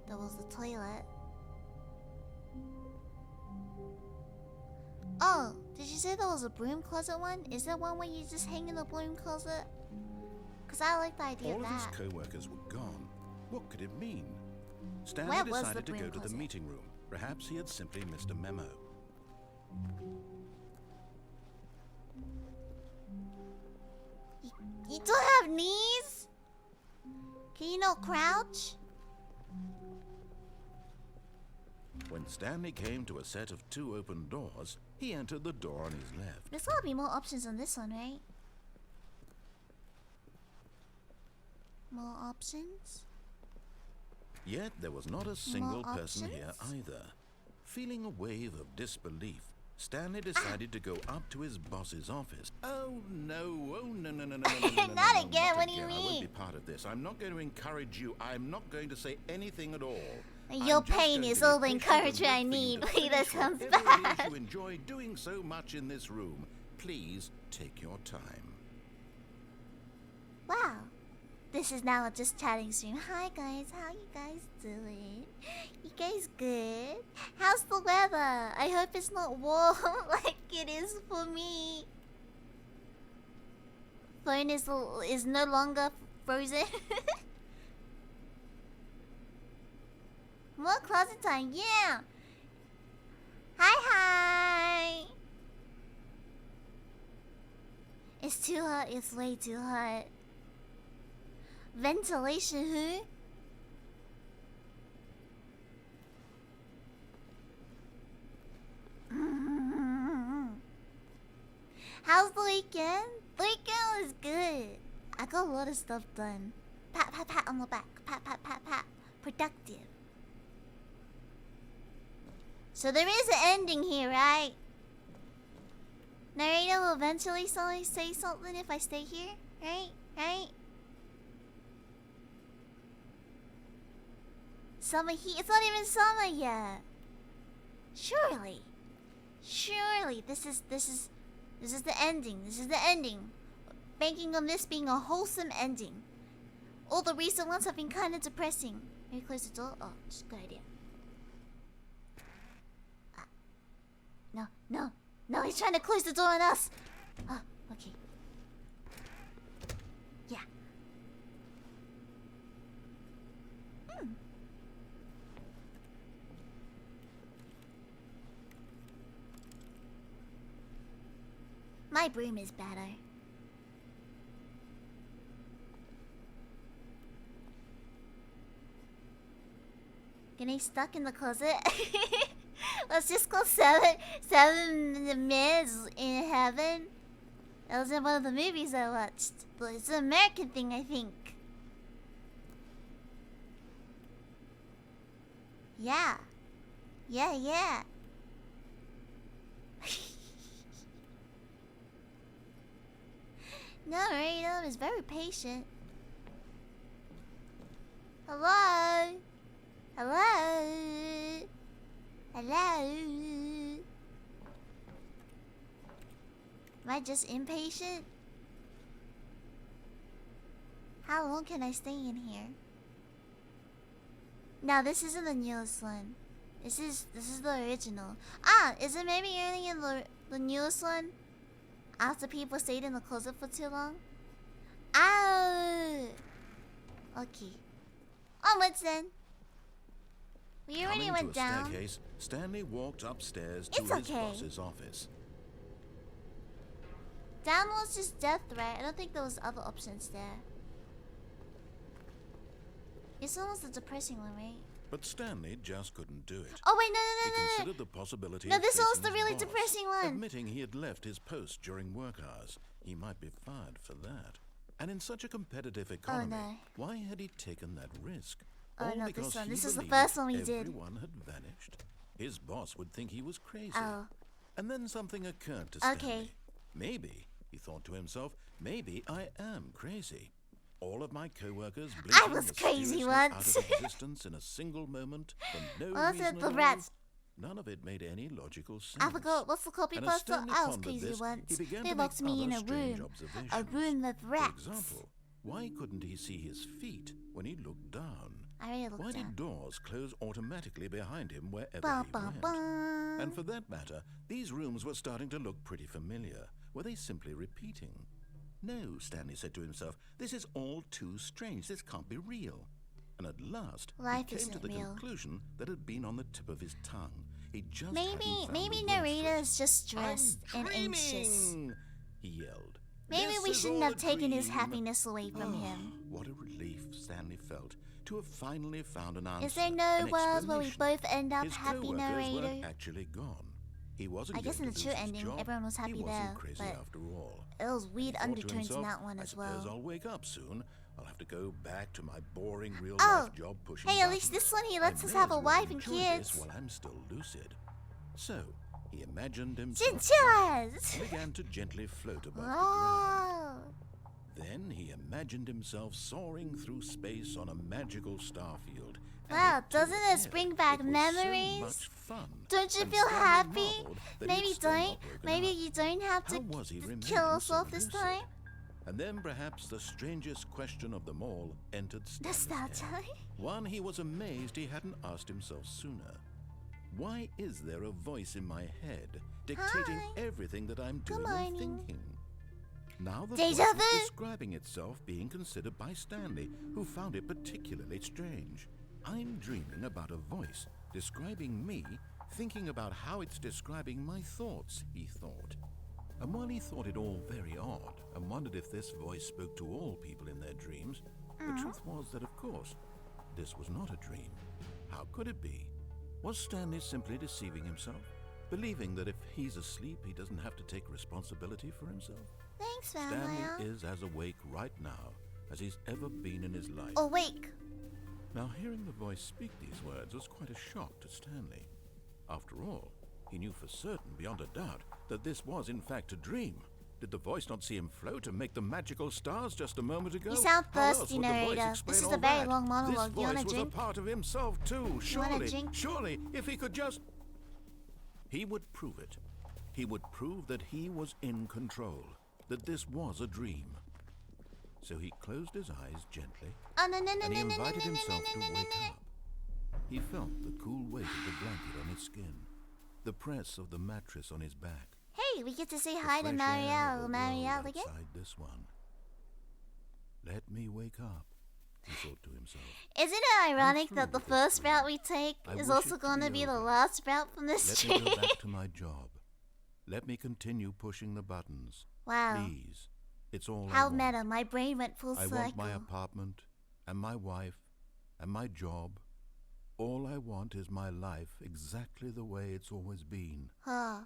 There was the toilet. Oh, did you say there was a broom closet one? Is there one where you just hang in the broom closet? Cause I like the idea All of of his that. co-workers were gone. What could it mean? Stanley Where was decided the to go broom to the closet? meeting room. Perhaps he had simply missed a memo. You don't have knees? Can you not crouch? When Stanley came to a set of 2 open doors, he entered the door on his left. There's gotta be more options on this one, right? More options? Yet there was not a single person here either. Feeling a wave of disbelief, Stanley decided to go up to his boss's office. Oh no, no. Not again, what do you I mean? won't be part of this. I'm not going to encourage you. I'm not going to say anything at all. Your I'm just pain going is to be all the patient encouragement I and wait for you need. to Please, that finish sounds whatever it is bad. you enjoy doing so much in this room. Please take your time. Wow. This is now just chatting stream. Hi guys, how you guys doing? You guys good? How's the weather? I hope it's not warm like it is for me. Phone is no longer frozen. More closet time, yeah. Hi. It's too hot. It's way too hot. Ventilation, who? How's the weekend? The weekend was good. I got a lot of stuff done. Pat, pat, pat on the back. Pat, pat, pat, pat. Productive. So there is an ending here, right? Narrator will eventually say something if I stay here, right? Right? Summer heat. It's not even summer yet. Surely. This is the ending. This is the ending. Banking on this being a wholesome ending. All the recent ones have been kind of depressing. Maybe close the door. Oh, just a good idea. No, he's trying to close the door on us. Oh, okay. Yeah. My broom is better. Getting stuck in the closet. Let's just go seven minutes in heaven. That was in one of the movies I watched. But it's an American thing, I think. Yeah. No, Random is very patient. Hello? Am I just impatient? How long can I stay in here? No, this isn't the newest one. This is the original. Ah, is it maybe only in the newest one? After people stayed in the closet for too long? Oh! Okay. Onwards then. We already Coming went to a down. staircase, Stanley walked upstairs to It's his okay. boss's office. Down was just death threat. I don't think there was other options there. This one was the depressing one, right? But Stanley just couldn't do it. Oh wait, He no. considered the possibility No, of this one's facing the his really boss. depressing one. Admitting he had left his post during work hours, he might be fired for that. And in such a competitive economy, no. why had he taken that risk? Oh, All no, because this one. he This is the believed first one we did. everyone had vanished. His boss would think he was crazy. Oh. And then something occurred to Stanley. Okay. Maybe, he thought to himself, maybe I am crazy. All of my co-workers I blinking was crazy mysteriously out once. of existence in a single moment for no What was reason it? The at all. rats. None of it made any logical sense. I forgot what's the copy And as poster. Stanley I was pondered crazy this, once. he began They to locked make me in other a strange room. observations. A room with rats. For example, why couldn't he see his feet when he looked down? I already looked Why down. did doors close automatically behind him wherever Ba, he ba, went? ba. And for that matter, these rooms were starting to look pretty familiar. Were they simply repeating? No, Stanley said to himself, this is all too strange. This can't be real. And at last, Life he came to isn't the real. conclusion that had been on the tip of his tongue. He just Maybe hadn't found maybe the words for narrator it. is just stressed I'm and anxious. dreaming, he yelled. Maybe This we is shouldn't all have a taken his dream. happiness away from him. What a relief Stanley felt to have finally found an answer. Is there no an world where we explanation. both end up His happy, co-workers narrator? weren't actually gone. He wasn't I guess going in the to true lose his ending, job. everyone was happy he wasn't there, crazy but after all. There was weird He thought to undertones in himself, that one I as suppose well. I'll wake up soon. I'll have to go back to my boring Oh, real-life job pushing hey, at least buttons. this one he I lets us may have as a well wife and enjoy kids. this while I'm still lucid. So, he imagined himself Chinchillas! and began to gently float above the ground. Oh. Then he imagined himself soaring through space on a magical starfield. And Wow, it doesn't too, this bring back it was memories? So much fun. Don't you And feel Stanley happy? marveled that Maybe he'd still don't. not broken Maybe up. you don't have How to was he remaining kill us so off this lucid? time. And then perhaps the strangest question of them all entered That's Stanley's that head. time. One he was amazed he hadn't asked himself sooner. Why is there a voice in my head dictating Hi. everything that I'm Good doing and morning. thinking? Now the Deja voice vu. is describing itself being considered by Stanley, who found it particularly strange. I'm dreaming about a voice describing me, thinking about how it's describing my thoughts, he thought. And while he thought it all very odd and wondered if this voice spoke to all people in their dreams, the truth was that, of course, this was not a dream. How could it be? Was Stanley simply deceiving himself, believing that if he's asleep, he doesn't have to take responsibility for himself? Thanks, Stanley Vampire. is as awake right now as he's ever been in his life. Awake. Now, hearing the voice speak these words was quite a shock to Stanley. After all, he knew for certain, beyond a doubt, that this was in fact a dream. Did the voice not see him float and make the magical stars just a moment ago? You sound How else thirsty, would the voice narrator. explain This is all a very that? long monologue. This You wanna voice was drink? a part of himself too. You wanna Surely, drink? surely, if he could just... He would prove it. He would prove that he was in control, that this was a dream. So he closed his eyes gently, Oh, no, no, no, and he no, no, no, invited no, no, himself no, to no, no, wake no. up. He felt the cool weight of the blanket on his skin, the press of the mattress on his back. Hey, we get to say the hi to fresh air of Marielle. the Marielle world again? outside this one. Let me wake up, he thought to himself. Isn't it ironic through that the with this first dream. route we take I is wish also it to going to be be the over. last route from this Let me tree? go back to my job. Let me continue pushing the buttons. Wow. Please. It's all I How want. meta. My brain went full I circle. want my apartment, and my wife, and my job. All I want is my life exactly the way it's always been. Huh.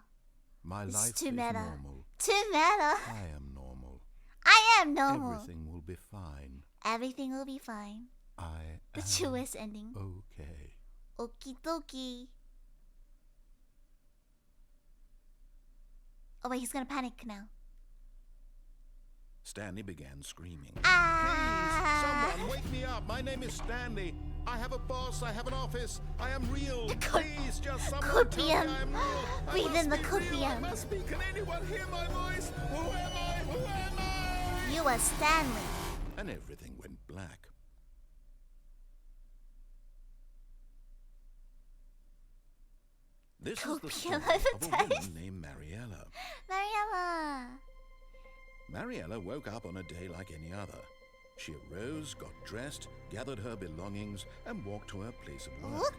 My This is life too is meta. normal. Too meta. I am normal. I am normal. Everything will be fine. Everything will be fine. I The am truest ending. okay. Okie dokie. Oh wait, he's gonna panic now. Stanley began screaming. Ah! Someone wake me up. My name is Stanley. I have a boss. I have an office. I am real. could- Please, just someone could tell be me him. I'm real. I Breathe must in the be could real. be I him. must be. Can anyone hear my voice? Who am I? Who am I? You are Stanley. And everything went black. This is the story of a woman named Mariella. Mariella. Mariella woke up on a day like any other. She arose, got dressed, gathered her belongings, and walked to her place of work. Look,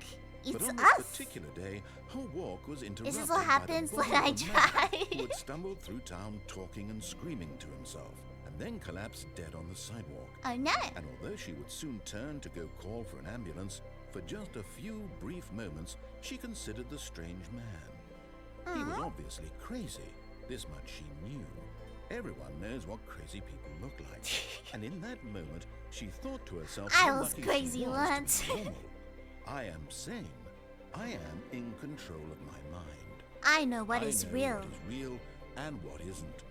But it's on this us. particular day, her walk was interrupted Is this what happens by the when I body of a man drive? who had stumbled through town talking and screaming to himself, and then collapsed dead on the sidewalk. Oh no. And although she would soon turn to go call for an ambulance, for just a few brief moments, she considered the strange man. He was obviously crazy. This much she knew. Everyone knows what crazy people look like. And in that moment, she thought to herself, I how was lucky crazy she was once. to be normal. I am sane. I am in control of my mind. I know what I is know real. what is real and what isn't.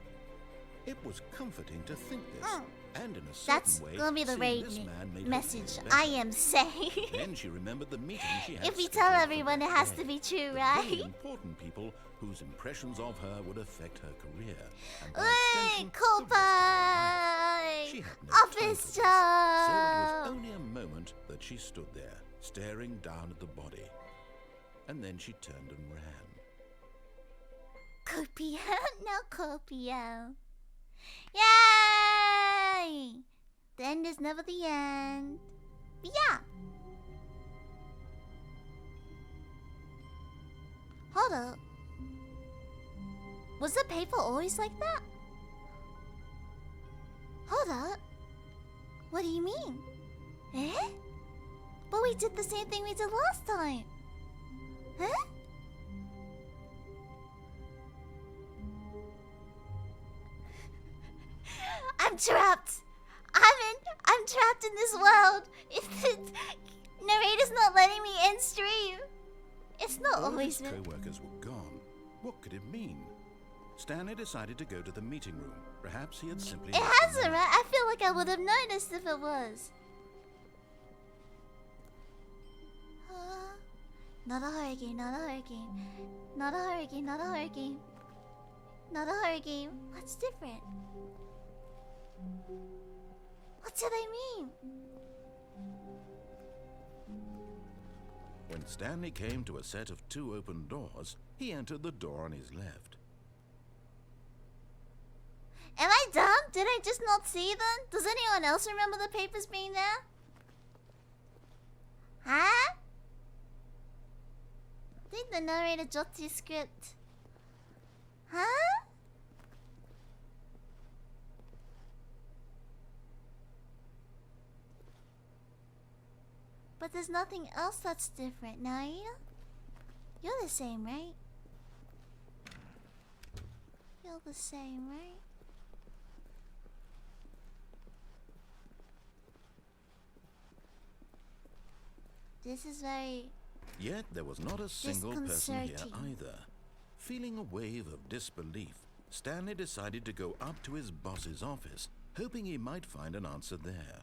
It was comforting to think this, and in a certain That's way, gonna be the seeing raid this man made her message feel I better. am saying. Then she remembered the meeting she had If we scheduled tell for everyone, that it has day. to be true, The right? very important people whose impressions of her would affect her career. And by Hey, extension, the cool rest of her life. She pie! had no time for Office this, so it was job! only a moment that she stood there, staring down at the body. And then she turned and ran. Copio, no copio. Yay! The end is never the end. But yeah. Hold up. Was the paper always like that? Hold up. What do you mean? Eh? But we did the same thing we did last time. Huh? I'm trapped. I'm trapped in this world. If the narrator's not letting me end stream. It's not All of always his been. co-workers were gone. What could it mean? Stanley decided to go to the meeting room. Perhaps he had simply... It hasn't, right? I feel like I would have noticed if it was. Not a horror game, not a horror game. Not a horror game, not a horror game. Not a horror game. What's different? What do they mean? When Stanley came to a set of 2 open doors, he entered the door on his left. Am I dumb? Did I just not see them? Does anyone else remember the papers being there? Huh? I think the narrator dropped his script. Huh? But there's nothing else that's different, Naida. You're the same, right? You're the same, right? This is very... Yet there was not a single person here disconcerting. either. Feeling a wave of disbelief, Stanley decided to go up to his boss's office, hoping he might find an answer there.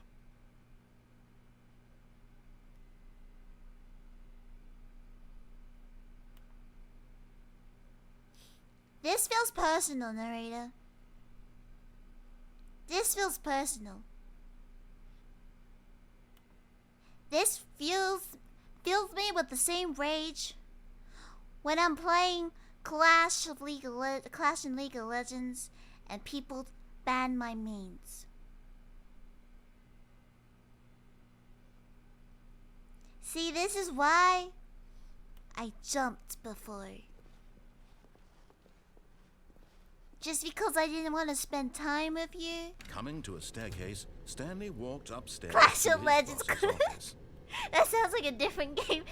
This feels personal, narrator. This feels personal. This fills me with the same rage when I'm playing Clash in League of Legends and people ban my mains. See, this is why I jumped before. Just because I didn't want to spend time with you. Coming to a staircase, Stanley walked upstairs Clash to of his Legends. boss's office. That sounds like a different game.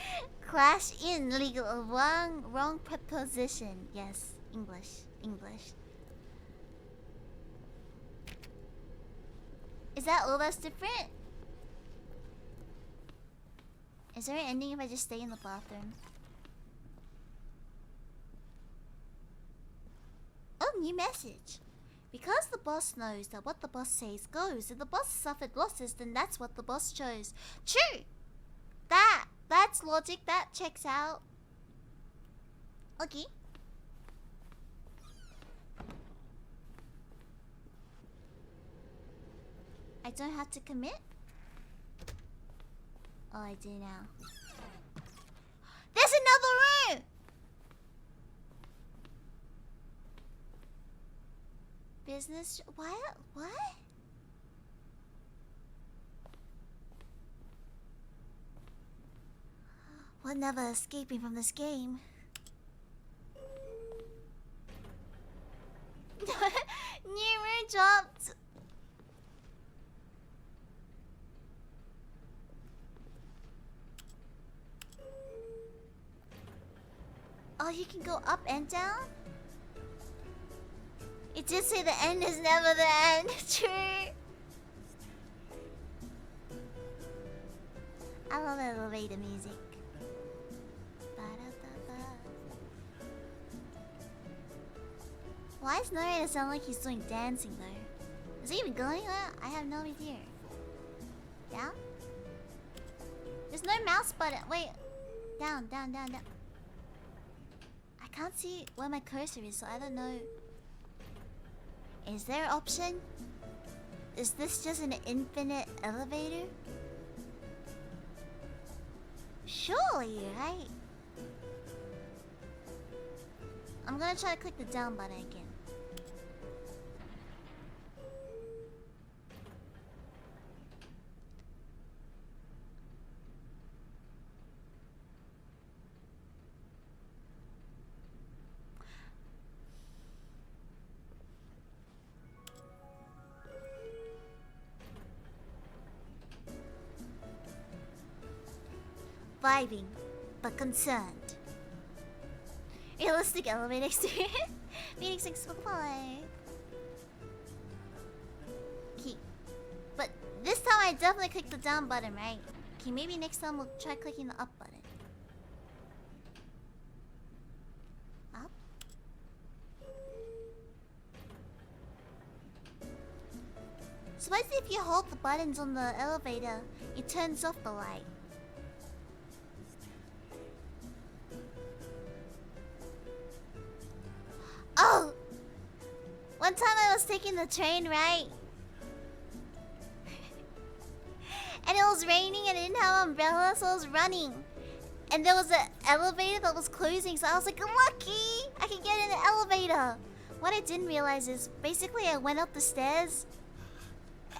Clash in legal wrong preposition. Yes, English. Is that all that's different? Is there an ending if I just stay in the bathroom? Oh, new message. Because the boss knows that what the boss says goes, if the boss suffered losses, then that's what the boss chose. True! That's logic, that checks out. Okay. I don't have to commit? Oh, I do now. There's another room! Business... What? We're never escaping from this game. Newer dropped. Oh, you can go up and down? It did say the end is never the end. True. I love elevator music. Ba Why does narrator sound like he's doing dancing though? Is he even going there? I have no idea. Down? There's no mouse button. Wait. Down, down, down, down. I can't see where my cursor is, so I don't know. Is there an option? Is this just an infinite elevator? Surely, right? I'm gonna try to click the down button again. Vibing, but concerned. Realistic elevator experience. Meeting 6 5. Okay. But this time I definitely clicked the down button, right? Okay, maybe next time we'll try clicking the up button. Up? Suppose if you hold the buttons on the elevator, it turns off the light. Oh! One time I was taking the train, right? And it was raining and I didn't have an umbrella, so I was running. And there was an elevator that was closing, so I was like, lucky! I can get in the elevator! What I didn't realize is, basically I went up the stairs,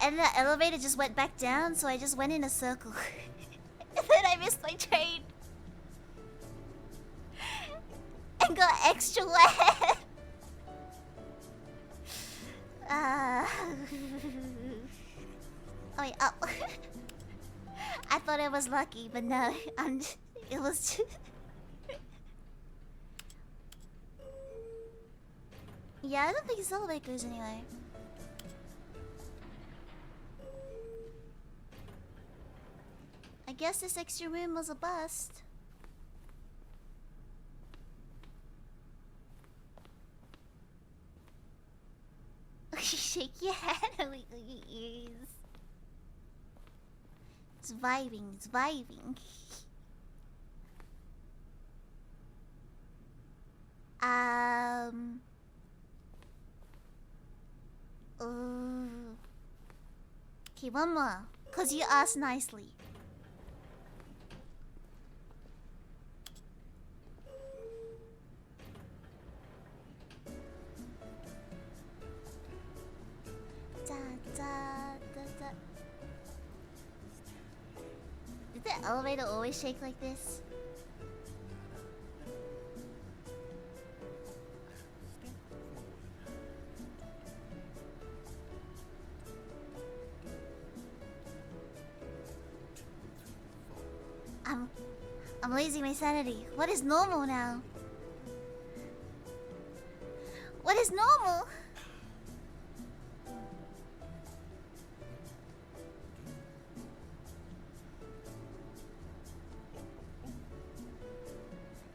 and the elevator just went back down, so I just went in a circle. And then I missed my train. And got extra wet. Oh wait, up. I thought I was lucky, but no, it was just... Yeah, I don't think it's elevator goes anyway. I guess this extra room was a bust. Shake your head and wiggle your ears. It's vibing, it's vibing. Okay, one more. Cause you asked nicely. Did the elevator always shake like this? I'm losing my sanity. What is normal now? What is normal?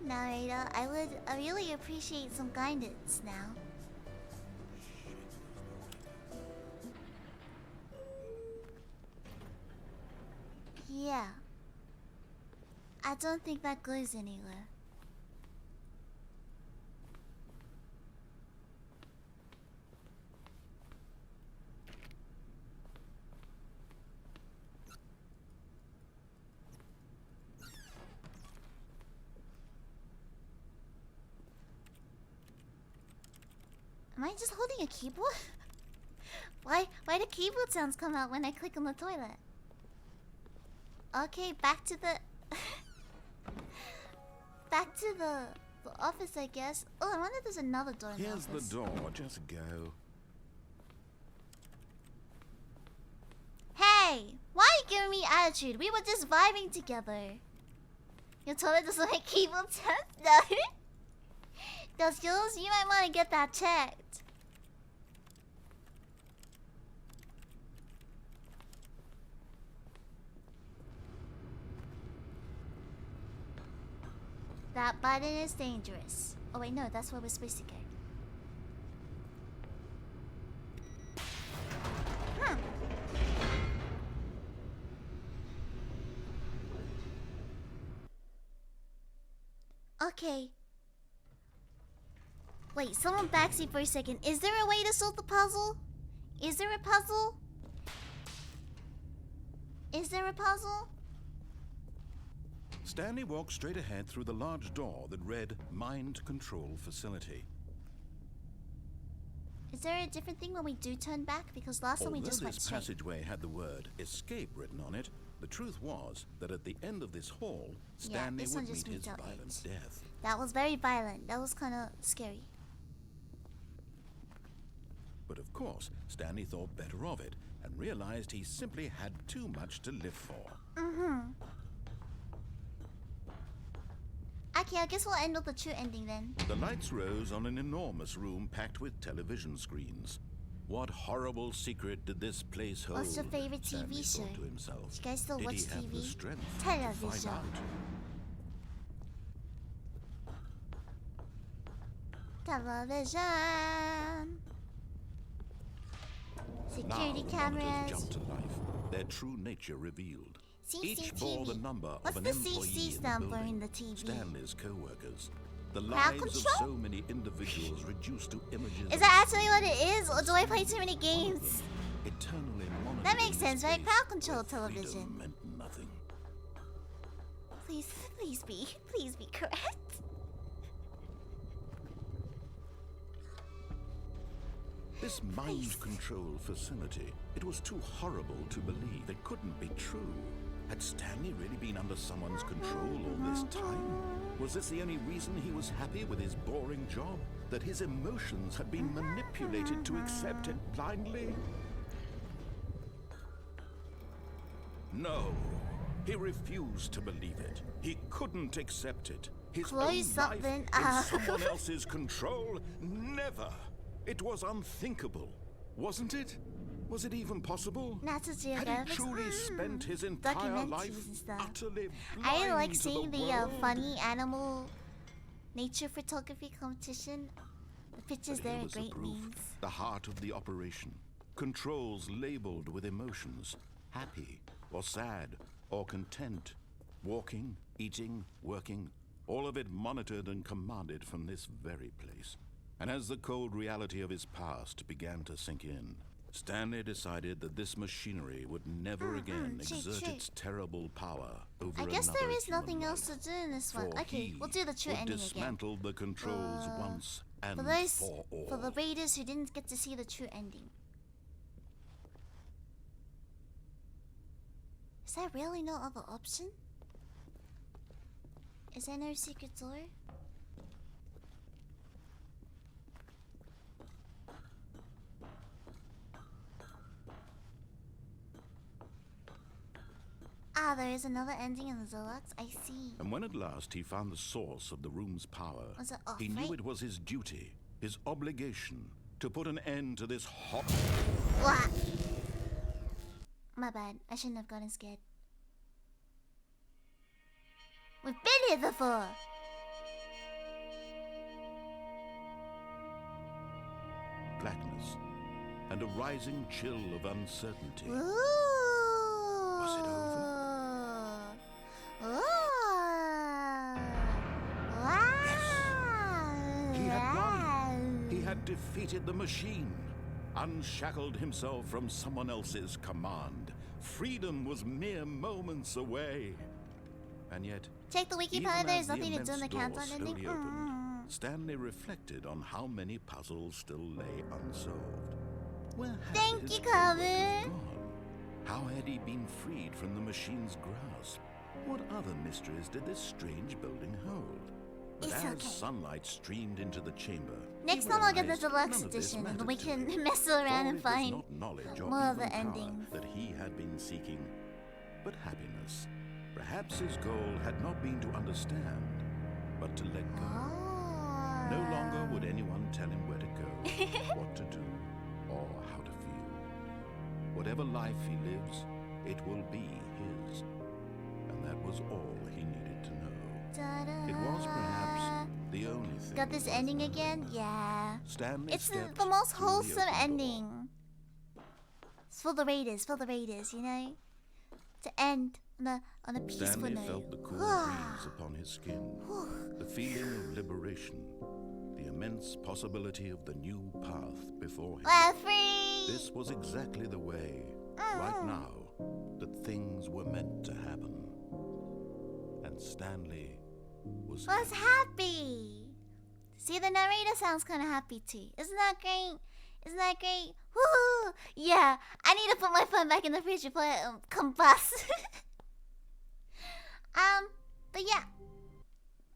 Narrator, I really appreciate some guidance now. Yeah. I don't think that goes anywhere. Am I just holding a keyboard? Why do keyboard sounds come out when I click on the toilet? Okay, back to the back to the office, I guess. Oh, I wonder if there's another door in the office. Here's the door, just go. Hey, why are you giving me attitude? We were just vibing together. Your toilet doesn't make keyboard sounds? No. Does yours? You might want to get that checked. That button is dangerous. Oh wait, no, that's where we're supposed to go. Okay. Wait, someone backseat for a second. Is there a way to solve the puzzle? Is there a puzzle? Is there a puzzle? Stanley walked straight ahead through the large door that read Mind Control Facility. Is there a different thing when we do turn back? Because last time we Although just went this straight. passageway had the word escape written on it, the truth was that at the end of this hall, Stanley this one would just meet his meets our violent end. death. That was very violent. That was kind of scary. But of course, Stanley thought better of it and realized he simply had too much to live for. Okay, I guess we'll end with the true ending then. The lights rose on an enormous room packed with television screens. What horrible secret did this place hold? What's your favorite Stanley TV show? thought to himself. Do you guys still Did watch he have the TV? strength to Television. find out? Television. Security Now the cameras. monitors jumped to life, their true nature revealed. Each bore the number What's of the an employee CC in the stand for building, in the TV? Stanley's co-workers. The Crowd lives of control? so many individuals reduced to images Is of that actually what it is, or do I play too many games? eternally monitored That makes in sense, right? space Crowd control where television. freedom meant nothing. Please be correct. This mind control facility, it was too horrible to believe. It couldn't be true. Had Stanley really been under someone's control all this time? Was this the only reason he was happy with his boring job? That his emotions had been manipulated to accept it blindly? No. He refused to believe it. He couldn't accept it. His Close own something life up. in someone else's control? Never. It was unthinkable, wasn't it? Was it even possible? Natural Had Geographic. he truly spent his entire Documentaries life and stuff. utterly I blind like to seeing the world? funny animal nature photography competition. The pictures But there here are was the great proof, memes. the heart of the operation. Controls labeled with emotions, happy or sad or content. Walking, eating, working, all of it monitored and commanded from this very place. And as the cold reality of his past began to sink in, Stanley decided that this machinery would never again exert shoot. its terrible power over I guess there another is nothing human else life. to do in this one. For Okay, he we'll do the true would ending again. dismantle the controls once and For those, for all. for the raiders who didn't get to see the true ending. Is there really no other option? Is there no secret door? Ah, there is another ending in the Zolox. I see. And when at last he found the source of the room's power, Was it off, he knew right? it was his duty, his obligation, to put an end to this hot... Wah! My bad. I shouldn't have gotten scared. We've been here before! blackness and a rising chill of uncertainty. Ooh! Was it over? Ooh! Wow! He had won. He had defeated the machine, unshackled himself from someone else's command. Freedom was mere moments away. And yet, Check the wiki even pile, there's as the nothing to do in the immense door countdown ending. slowly opened, Stanley reflected on how many puzzles still lay unsolved. Where had Thank his you, co-workers Calvin. gone? How had he been freed from the machine's grasp? What other mysteries did this strange building hold? But It's as okay. sunlight streamed into the chamber, Next he time I'll get the realized deluxe none of this edition and mattered we to can him. mess For around and it was find not knowledge or more of even the power endings. that he had been seeking, but happiness. Perhaps his goal had not been to understand, but to let go. Oh. No longer would anyone tell him where to go, what to do, or how to feel. Whatever life he lives, it will be his. And that was all he needed to know. Da-da. It was perhaps the only thing. Got this worth ending knowing. again? Yeah. Stanley It's stepped the most through the wholesome open door. ending. It's for the Raiders, you know? To end on a peaceful Stanley note. felt the cool breeze upon his skin, the feeling of liberation, the immense possibility of the new path before him. We're free. This was exactly the way, right now, that things were meant to happen. And Stanley was happy. See, the narrator sounds kind of happy too. Isn't that great? Isn't that great? Woo! Yeah, I need to put my phone back in the fridge before it combusts. But yeah,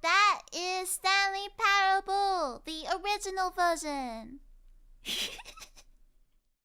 that is Stanley Parable, the original version.